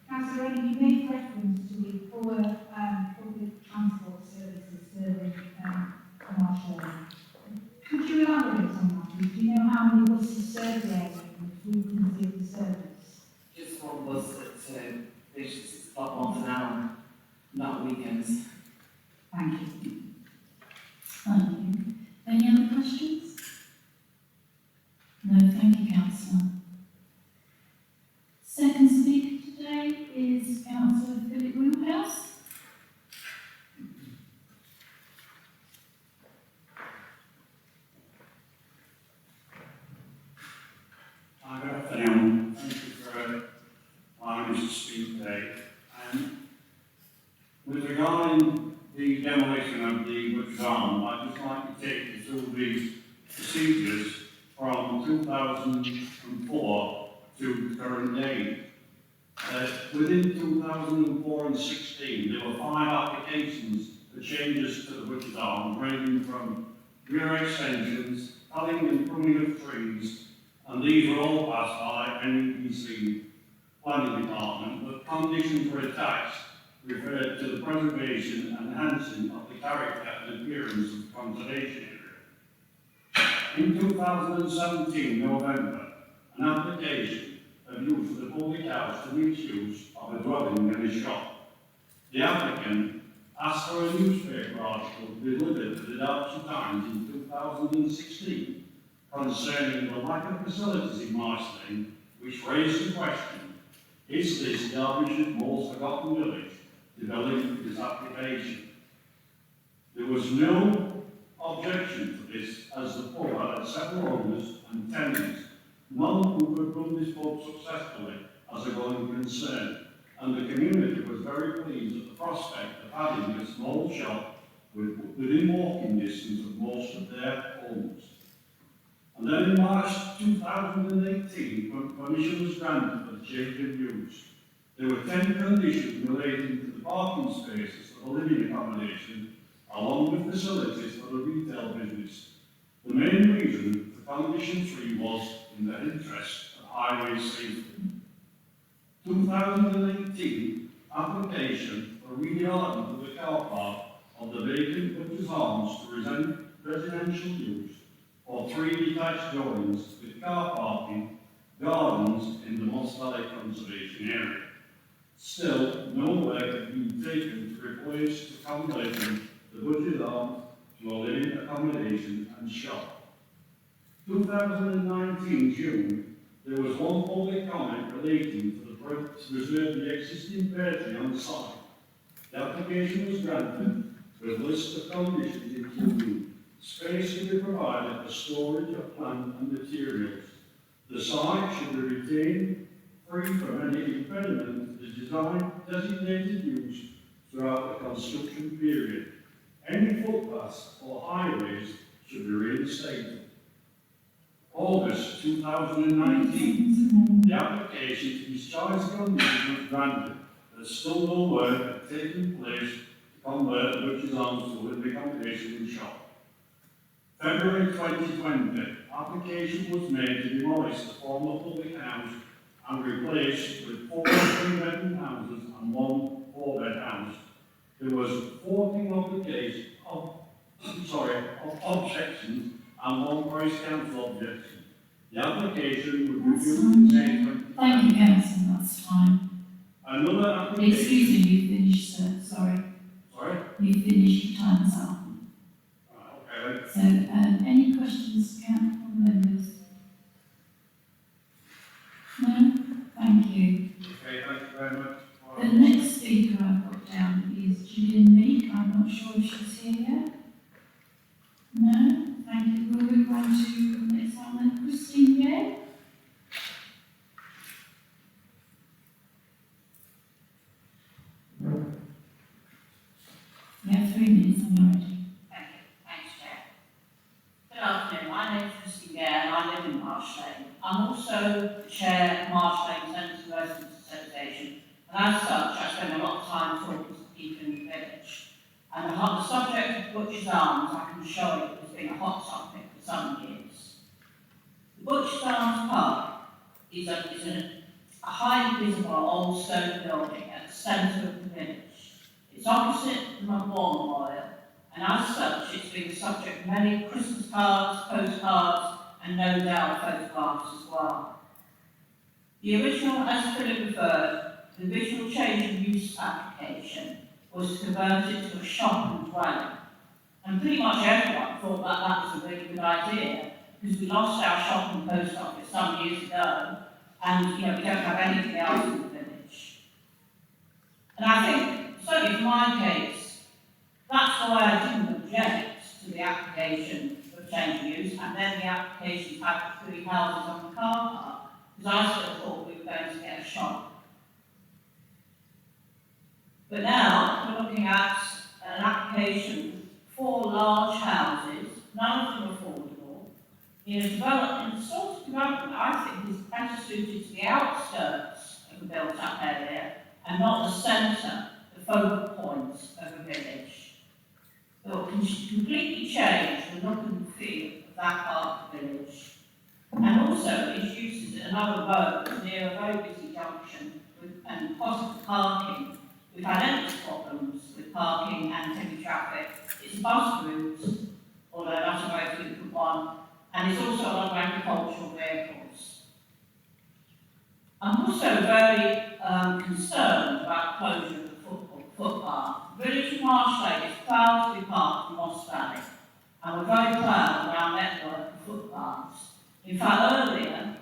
Councillor Rennie, you made reference to the poor public transport services serving commercial. Could you elaborate on that? Do you know how many buses serve the area and the frequency of the service? Just one bus that reaches 6 o'clock once an hour, not weekends. Thank you. Thank you. Any other questions? No, thank you, councillor. Second speaker today is councillor Philip Wheelhouse. Good afternoon. Thank you for allowing us to speak today. With regarding the demolition of the Butcher's Arm, I'd just like to take you through the procedures from 2004 to the current day. Within 2004 and 16, there were 5 applications for changes to the Butcher's Arm, ranging from rear extensions, felling and pruning of trees, and these were all passed by NEPC Planning Department, but conditions were attached referred to the preservation and enhancing of the character and appearance of the conservation area. In 2017 November, an application of use of the public house to meet use of a dwelling and a shop. The applicant asked for a newspaper article delivered to the Derbyshire Times in 2016 concerning the lack of facilities in Marsh Lane, which raised the question, is this Derbyshire's most forgotten village developing this application? There was no objection to this, as the pub had several owners and tenants, none who could run this pub successfully as a going concern, and the community was very pleased at the prospect of having a small shop within walking distance of most of their homes. And then in March 2018, when permission was granted for the change of use, there were 10 conditions relating to the parking spaces for the living accommodation, along with facilities for the retail business. The main reason for condition 3 was in the interest of highway safety. 2018 application for redevelopment of the car park of the vacant Butcher's Arms to residential use, or 3 detached dwellings with car parking, gardens in the Moss Valley Conservation Area. Still, no work had been taken to replace the accommodation the Butcher's Arms to a living accommodation and shop. 2019 June, there was one public comment relating to preserve the existing pear tree on site. The application was granted with a list of conditions including space to be provided for storage of plant and materials. The site should be retained free from any impediment to the design designated use throughout the construction period. Any footpaths or highways should be reinstated. August 2019, the application to discharge the condition was granted, but still no work had taken place to convert the Butcher's Arms to a living accommodation and shop. February 2020, application was made to demolish the former public house and replace with 4 3-bedroom houses and 1 4-bed house. There was 14 objections and 1 Price Council objection. The application would be reviewed in May. Thank you, councillor, that's fine. Another application. Excuse me, you finished, sir, sorry. Sorry? You finished, your time is up. Okay. So, any questions, council members? No? Thank you. Okay, thank you very much. The next speaker I've got down is Gillian Meek. I'm not sure if she's here yet. No? Thank you. We'll move on to the next one then. Christine Gay. You have 3 minutes on your ready. Thank you. Thanks, Chair. Good afternoon. My name is Christine Gay and I live in Marsh Lane. I'm also the Chair of Marsh Lane Centre Residents Association, and as such, I spend a lot of time talking to people in the village. And the subject of Butcher's Arms, I can assure you, has been a hot topic for some years. The Butcher's Arms Park is a highly visible old stone building at the centre of the village. It's opposite the War Memorial, and as such, it's been the subject of many Christmas cards, postcards, and no doubt photographs as well. The original, as Philip referred, the original change of use application was to convert it to a shop and dwelling. And pretty much everyone thought that that was a really good idea, because we lost our shop and post office some years ago, and, you know, we don't have anything else in the village. And I think, certainly for my case, that's why I didn't object to the application for change of use, and then the application had the 3 houses on the car park, because I still thought we were going to get a shop. But now, we're looking at an application for 4 large houses, none of them affordable, in a development, sort of development I think is better suited to the outskirts of a built-up area, and not the centre, the focal point of a village. It will completely change the look and feel of that part of the village. And also introduces another road near a very busy junction and positive parking. We've had endless problems with parking and heavy traffic. It's a bus route, although not a very frequent one, and it's also a lot of agricultural vehicles. I'm also very concerned about closure of the footpath. Village of Marshlade is proud to be part of Moss Valley, and we're very proud of our network of footpaths. In fact, earlier,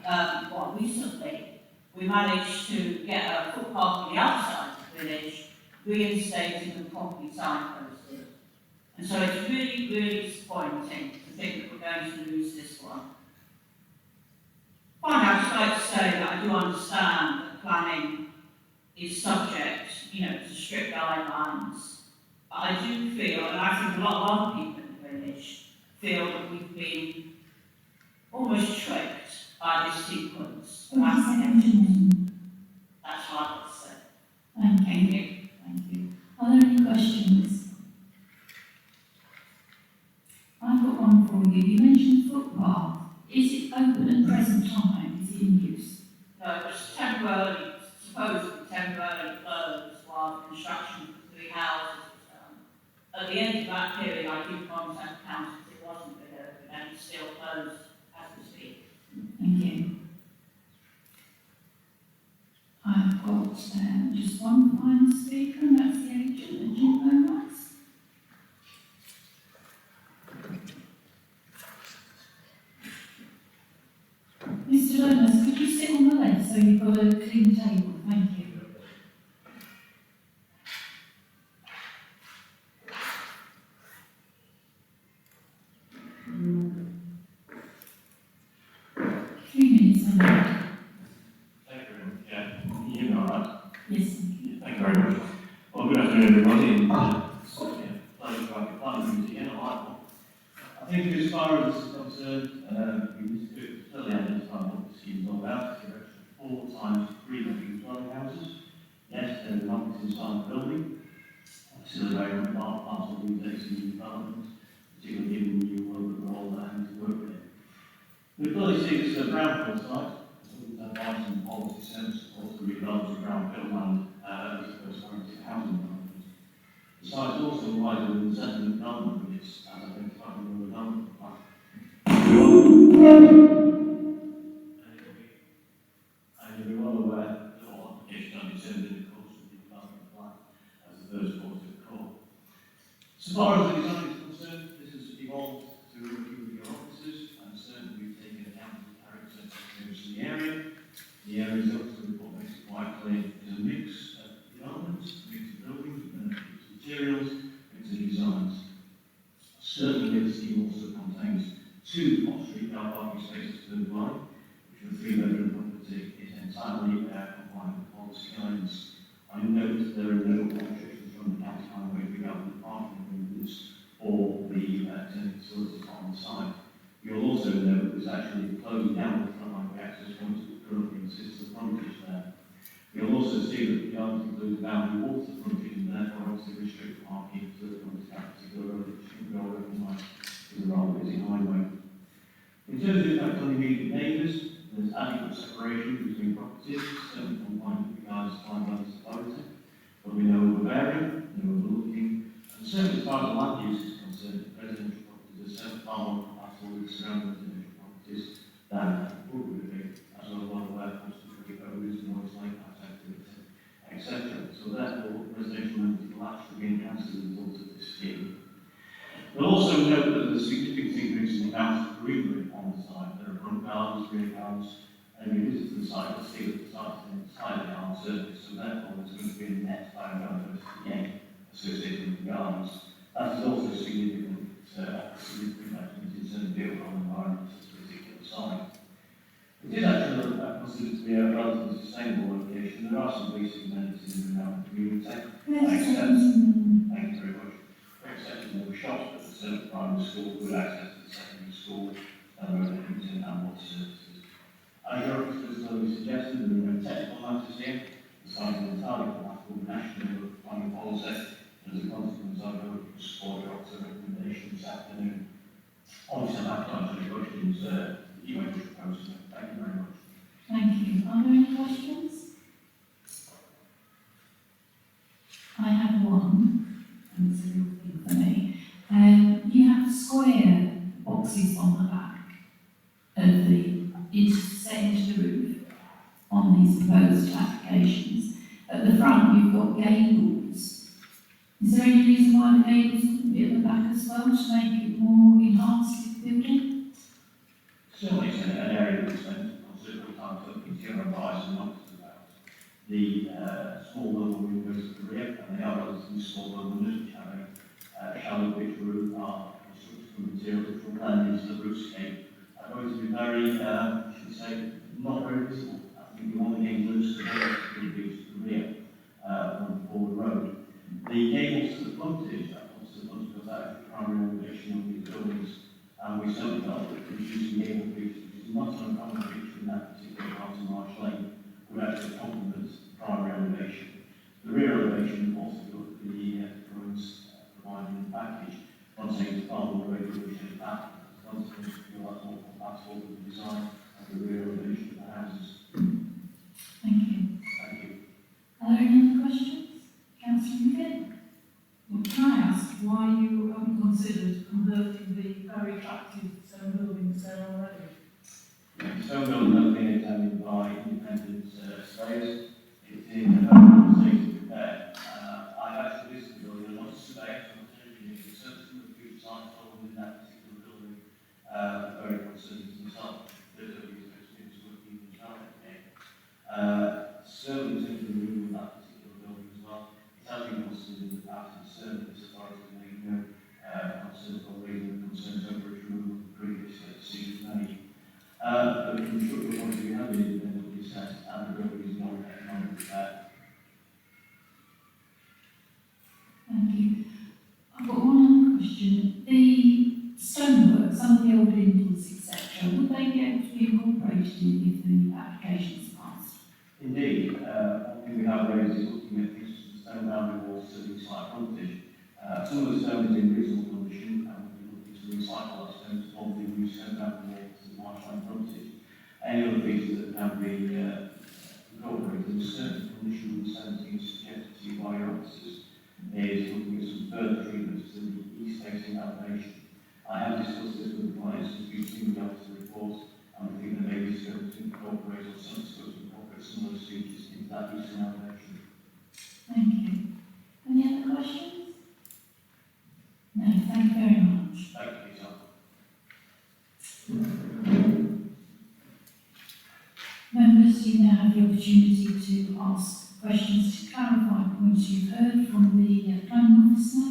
recently, we managed to get a footpath on the outside of the village reinstated and properly signposted. And so it's really, really disappointing to think that we're going to lose this one. Finally, I'd just like to say that I do understand that planning is subject, to strict guidelines. But I do feel, and I think a lot of other people in the village feel that we've been almost tricked by this sequence of applications. That's what I would say. Thank you. Thank you. Are there any questions? I've got one for you. You mentioned footpath. Is it open at present time? Is it in use? No, it was temporarily, supposedly temporarily closed while the construction of the 3 houses was done. At the end of that period, I did contact the council that it wasn't going to open, and it's still closed as we speak. Thank you. I've got just one final speaker, and that's the agent, Jim Lomas. Mr. Lomas, could you sit on the left so you've got a clean table? Thank you. Yes. Thank you very much. Well, good afternoon, everybody. And, pleasure to have your planning committee again. I like one. I think as far as this is concerned, we need to clearly identify what the scheme is all about. It's a 4 times 3 bedroom dwelling houses. Yes, they're not inside the building. Still very much part of the existing development, particularly given the new world that we're all having to work with. We clearly see it's a brownfield site. Advice and policy sense of the redevelopment of brownfield land as opposed to housing development. The site is also wider than the settlement development units as identified in the development plan. And you'll be well aware that all applications are determined in the course of the development plan as the first port of call. So far as the design is concerned, this has evolved through a few of your offices, and certainly we've taken account of the character of the area. The area is also what makes it quite clear is a mix of developments, a mix of buildings, a mix of materials, a mix of designs. Certainly this scheme also contains 2 off-street car parking spaces per dwelling, which for a 3-bedroom property is entirely compliant with policy guidance. I note that there are no restrictions from the county highway regarding the parking arrangements or the tenant facilities on the site. You'll also note that there's actually closed down the front highway access points that currently exist the frontage there. You'll also see that the yard includes boundary walls to the frontage and therefore obviously restrict parking to the front particular road, which can go over the night is a rather busy highway. In terms of impact on immediate neighbours, there's adequate separation between properties, certainly compliant with the guidelines supplied by this authority, but we know overbearing, no overlooking, and certainly as far as the land use is concerned, residential properties are certainly far more compatible with surrounding residential properties than would be, as well as one of our constantly owners, noise, light activity, etc. So therefore, residential members will actually be enhanced as a result of this scheme. We'll also note that there's significant increase in the amount of greenery on on the site. There are front gardens, rear gardens, and you visit the site, you'll see that the site's in slightly hard surface, so therefore there's going to be a net biodiversity gain associated with the gardens. That is also significant measurement in terms of the overall environment of the particular site. It is actually considered to be a relatively sustainable location. There are some basic amenities around the community. Thank you very much. For exception, there were shops, but the Surrey Primary School, good access to the secondary school, Edmonton and water services. As your officers clearly suggested, there are no technical matters here. The site is entirely compatible with national planning policy, and as a consequence, I vote to support your officer recommendation this afternoon. Obviously, I'd like to answer any questions that you might wish to pose to me. Thank you very much. Thank you. Are there any questions? I have one, and it's a real thing for me. You have square boxes on the back of set into the roof on these proposed applications. At the front, you've got gables. Is there any reason why the gables couldn't be at the back as well to make it more enhanced with the building? Certainly, it's an area that we spent considerable time talking to your advisor and officers about. The small level windows at the rear, and they are relatively small level windows which have a shallow pitch roof, are constructed materials which will blend into the roofscape. Are going to be very, should we say, not very visible. I think we want the gables to be reduced to the rear from the forward road. The gables to the frontage, that comes to the frontage because that is the primary elevation of these buildings. And we certainly felt that reducing the gable feature, which is not an uncommon feature in that particular part of Marsh Lane, would actually complement the primary elevation. The rear elevation also got the drawings provided in the package, contains far more regular shaped pattern. As a consequence, we feel that's more compatible with the design of the rear elevation of the houses. Thank you. Thank you. Are there any other questions? Councillor McGinn? Well, can I ask why you haven't considered converting the very attractive stone buildings there already? The stone building has been examined by independent surveyors. It's in a state of repair. I've actually visited the building, I'm not a surveyor, so I'm not engineer, but certainly some of the few sites within that particular building are very concerned themselves. There's a reason experience working in the town here. Certainly in terms of the removal of that particular building as well, it has been considered in the past and certainly as far as we may know, concerns or raising concerns over its removal of the previous decisions made. But from a structural point of view, we have been independently assessed and the building is not economic repair. Thank you. I've got one other question. The stonework, some of the old lintels, etc., would they be able to be incorporated if the applications passed? Indeed, one thing we have raised is looking at the stone boundary walls to the site frontage. Some of the stone is in reasonable condition and we're looking to recycle that stone to form the new stone boundary wall to the marshland frontage. Any other features that can be incorporated in a certain condition with the 17 suggested to you by your officers is looking at some further treatments to the east facing elevation. I have discussed this with the clients as we've seen the officer report and we think there may be scope to incorporate or some scope to incorporate some of those features into that eastern elevation. Thank you. Any other questions? No, thank you very much. Thank you, Lisa. Members, you now have the opportunity to ask questions to clarify points you've heard from the planning officer.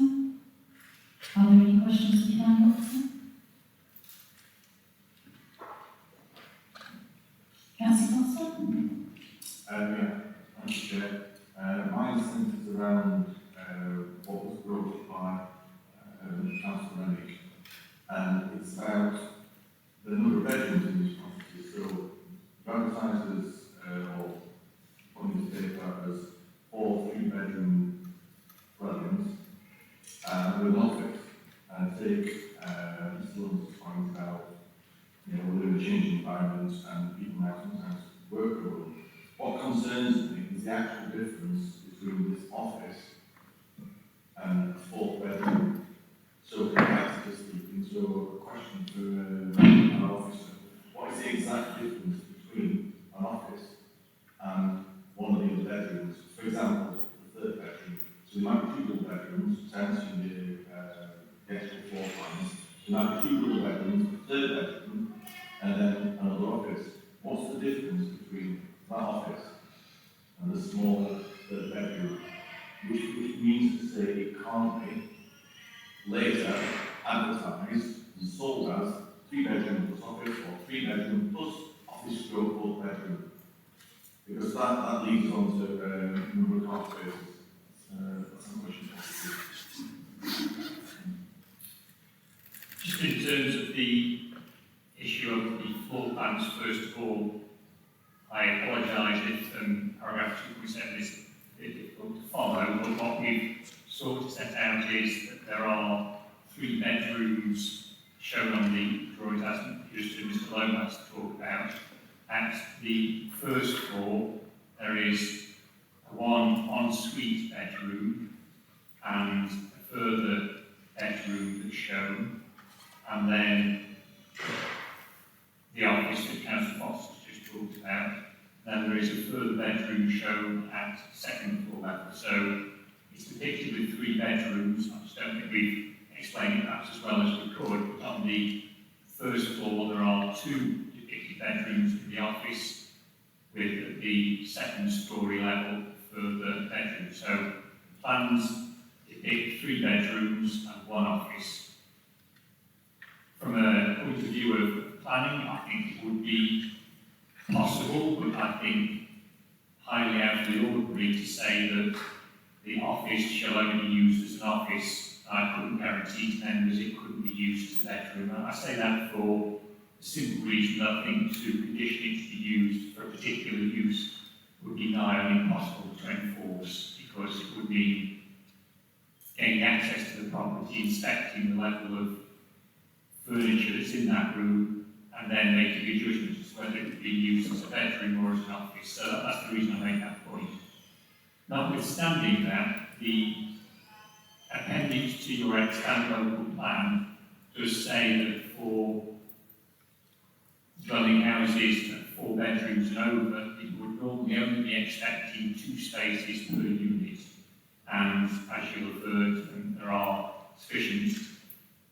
Are there any questions for the planning officer? Councillor Foster? Yeah, thank you, Chair. My instance is around what was brought up by Councillor Rennick, and it's about the number of bedrooms in this property. So, advertised as, or on this paper as 4 3-bedroom dwellings with an office. And I think Mr. Lund's point about, we live in a changing environment and people now sometimes work from home. What concerns me is the actual difference between this office and a 4th bedroom. So, practically speaking, so a question for an officer, what is the exact difference between an office and one of the other bedrooms? For example, the 3rd bedroom. So there might be 2 double bedrooms, tenancy the actual floor plans. There might be 2 double bedrooms, the 3rd bedroom that office and the smaller third bedroom, which means to say it can't be later advertised and sold as 3-bedroom plus office or 3-bedroom plus office stroke 4th bedroom. Because that leads on to number of car spaces. That's a question. Just in terms of the issue of the floor plans, first of all, I apologise if paragraph 2.7 is a bit difficult to follow, but what we've sort of set out is that there are 3 bedrooms shown on the drawings, as just Mr. Lomas talked about. At the first floor, there is one ensuite bedroom and a further bedroom that's shown, and then the office that Councillor Foster just talked about. Then there is a further bedroom shown at second floor level. So it's depicted with 3 bedrooms. I just don't think we've explained it perhaps as well as we could, but on the first floor there are 2 depicted bedrooms in the office, with at the second story level further bedrooms. So plans depict 3 bedrooms and 1 office. From a point of view of planning, I think it would be possible, but I think highly out of the ordinary to say that the office shall only be used as an office. I couldn't guarantee to members it couldn't be used as a bedroom. I say that for the simple reason that I think to condition it to be used for a particular use would be nigh on impossible to enforce, because it would mean gaining access to the property, inspecting the level of furniture that's in that room, and then making a judgment as to whether it would be used as a bedroom or as an office. So that's the reason I make that point. Notwithstanding that, the appendix to your extant local plan does say that for dwelling houses at 4 bedrooms and over, it would normally only be expecting 2 spaces per unit. And as you referred, there are sufficient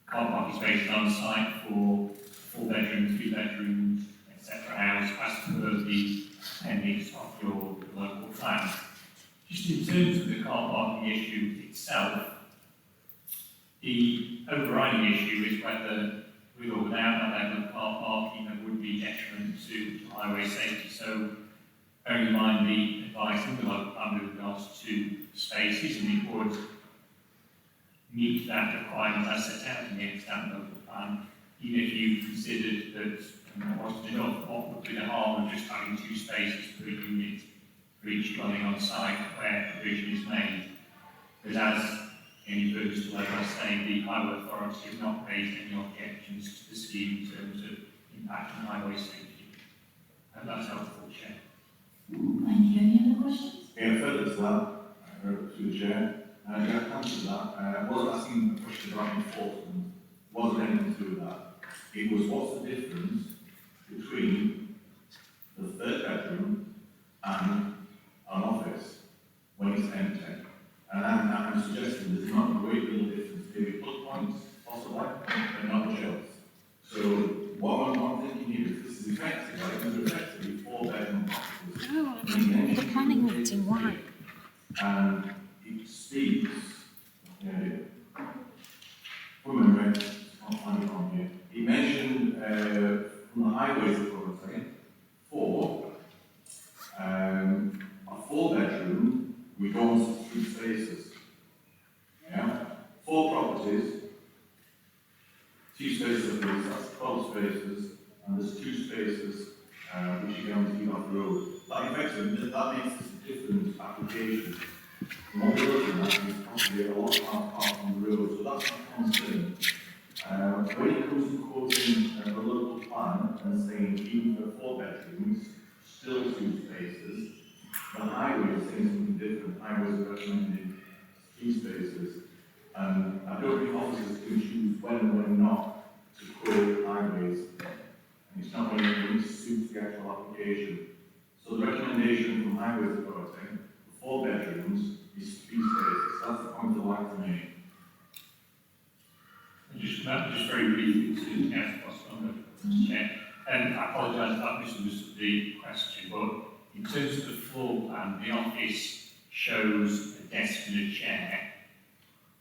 car parking spaces on site for 4 bedrooms, 3 bedrooms, etc. house as per the appendix of your local plan. Just in terms of the car parking issue itself, the overriding issue is whether, with or without that level of car parking, there would be detriment to highway safety. So, bearing in mind the advice in the local plan with regards to spaces, and it would meet that requirement as set out in the extant local plan, even if you considered that wasn't enough, what would be the harm of just having 2 spaces per unit for each dwelling on site where provision is made? Because as in regards to what I was saying, the Highway Authority has not raised any objections to the scheme in terms of impact on highway safety. And that's helpful, Chair. Thank you. Any other questions? Yeah, further to that, to the Chair, to answer that, I was asking a question about enforcement. Wasn't anything to do with that. It was, what's the difference between the 3rd bedroom and an office when it's empty? And I'm suggesting there's not a great deal of difference, maybe plug points, possibly, but not much else. So what I'm thinking here is this is effectively, like, these are effectively 4-bedroom offices. No, the planning meeting, why? And it speaks, from memory, I'll find it on here. It mentioned from the Highways Authority, a 4-bedroom, we go on 3 spaces. Yeah? 4 properties, 2 spaces of these, that's 12 spaces, and there's 2 spaces which you can only off the road. That effectively, that makes this a different application. From what we're looking at is possibly a lot of cars parked on the road, so that's my concern. When it comes to quoting the local plan and saying even for 4 bedrooms, still 2 spaces, the highway is saying something different. Highways are recommending 3 spaces. And I don't think officers can choose when and when not to quote highways. And it's not really suits the actual application. So the recommendation from Highways Authority for 4 bedrooms is 3 spaces. That's the point I'd like to make. Just very briefly to Councillor Foster, Chair. I apologise if I misunderstood the question, but In terms of the floor plan, the office shows a desk and a chair,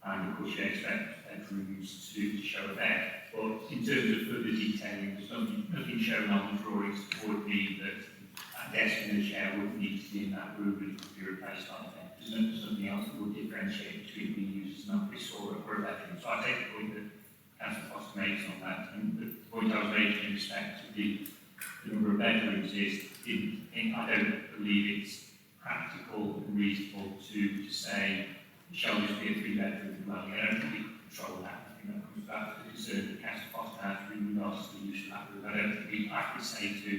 and of course you expect bedrooms to show a bed. But in terms of further detailing, there's nothing shown on the drawings that would mean that a desk and a chair wouldn't need to be in that room and could be replaced on a bed. There's something else that would differentiate between being used as an office or a bedroom. So I take the point that Councillor Foster makes on that, and the point I was making in respect to the number of bedrooms is, I don't believe it's practical and reasonable to say it shall just be a 3-bedroom dwelling. I don't think we control that. I think that comes back to the concern that Councillor Foster has with regards to the use of that room. I don't think I could say to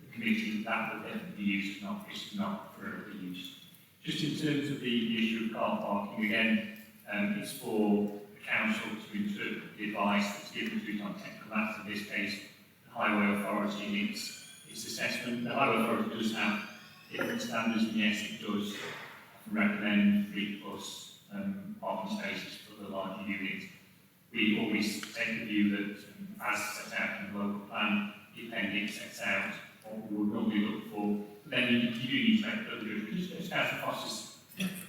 the committee that will definitely be used as an office, not for other use. Just in terms of the issue of car parking, again, it's for the council to interpret the advice that's given to it on technical matters, in this case, the Highway Authority and its assessment. The Highway Authority does have different standards, and yes, it does recommend 3+ parking spaces for the larger unit. We always take the view that, as set out in the local plan, the appendix sets out what we would normally look for. But then you do need to make further judgments, as Councillor Foster's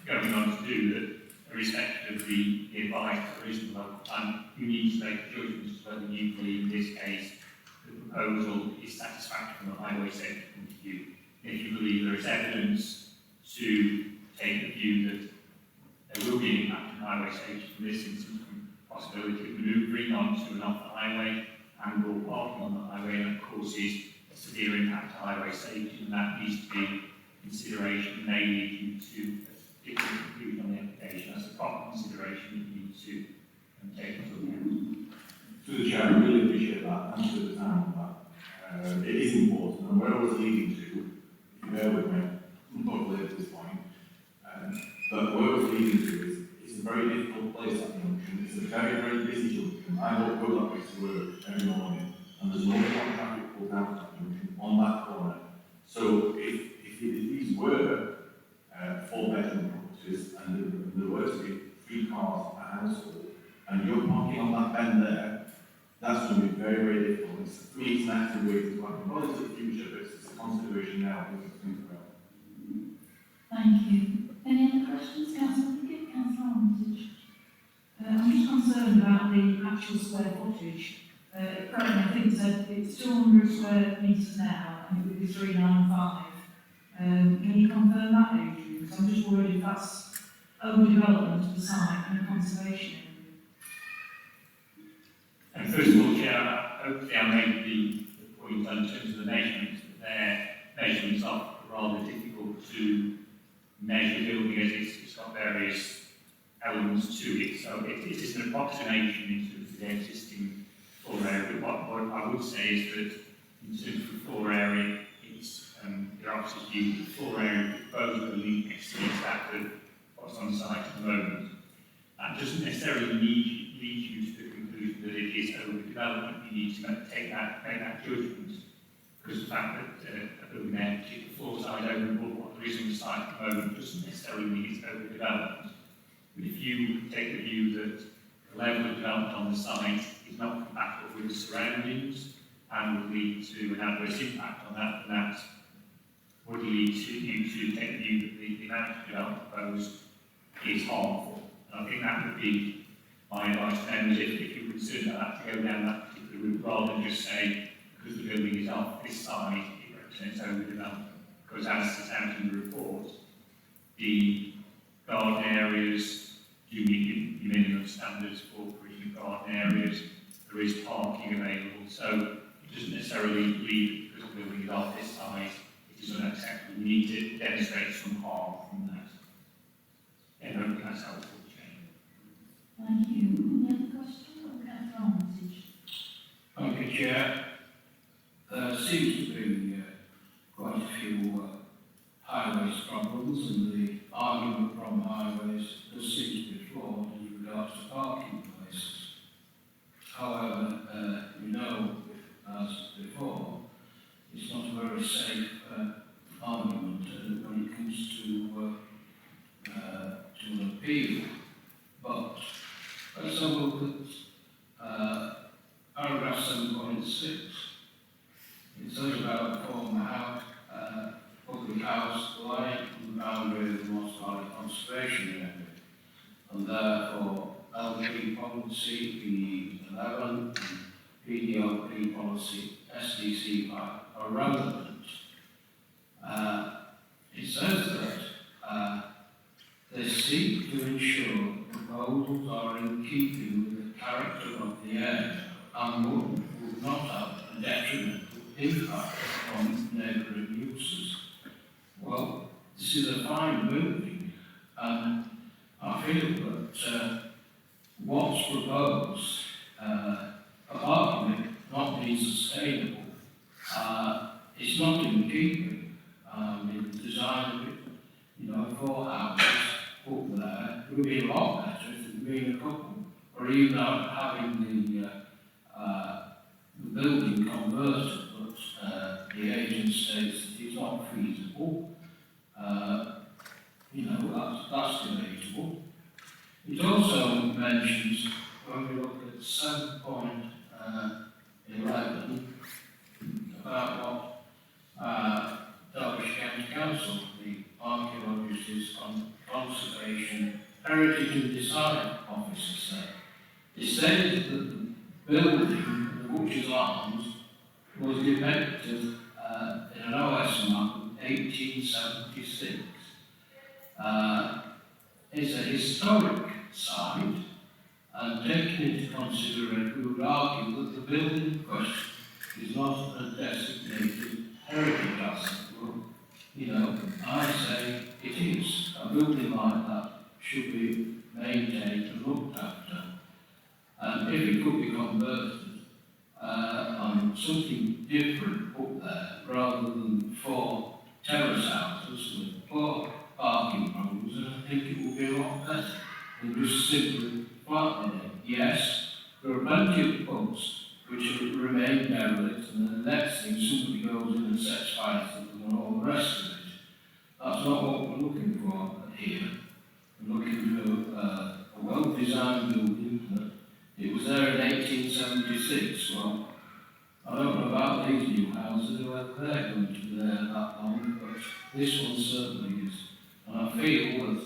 going on to do, that irrespective of the advice that there is in the local plan, you need to make judgments as to whether you believe, in this case, the proposal is satisfactory from a highway safety point of view. If you believe there is evidence to take the view that there will be an impact on highway safety from this instance, from possibility of manoeuvring onto and off the highway and or parking on the highway, and that causes a severe impact on highway safety, and that needs to be consideration may lead you to a different conclusion on the application. That's a proper consideration that you need to take into account. To the Chair, I really appreciate that. Thanks to the town on that. It is important, and where I was leading to, if you bear with me, I'm not clear at this point, but where I was leading to is, it's a very difficult place, that junction. It's a very, very busy junction. I don't go that way to work every morning, and there's no traffic pulled out of that junction on that corner. So if these were 4-bedroom properties, and there were to be 3 cars per household, and you're parking on that bend there, that's going to be very, very difficult. For me, it's an active way to work. Well, into the future, but it's a consideration now. Think about. Thank you. Any other questions, Councillor Pickett? Councillor Armitage? I'm just concerned about the actual square footage. Currently, I think said it's 200 square metres now, and it would be 395. Can you confirm that, Adrian? Because I'm just worried if that's overdevelopment of the site and a conservation area. And first of all, Chair, hopefully I made the point in terms of the measurements, that their measurements are rather difficult to measure building, as it's got various elements to it. So it is an approximation in terms of the existing floor area. But what I would say is that in terms of the floor area, it's the officer's view that the floor area proposed exceeds that of what's on site at the moment. That doesn't necessarily lead you to the conclusion that it is overdevelopment. You need to make that judgment, because the fact that a building there, particularly floor size over and above what there is on the site at the moment, doesn't necessarily mean it's overdevelopment. But if you take the view that the level of development on the site is not compatible with the surroundings and would lead to an adverse impact on that, then that would lead to you to take the view that the amount of development proposed is harmful. And I think that would be my advice to members, if you're concerned about that, to go down that particular route, rather than just say, because the building is off this side, it represents overdevelopment. Because as set out in the report, the garden areas do meet the minimum standards for provision of garden areas. There is parking available, so it doesn't necessarily lead, because the building is off this side, it is unacceptable. We need to demonstrate some harm from that. Yeah, I think that's helpful. Thank you. Any other questions? Councillor Armitage? Thank you, Chair. There seems to be quite a few highways problems, and the argument from highways does seem to be flawed in regards to parking places. However, we know, as before, it's not a very safe argument when it comes to an appeal. But let's have a look at paragraph 7.6. It says about the former house, public House lie on the boundary of the Moss Valley Conservation Area, and therefore LP policy P11 and PDOP policy SDC are relevant. It says that they seek to ensure proposals are in keeping with the character of the area and would not have a detrimental impact on neighbouring uses. Well, this is a fine building, and I feel that what's proposed, apart from it not being sustainable, it's not in keeping with the design of it. You know, 4 houses up there would be a lot better if there'd been a couple, or even having the building converted, but the agent states that it's not feasible. You know, that's debatable. It also mentions, when we look at 7.11, about what Derbyshire County Council, the Archaeologists on Conservation, Heritage and Design Officer said. It stated that the building, the Butcher's Arms, was depicted in an OS map of 1876. It's a historic site, and taking into consideration, we would argue that the building in question is not a designated heritage asset. Well, you know, I say it is. A building like that should be maintained and looked after. And if it could be converted on something different up there, rather than 4 terrace houses with 4 parking roads, then I think it would be a lot better than just simply flattening it. Yes, there are plenty of pubs which remain derelict, and then the next thing somebody goes in and sets fire to them and all the rest of it. That's not what we're looking for here. We're looking for a well-designed building. That it was there in 1876. Well, I don't know about these new houses, whether they're going to be there that long, but this one certainly is. And I feel that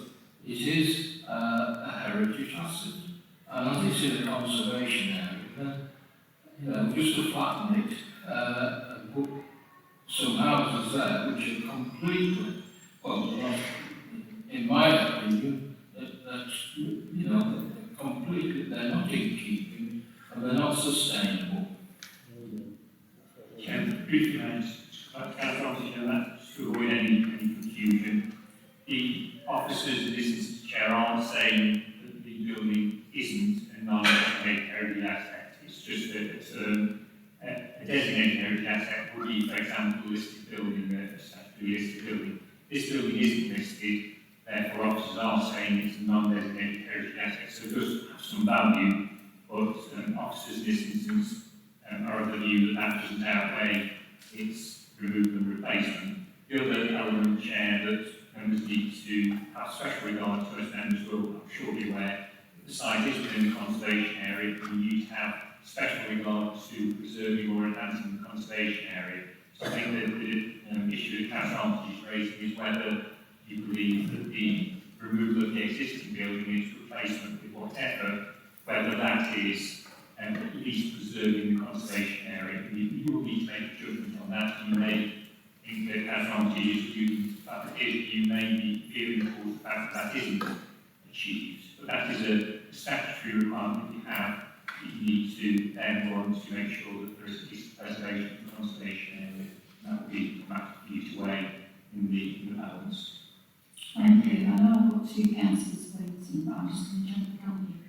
it is a heritage asset. And as it's in a conservation area, then, you know, just to flatten it and put some houses there which are completely, well, in my opinion, that you know, they're completely, they're not in keeping and they're not sustainable. Briefly, that to avoid any confusion, the officers of this chair aren't saying that the building isn't a non-designated heritage asset. It's just a designated heritage asset would be, for example, a listed building, a statutory listed building. This building isn't listed, therefore officers are saying it's a non-designated heritage asset, so it does have some value, but officers in this instance are of the view that that doesn't outweigh its removal and replacement. The other element, Chair, that members need to have special regard to, as members will, I'm sure, be aware, that the site is within the conservation area, and you need to have special regard to preserving or enhancing the conservation area. So I think that the issue that Councillor Armitage is raising is whether you believe that the removal of the existing building is replacement with whatever, whether that is at least preserving the conservation area. You will need to make a judgment on that. You may think that Councillor Armitage is using that it is, you may be feeling towards the fact that that isn't achieved. But that is a statutory requirement you have that you need to then want to make sure that there is at least preservation of the conservation area. That would be a matter for you to weigh in the balance. Thank you. I know I've got 2 councillors waiting, but I'm just going to jump the gun here.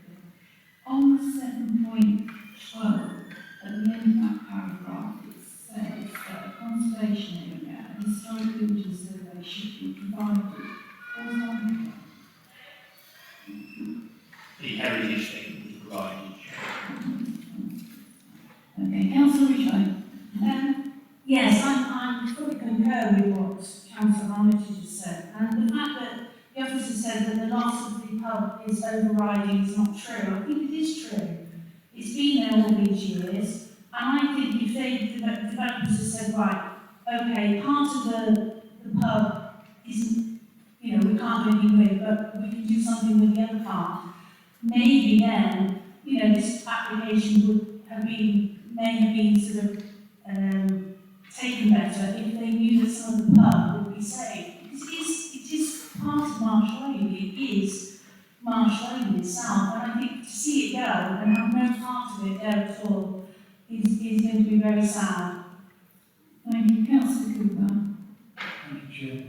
On 7.12, at the end of that paragraph, it says that a conservation area and historic building survey should be provided. What does that mean? The heritage statement was provided. Okay, Councillor Ridgway. Yes, I fully concur with what Councillor Armitage has said. And the fact that the officer said that the last of the pub is overriding is not true. I think it is true. It's been there all these years. And I think if the developers have said, right, okay, part of the pub isn't, you know, we can't do anything with, but we can do something with the other part, maybe then, you know, this application may have been sort of taken better if they knew that some of the pub would be safe. Because it is part of Marsh Lane, it is Marsh Lane itself, and I think to see it go and have no part of it there at all is going to be very sad. Thank you, Councillor Cooper. Thank you, Chair.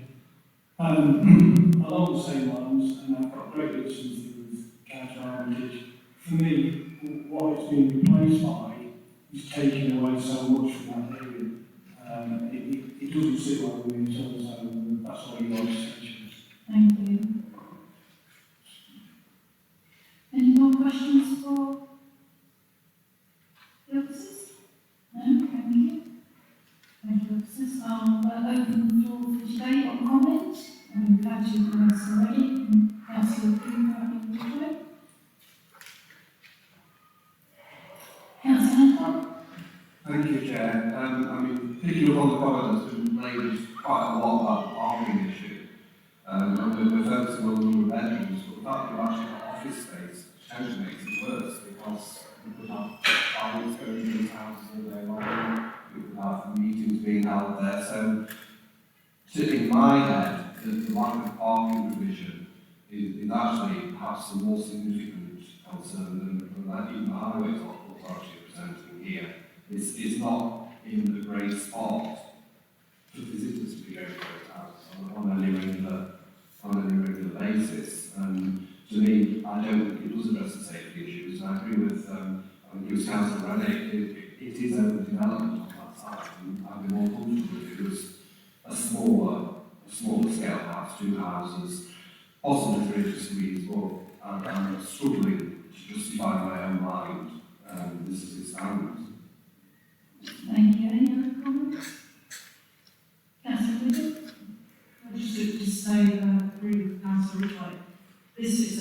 Along the same lines, and I've got great big sympathy with Councillor Armitage. For me, what it's been replaced by is taking away so much from that area. It doesn't sit well with me at all, so that's all you want to say. Thank you. Any more questions for the officers? No, thank you. Thank you, officers. I'll open the floor for debate or comment. We've had 2 comments already. Councillor Cooper, in the floor. Councillor Hancock. Thank you, Chair. I mean, picking up on the comment that's been raised quite a lot about the parking issue, and we're focusing on the number of bedrooms, but the fact that we've actually got office space actually makes it worse, because we could have fires going into these houses all day long, we could have meetings being held there, so in my head, the lack of parking provision is actually perhaps the more significant concern than that even the highways authority are presenting here. It's not in a great spot for visitors to be going to those houses on any regular basis. And to me, I don't think it does address the safety issues. And I agree with, I think it was Councillor Rennick, it is overdevelopment on that side. And I'd be more comfortable if it was a smaller scale house, 2 houses, possibly 3 just suites, but I'm struggling to justify my own mind. This is its standards. Thank you. Any other comments? Councillor Whittle? I just say, agree with Councillor Ridley. This is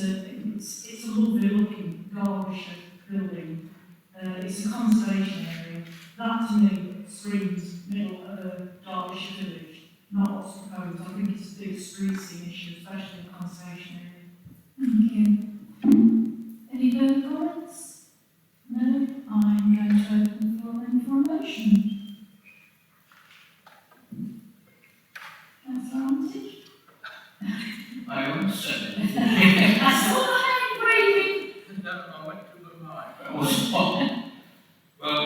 it's a lovely looking Derbyshire building. It's a conservation area. That to me screams middle of a Derbyshire village, not what's proposed. I think it's a big street scene issue, especially in the conservation area. Thank you. Any further comments? No? I'm going to open the floor then for a motion. Councillor Armitage? I almost said it. I saw the hand waving. No, I went to the mic. That was fun. Well,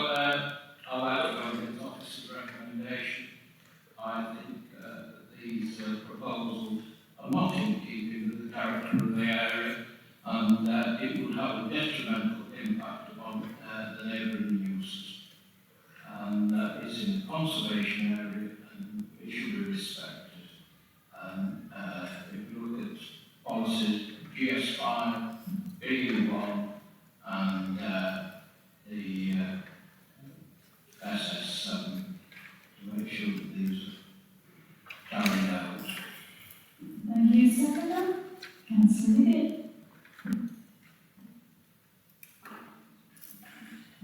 I'll add a government officer's recommendation. I think these proposals are not in keeping with the character of the area, and it would have a detrimental impact upon the neighbouring uses. And it's in a conservation area, and it should be respected. And if you look at policies, GS5, BU1, and the SS7, to make sure that these are carried out. Thank you, Secretary. Councillor Whittle?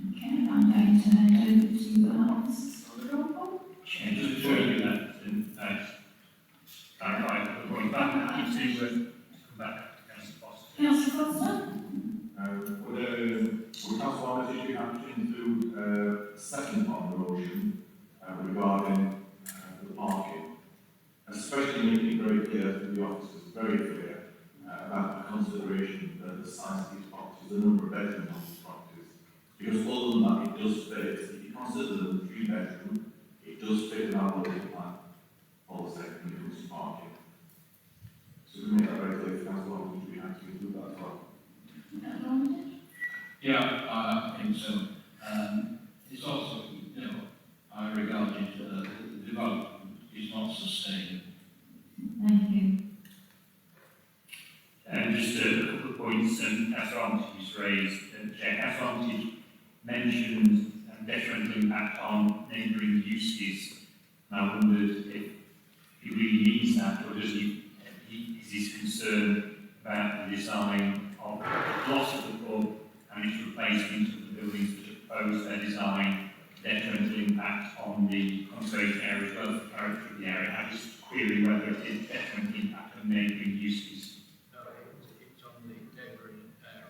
Okay, I'm going to hand over to our officers for the roll call. Just joining that, clarify the point back, happy to come back, Councillor Foster. Councillor Foster? Would Councillor Armitage be happy to include a second part of the motion regarding the parking, especially making it very clear to the officers, very clear about the consideration of the size of these properties, the number of bedrooms on these properties. Because other than that, it does fit. If you consider them 3 bedroom, it does fit in our living plan policy when it comes to parking. So we make that very clear for Councillor Armitage, we have to include that as well. Yeah, I think so. It's also, I regard it, the development is not sustainable. Thank you. Just a couple of points, Councillor Armitage raised, Councillor Armitage mentioned detrimental impact on neighbouring uses. And I wondered if he really means that, or does is his concern about the design of the loss of the pub and its replacement of the buildings that are proposed, their design, detrimental impact on the conservation area as well as the character of the area. How does query whether it is detrimental impact on neighbouring uses. No, it's on the neighbouring area.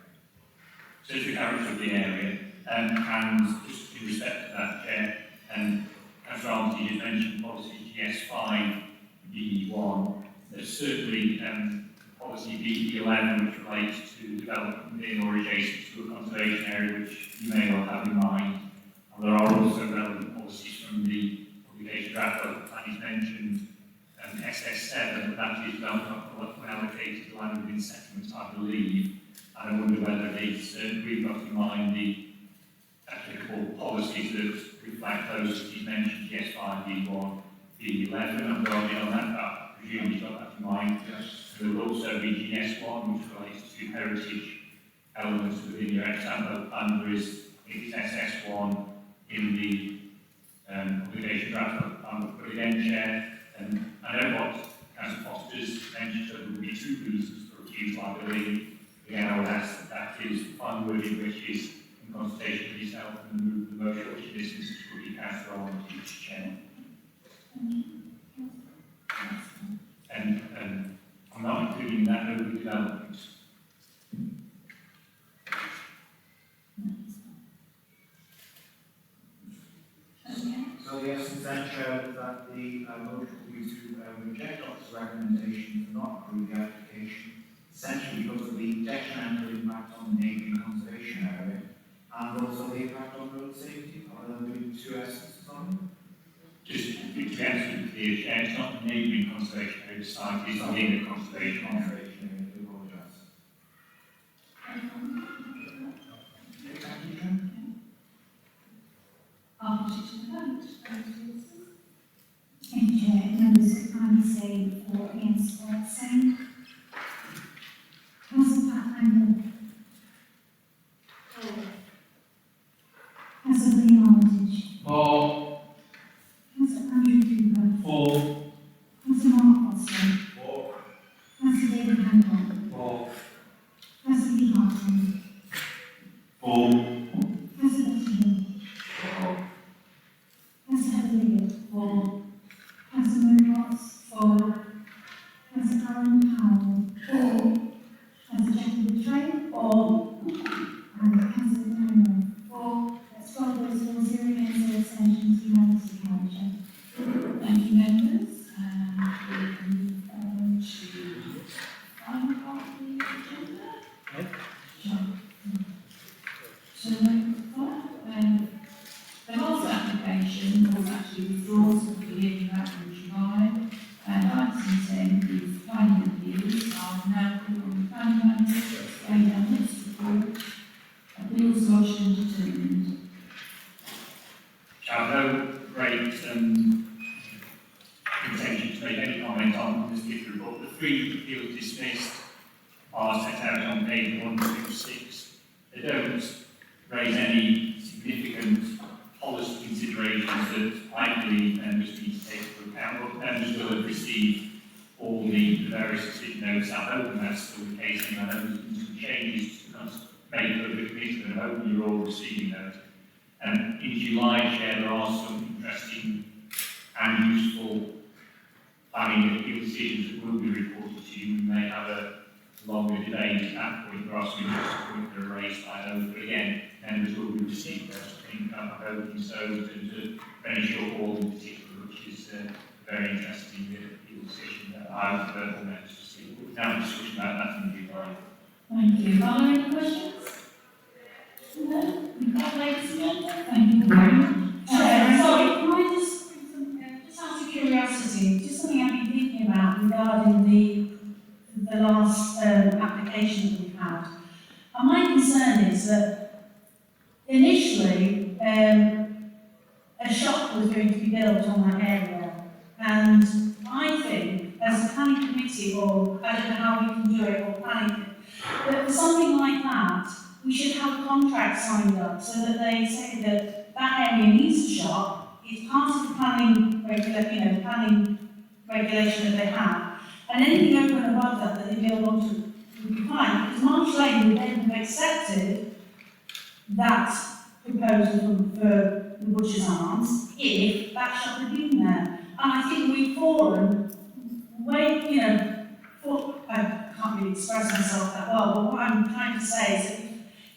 So it's the character of the area, and just in respect to that, Chair, as Ramsey has mentioned, policy GS5, BE1, there's certainly policy BE11 which relates to development within or adjacent to a conservation area, which you may well have in mind. And there are also relevant policies from the publication draft local plan is mentioned, SS7, but that is not when allocated land within settlements, I believe. And I wonder whether we've got in mind the applicable policies that reflect those that he's mentioned, GS5, B1, B11, and building on that, I presume he's got that in mind. Yes. There will also be GS1, which relates to heritage elements within your example, and there is, I think it's SS1 in the obligation draft plan. But again, Chair, I know what Councillor Foster's mentioned, so there will be two reasons for refusal, I believe. Again, I would ask that is fund wording which is in consultation with yourself and move the most short distance which will be Councillor on to each Chair. And I'm not including that overdevelopment. So the essence then, Chair, that the motion will be to reject Officer's recommendation to not approve the application, essentially because of the detrimental impact on the neighbouring conservation area and also the impact on road safety. Are there two essences on it? Just to be absolutely clear, Chair, it's not the neighbouring conservation area site, it's within the conservation area. I do apologise. I'll put it to the vote. Thank you, Chair. Members, kindly say for, against, or abstain. Councillor Pat Angle. Councillor William Armitage. For. Councillor Andrew Cooper. For. Councillor Mark Foster. For. Councillor David Hancock. For. Councillor Lee Harton. For. Councillor Betty Hill. Councillor Heather Liggett. For. Councillor Mary Watts. For. Councillor Alan Powell. For. Councillor Jackie Train. For. And Councillor Daniel. For. That's 12 votes for, 0 against, 0 abstentions, unanimously carried, Chair. Thank you, members. And we can move on to the final part of the agenda. So, the last application was actually withdrawn from the hearing back in July, and item 10 is planning appeals. I'll now call on the planning manager to explain our next report. Appeals lodged and determined. I have no great intention to make any comment on this particular report. The three appeals dismissed are set out on page 126. They don't raise any significant policy considerations that I believe members need to take into account. But members will have received all the various decision notes. I hope that's still the case, and I know there's been some changes made to the committee, but I hope you're all receiving those. In July, Chair, there are some interesting and useful planning appeal decisions that will be reported to you. We may have a longer debate at that point. There are some interesting points that are raised by those, but again, members will be receiving those. I think I'm hoping so to finish your all in particular, which is very interesting appeal decision that I would prefer members to see. We'll now discussion about that in July. Thank you. Are there any questions? No? Ladies and gentlemen, thank you very much. Sorry, can I just bring some, just out of curiosity, just something I've been thinking about regarding the last application that we've had. And my concern is that initially a shop was going to be built on that area, and I think as a planning committee, or I don't know how we can do it, or planning, but for something like that, we should have a contract signed up so that they say that that area needs a shop. It's part of the planning regulation that they have. And anything over and above that they build onto would be fine. Because Marsh Lane would then have accepted that proposal for the Butcher's Arms if that shop had been there. And I think we've fallen I can't really express myself that well, but what I'm trying to say is that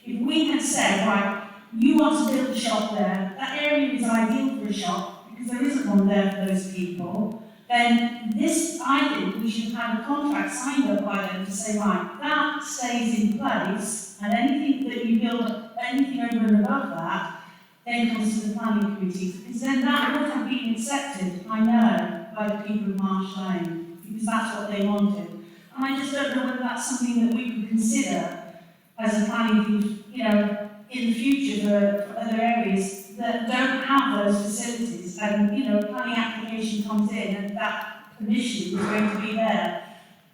if we had said, right, you want to build a shop there, that area is ideal for a shop, because there isn't one there for those people, then this, I think, we should have a contract signed up by them to say, right, that stays in place, and anything that you build, anything over and above that, then comes to the planning committee, because then that would have been accepted, I know, by the people of Marsh Lane, because that's what they wanted. And I just don't know whether that's something that we could consider as a planning thing, in the future for other areas that don't have those facilities, and, a planning application comes in and that permission is going to be there.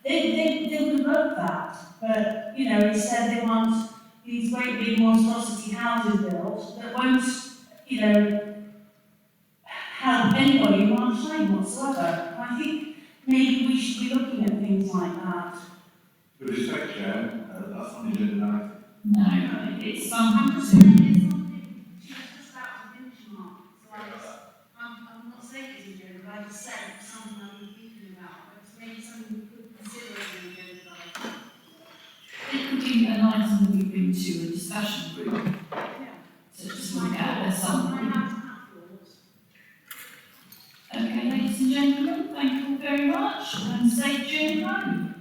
They would love that, but, instead they want these great big monstrosity houses built that won't, help anybody in Marsh Lane whatsoever. I think maybe we should be looking at things like that. With respect, Chair, that's on the agenda item. No, it's I'm just about to finish, Mark, so I'm not saying it's a joke, but I just said it's something I've been thinking about, but it's maybe something we could consider as an agenda item. It could be an item that we bring to a discussion group. So just look at there's something. Okay, ladies and gentlemen, thank you all very much and safe journey home.